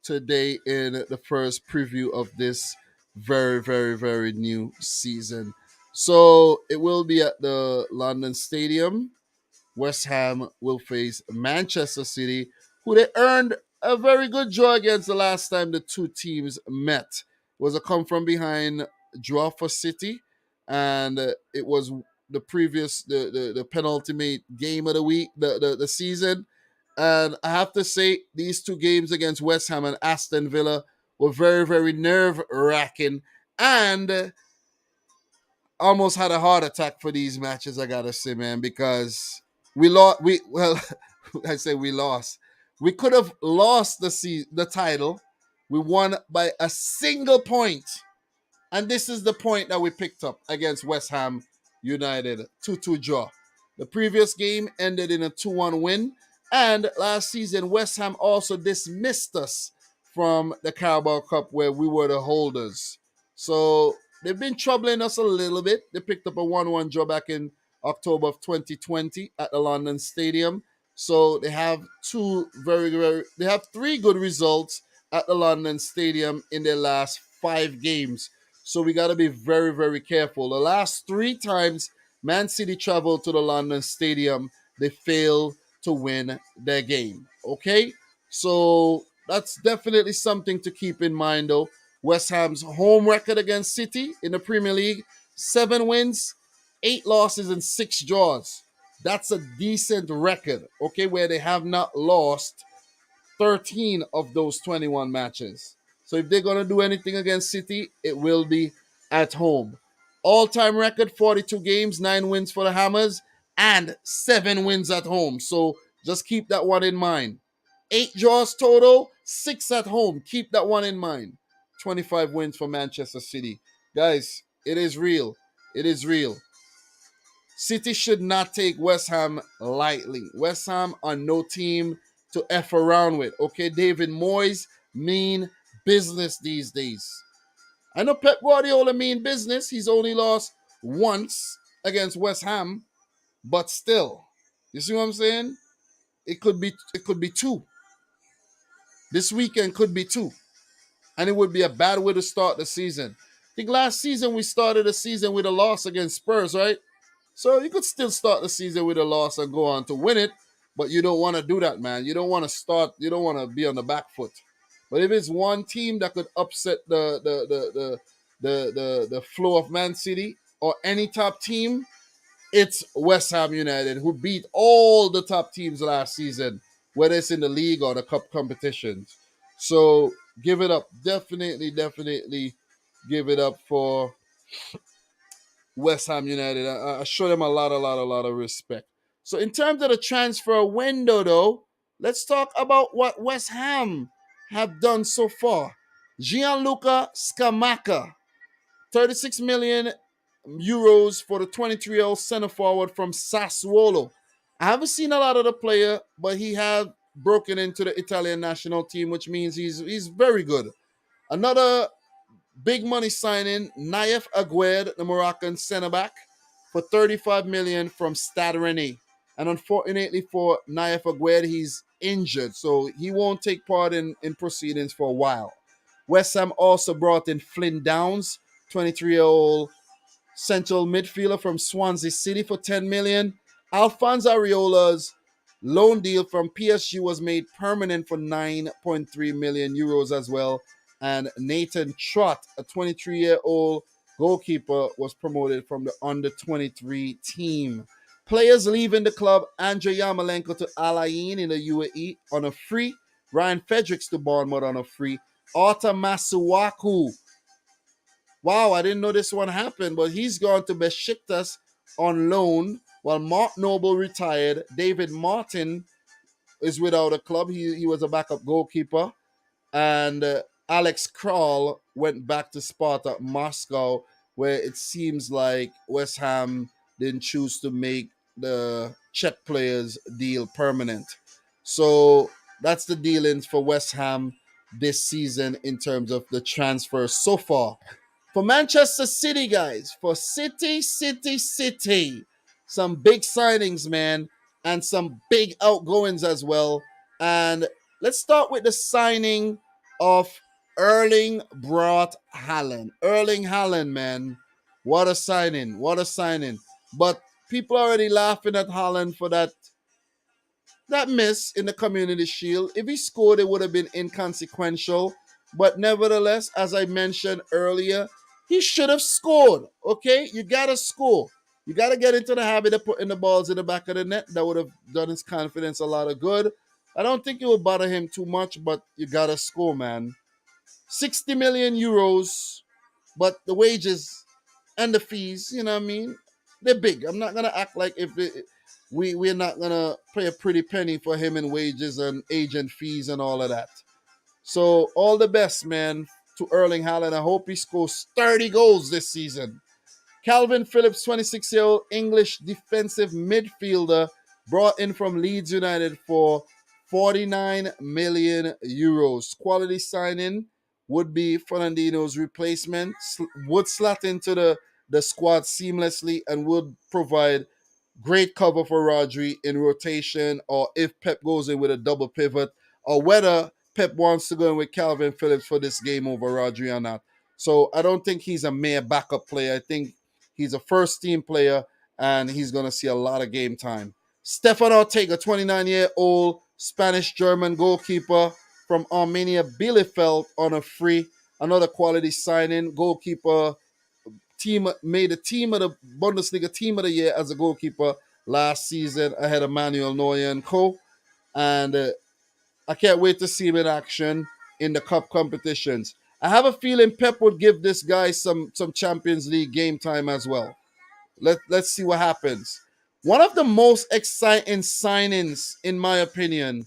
today in the first preview of this very, very, very new season. So it will be at the London Stadium. West Ham will face Manchester City, who they earned a very good draw against the last time the two teams met. It was a come from behind draw for City, and it was the previous the penultimate game of the week, the season. And I have to say, these two games against West Ham and Aston Villa were very, very nerve wracking, and almost had a heart attack for these matches. I gotta say, man, because we lost. I say we lost. We could have lost the title. We won by a single point. And this is the point that we picked up against West Ham United, 2-2 draw. The previous game ended in a 2-1 win. And last season, West Ham also dismissed us from the Carabao Cup, where we were the holders. So they've been troubling us a little bit. They picked up a 1-1 draw back in October of 2020 at the London Stadium. So they have they have three good results at the London Stadium in their last 5 games. So we got to be very, very careful. The last 3 times Man City traveled to the London Stadium, they failed to win their game. Okay? So that's definitely something to keep in mind, though. West Ham's home record against City in the Premier League, 7 wins, 8 losses, and 6 draws. That's a decent record, okay, where they have not lost 13 of those 21 matches. So if they're going to do anything against City, it will be at home. All-time record, 42 games, 9 wins for the Hammers, and 7 wins at home. So just keep that one in mind. 8 draws total, 6 at home. Keep that one in mind. 25 wins for Manchester City. Guys, it is real. It is real. City should not take West Ham lightly. West Ham are no team to F around with. Okay, David Moyes mean business these days. I know Pep Guardiola mean business. He's only lost once against West Ham, but still, you see what I'm saying? It could be 2. This weekend could be 2. And it would be a bad way to start the season. I think last season we started the season with a loss against Spurs, right? So you could still start the season with a loss and go on to win it. But you don't want to do that, man. You don't want to start. You don't want to be on the back foot. But if it's one team that could upset the flow of Man City or any top team, it's West Ham United, who beat all the top teams last season, whether it's in the league or the cup competitions. So give it up. Definitely give it up for West Ham United. I show them a lot of respect. So in terms of the transfer window, though, let's talk about what West Ham have done so far. Gianluca Scamacca, 36 million euros for the 23-year-old center forward from Sassuolo. I haven't seen a lot of the player, but he has broken into the Italian national team, which means he's very good. Another big money signing, Naif Agued, the Moroccan center back, for 35 million from Stade Rennais. And unfortunately for Naif Agued, he's injured, so he won't take part in proceedings for a while. West Ham also brought in Flynn Downs, 23-year-old central midfielder from Swansea City for 10 million. Alphonse Areola's loan deal from PSG was made permanent for 9.3 million euros as well. And Nathan Trott, a 23-year-old goalkeeper, was promoted from the under 23 team. Players leaving the club: Andrei Yarmolenko to Al Ain in the UAE on a free. Ryan Fredericks to Bournemouth on a free. Arta Masuaku, wow, I didn't know this one happened, but he's gone to Besiktas on loan, while Mark Noble retired. David Martin is without a club. He was a backup goalkeeper. And Alex Kral went back to Sparta Moscow, where it seems like West Ham didn't choose to make the Czech players deal permanent. So that's the dealings for West Ham this season in terms of the transfers so far. For Manchester City, guys, for City, some big signings, man, and some big outgoings as well. And let's start with the signing of Erling Braut Haaland. Erling Haaland, man, what a signing, what a signing. But people are already laughing at Haaland for that miss in the Community Shield. If he scored, it would have been inconsequential. But nevertheless, as I mentioned earlier, he should have scored. Okay? You got to score. You got to get into the habit of putting the balls in the back of the net. That would have done his confidence a lot of good. I don't think it would bother him too much, but you got to score, man. 60 million euros, but the wages and the fees, you know what I mean? They're big. I'm not going to act like if we're not going to pay a pretty penny for him in wages and agent fees and all of that. So all the best, man, to Erling Haaland. I hope he scores 30 goals this season. Calvin Phillips, 26-year-old English defensive midfielder, brought in from Leeds United for 49 million euros. Quality signing, would be Fernandinho's replacement, would slot into the squad seamlessly and would provide great cover for Rodri in rotation, or if Pep goes in with a double pivot, or whether Pep wants to go in with Calvin Phillips for this game over Rodri or not. So I don't think he's a mere backup player. I think he's a first team player and he's going to see a lot of game time. Stefan Ortega, 29-year-old Spanish-German goalkeeper from Armenia Bielefeld on a free. Another quality signing. Goalkeeper team made a team of the Bundesliga team of the year as a goalkeeper last season ahead of Manuel Neuer and co. And I can't wait to see him in action in the cup competitions. I have a feeling Pep would give this guy some Champions League game time as well. Let's see what happens. One of the most exciting signings, in my opinion,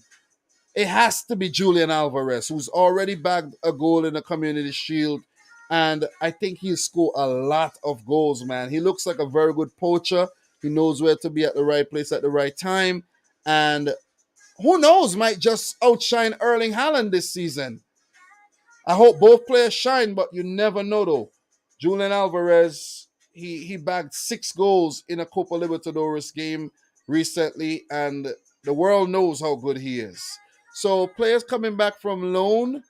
it has to be Julian Alvarez, who's already bagged a goal in the Community Shield. And I think he'll score a lot of goals, man. He looks like a very good poacher. He knows where to be at the right place at the right time. And who knows, might just outshine Erling Haaland this season. I hope both players shine, but you never know, though. Julian Alvarez, he bagged 6 goals in a Copa Libertadores game recently, and the world knows how good he is. So players coming back from loan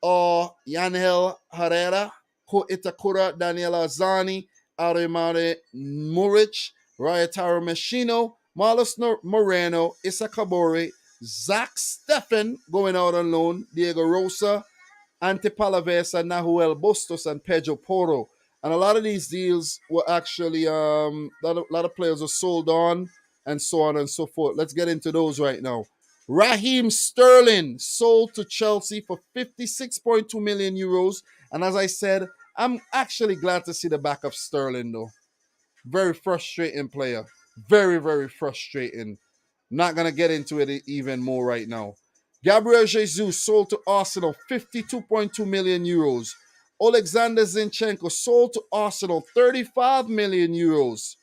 are Yanel Herrera, Ko Daniel Arzani, Arimare Muric, Ryotaro Machino, Marlos Moreno, Issa Kabore, Zach Steffen going out on loan, Diego Rosa, Ante Palavesa, Nahuel Bustos, and Pedro Porro. And a lot of these deals were actually, lot of players were sold on and so on and so forth. Let's get into those right now. Raheem Sterling sold to Chelsea for 56.2 million euros. And as I said, I'm actually glad to see the back of Sterling, though. Very frustrating player. Very, very frustrating. Not going to get into it even more right now. Gabriel Jesus sold to Arsenal 52.2 million euros. Alexander Zinchenko sold to Arsenal 35 million euros.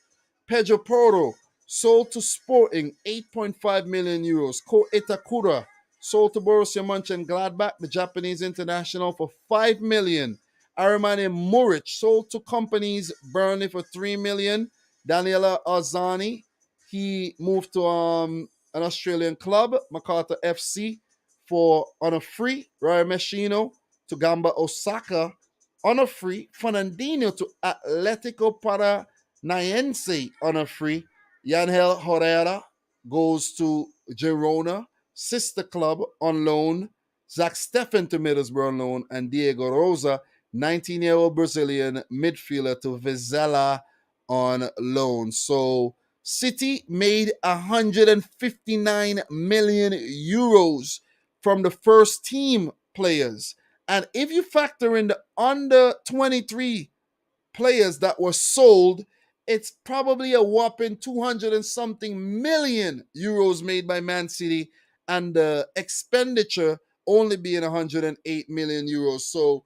Pedro Porro sold to Sporting 8.5 million euros. Ko Itakura sold to Borussia Mönchengladbach, the Japanese international, for 5 million. Aramani Muric sold to companies Burnley for 3 million. Daniela Arzani, he moved to an Australian club, Macarthur FC, for on a free. Roy Machino to Gamba Osaka on a free. Fernandinho to Atletico Paranaense on a free. Yanel Herrera goes to Girona, sister club on loan. Zach Steffen to Middlesbrough on loan. And Diego Rosa, 19-year-old Brazilian midfielder, to Vizela on loan. So City made 159 million euros from the first team players. And if you factor in the under 23 players that were sold, it's probably a whopping 200 and something million euros made by Man City, and the expenditure only being 108 million euros. So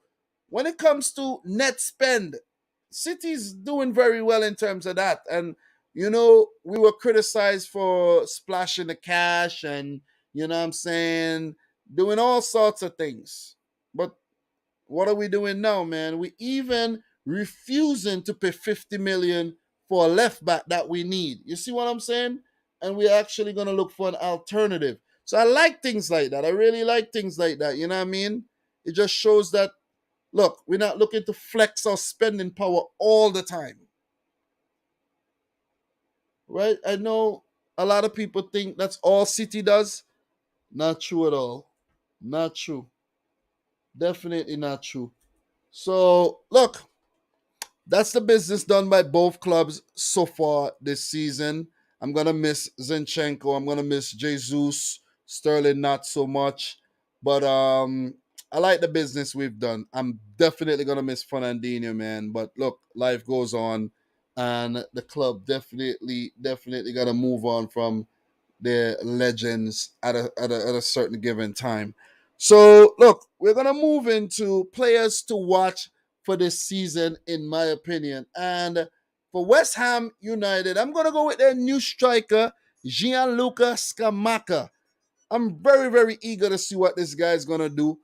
when it comes to net spend, City's doing very well in terms of that. And we were criticized for splashing the cash and, what I'm saying, doing all sorts of things. But what are we doing now, man? We even refusing to pay 50 million for a left back that we need. You see what I'm saying? And we're actually going to look for an alternative. So I like things like that. I really like things like that. You know what I mean? It just shows that, look, we're not looking to flex our spending power all the time. Right? I know a lot of people think that's all City does. Not true at all. Not true. Definitely not true. So, look, that's the business done by both clubs so far this season. I'm going to miss Zinchenko. I'm going to miss Jesus. Sterling, not so much. But I like the business we've done. I'm definitely going to miss Fernandinho, man. But look, life goes on. And the club definitely got to move on from their legends at a certain given time. So, look, we're going to move into players to watch for this season, in my opinion. And for West Ham United, I'm going to go with their new striker, Gianluca Scamacca. I'm very, very eager to see what this guy's going to do.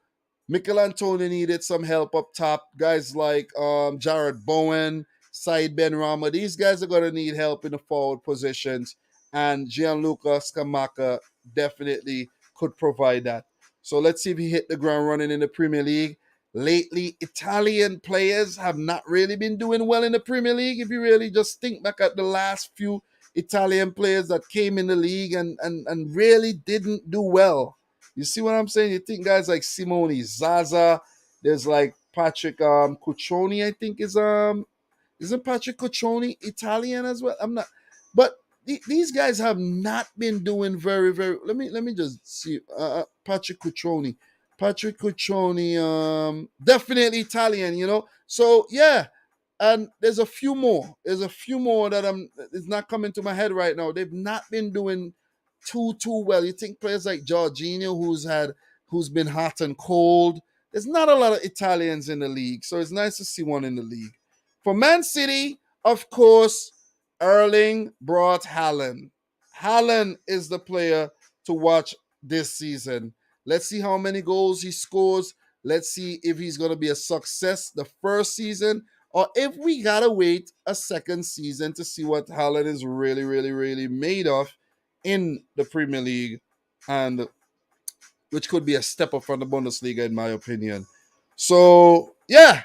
Mikel Antonio needed some help up top. Guys like Jared Bowen, Said Ben Rama, these guys are going to need help in the forward positions. And Gianluca Scamacca definitely could provide that. So let's see if he hit the ground running in the Premier League. Lately, Italian players have not really been doing well in the Premier League. If you really just think back at the last few Italian players that came in the league and really didn't do well. You see what I'm saying? You think guys like Simone Zaza, there's like Patrick Cuccioni, I think isn't Patrick Cuccioni Italian as well? I'm not, but these guys have not been doing very, very. Let me just see. Patrick Cuccioni, definitely Italian. So yeah, and there's a few more. There's a few more that it's not coming to my head right now. They've not been doing too well. You think players like Jorginho, who's been hot and cold. There's not a lot of Italians in the league, so it's nice to see one in the league. For Man City, of course, Erling brought Haaland. Haaland is the player to watch this season. Let's see how many goals he scores. Let's see if he's going to be a success the first season, or if we got to wait a second season to see what Haaland is really, really, really made of in the Premier League, and which could be a step up from the Bundesliga, in my opinion. So, yeah,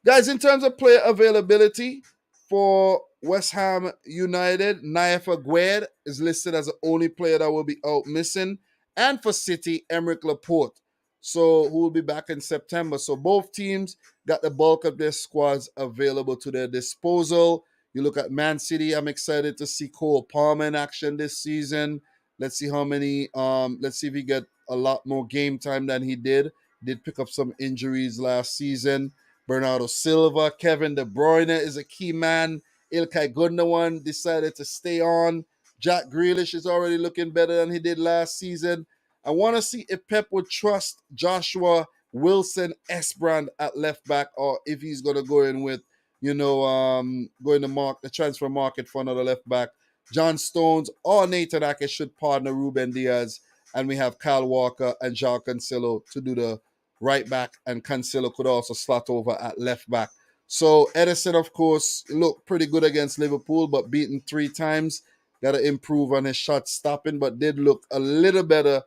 guys, in terms of player availability for West Ham United, Naif Aguerd is listed as the only player that will be out missing. And for City, Emerick Laporte. So who will be back in September. So both teams got the bulk of their squads available to their disposal. You look at Man City, I'm excited to see Cole Palmer in action this season. Let's see how many, let's see if he get a lot more game time than he did. Did pick up some injuries last season. Bernardo Silva, Kevin De Bruyne is a key man. Ilkay Gundogan decided to stay on. Jack Grealish is already looking better than he did last season. I want to see if Pep would trust Joshua Wilson Esbrand at left back, or if he's going to go in with, going to mark the transfer market for another left back. John Stones or Nathan Ake should partner Ruben Diaz, and we have Kyle Walker and João Cancelo to do the right back, and Cancelo could also slot over at left back. So Edison, of course, looked pretty good against Liverpool, but beaten 3 times. Got to improve on his shot stopping, but did look a little better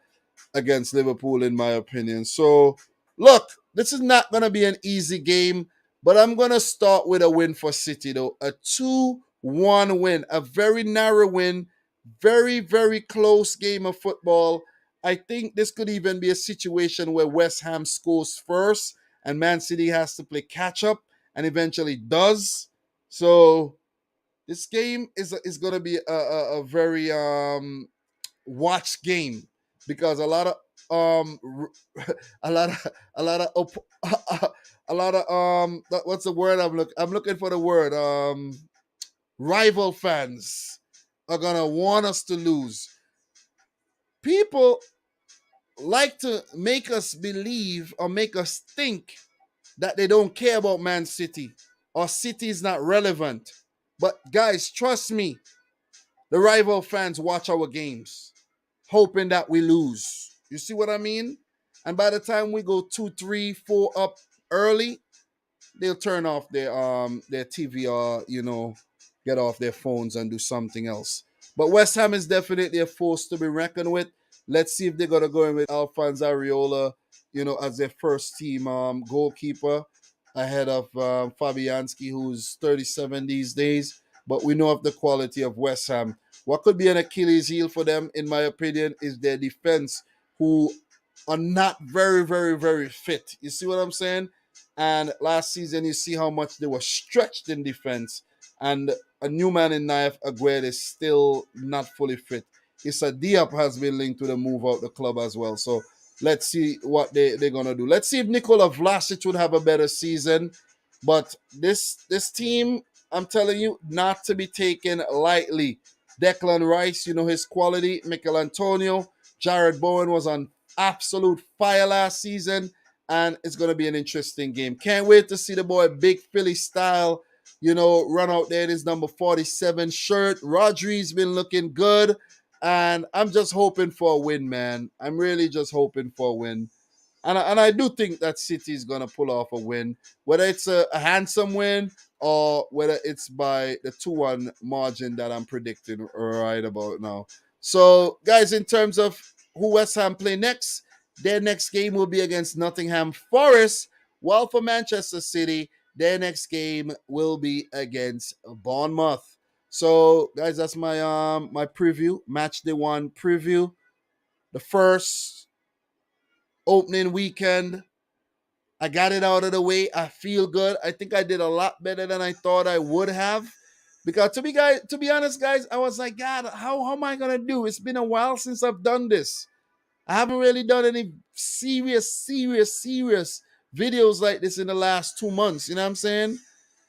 against Liverpool, in my opinion. So, look, this is not going to be an easy game, but I'm going to start with a win for City, though. A 2-1 win, a very narrow win, very, very close game of football. I think this could even be a situation where West Ham scores first and Man City has to play catch up and eventually does. So, this game is going to be a very watch game because um a lot of a lot of a lot of what's the word I'm looking for the word rival fans are gonna want us to lose. People like to make us believe or make us think that they don't care about Man City or City is not relevant. But guys, trust me, the rival fans watch our games hoping that we lose. You see what I mean? And by the time we go 2, 3, 4 up early, they'll turn off their TV or get off their phones and do something else. But West Ham is definitely a force to be reckoned with. Let's see if they're gonna go in with Alphonse Areola, as their first team goalkeeper ahead of Fabianski, who's 37 these days. But we know of the quality of West Ham. What could be an Achilles heel for them, in my opinion, is their defense, who are not very, very, very fit. You see what I'm saying? And last season, you see how much they were stretched in defense. And a new man in Naif Aguerd is still not fully fit. Issa Diop has been linked to the move out the club as well. So let's see what they're going to do. Let's see if Nikola Vlasic would have a better season. But this team, I'm telling you, not to be taken lightly. Declan Rice, his quality. Mikel Antonio. Jared Bowen was on absolute fire last season, and it's going to be an interesting game. Can't wait to see the boy Big Philly style, run out there in his number 47 shirt. Rodri's been looking good, and I'm just hoping for a win, man. I'm really just hoping for a win. And I do think that City is going to pull off a win, whether it's a handsome win or whether it's by the 2-1 margin that I'm predicting right about now. So, guys, in terms of who West Ham play next, their next game will be against Nottingham Forest, while for Manchester City, their next game will be against Bournemouth. So, guys, that's my preview, match day 1 preview. The first opening weekend, I got it out of the way. I feel good. I think I did a lot better than I thought I would have. Because to be honest, guys, I was like, God, how am I gonna do? It's been a while since I've done this. I haven't really done any serious videos like this in the last 2 months. You know what I'm saying?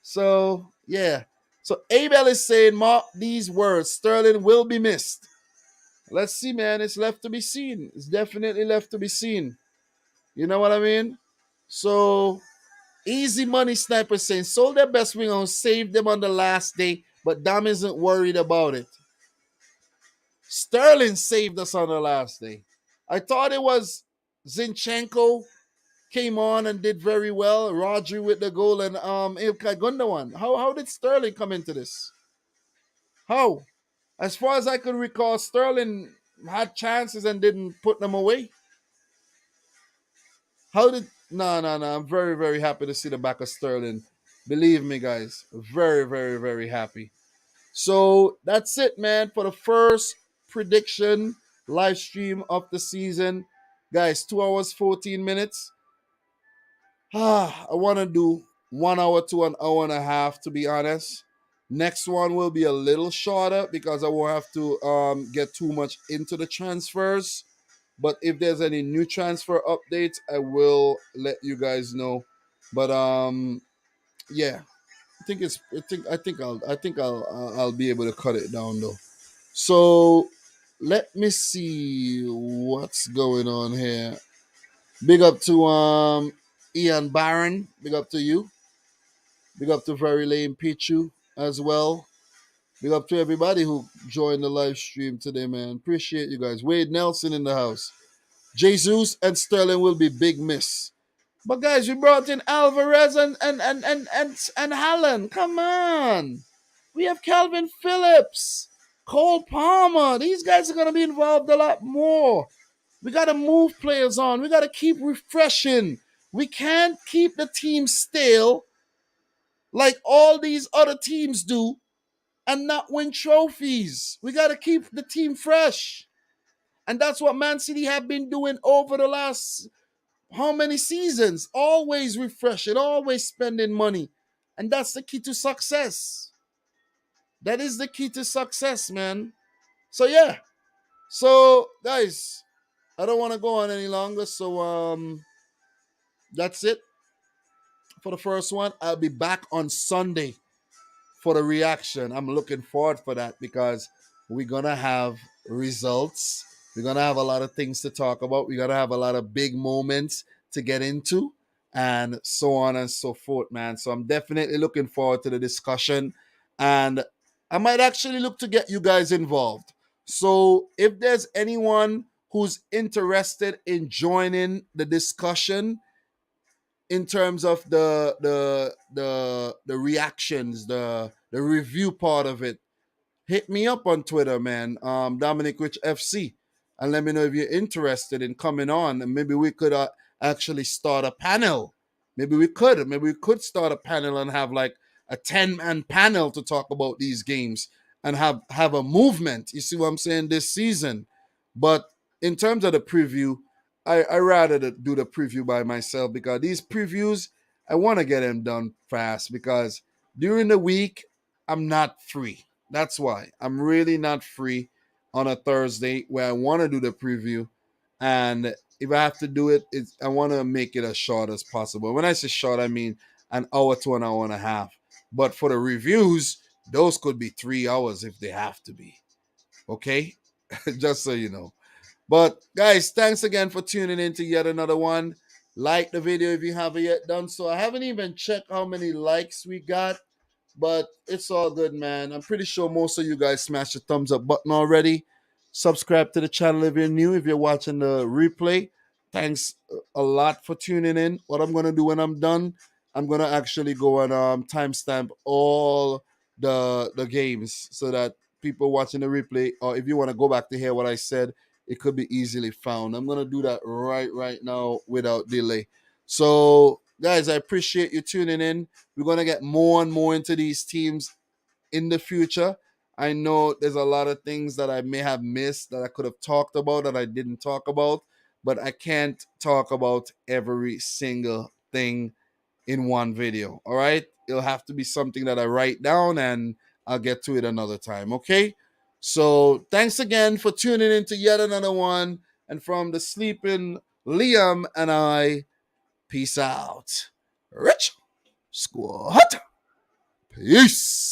So yeah. So Abel is saying, mark these words, Sterling will be missed. Let's see, man. It's left to be seen. It's definitely left to be seen. You know what I mean? So Easy Money Sniper saying sold their best wing on, saved them on the last day, but Dom isn't worried about it. Sterling saved us on the last day. I thought it was Zinchenko came on and did very well. Rodri with the goal and Ilkay Gundogan. How did Sterling come into this? How? As far as I could recall, Sterling had chances and didn't put them away. How did no. I'm very, very happy to see the back of Sterling. Believe me, guys. Very, very, very happy. So that's it, man, for the first prediction live stream of the season. Guys, 2 hours, 14 minutes. I want to do 1 hour to an hour and a half, to be honest. Next one will be a little shorter because I won't have to get too much into the transfers. But if there's any new transfer updates, I will let you guys know. But yeah, I'll be able to cut it down though. So let me see what's going on here. Big up to Ian Barron. Big up to you. Big up to Very Lame Pichu as well. Big up to everybody who joined the live stream today, man. Appreciate you guys. Wade Nelson in the house. Jesus and Sterling will be big miss. But guys, we brought in Alvarez and Hallen. Come on. We have Calvin Phillips, Cole Palmer. These guys are gonna be involved a lot more. We gotta move players on. We gotta keep refreshing. We can't keep the team stale like all these other teams do and not win trophies. We got to keep the team fresh. And that's what Man City have been doing over the last how many seasons? Always refreshing, always spending money. And that's the key to success. That is the key to success, man. So yeah. So guys, I don't want to go on any longer. So that's it for the first one. I'll be back on Sunday for the reaction. I'm looking forward for that because we're gonna have results. We're gonna have a lot of things to talk about. We're gonna have a lot of big moments to get into, and so on and so forth, man. So I'm definitely looking forward to the discussion, and I might actually look to get you guys involved. So if there's anyone who's interested in joining the discussion, in terms of the reactions, the review part of it, hit me up on Twitter, man. Dominic Rich FC, and let me know if you're interested in coming on, and maybe we could actually start a panel. Maybe we could start a panel and have like a 10-man panel to talk about these games and have a movement. You see what I'm saying this season? But in terms of the preview, I rather do the preview by myself because these previews I want to get them done fast because during the week I'm not free. That's why I'm really not free on a Thursday where I want to do the preview. And if I have to do it, I want to make it as short as possible. When I say short, I mean an hour to an hour and a half. But for the reviews, those could be 3 hours if they have to be. Okay? Just so you know. But guys, thanks again for tuning in to yet another one. Like the video if you haven't yet done so. I haven't even checked how many likes we got, but it's all good, man. I'm pretty sure most of you guys smashed the thumbs up button already. Subscribe to the channel if you're new. If you're watching the replay, thanks a lot for tuning in. What I'm gonna do when I'm done, I'm gonna actually go and timestamp all the games so that people watching the replay, or if you want to go back to hear what I said, it could be easily found. I'm gonna do that right now without delay. So, guys, I appreciate you tuning in. We're gonna get more and more into these teams in the future. I know there's a lot of things that I may have missed that I could have talked about that I didn't talk about, but I can't talk about every single thing in one video. All right, it'll have to be something that I write down and I'll get to it another time. Okay, so thanks again for tuning in to yet another one, and from the sleeping Liam and I, peace out. Rich Squad. Peace.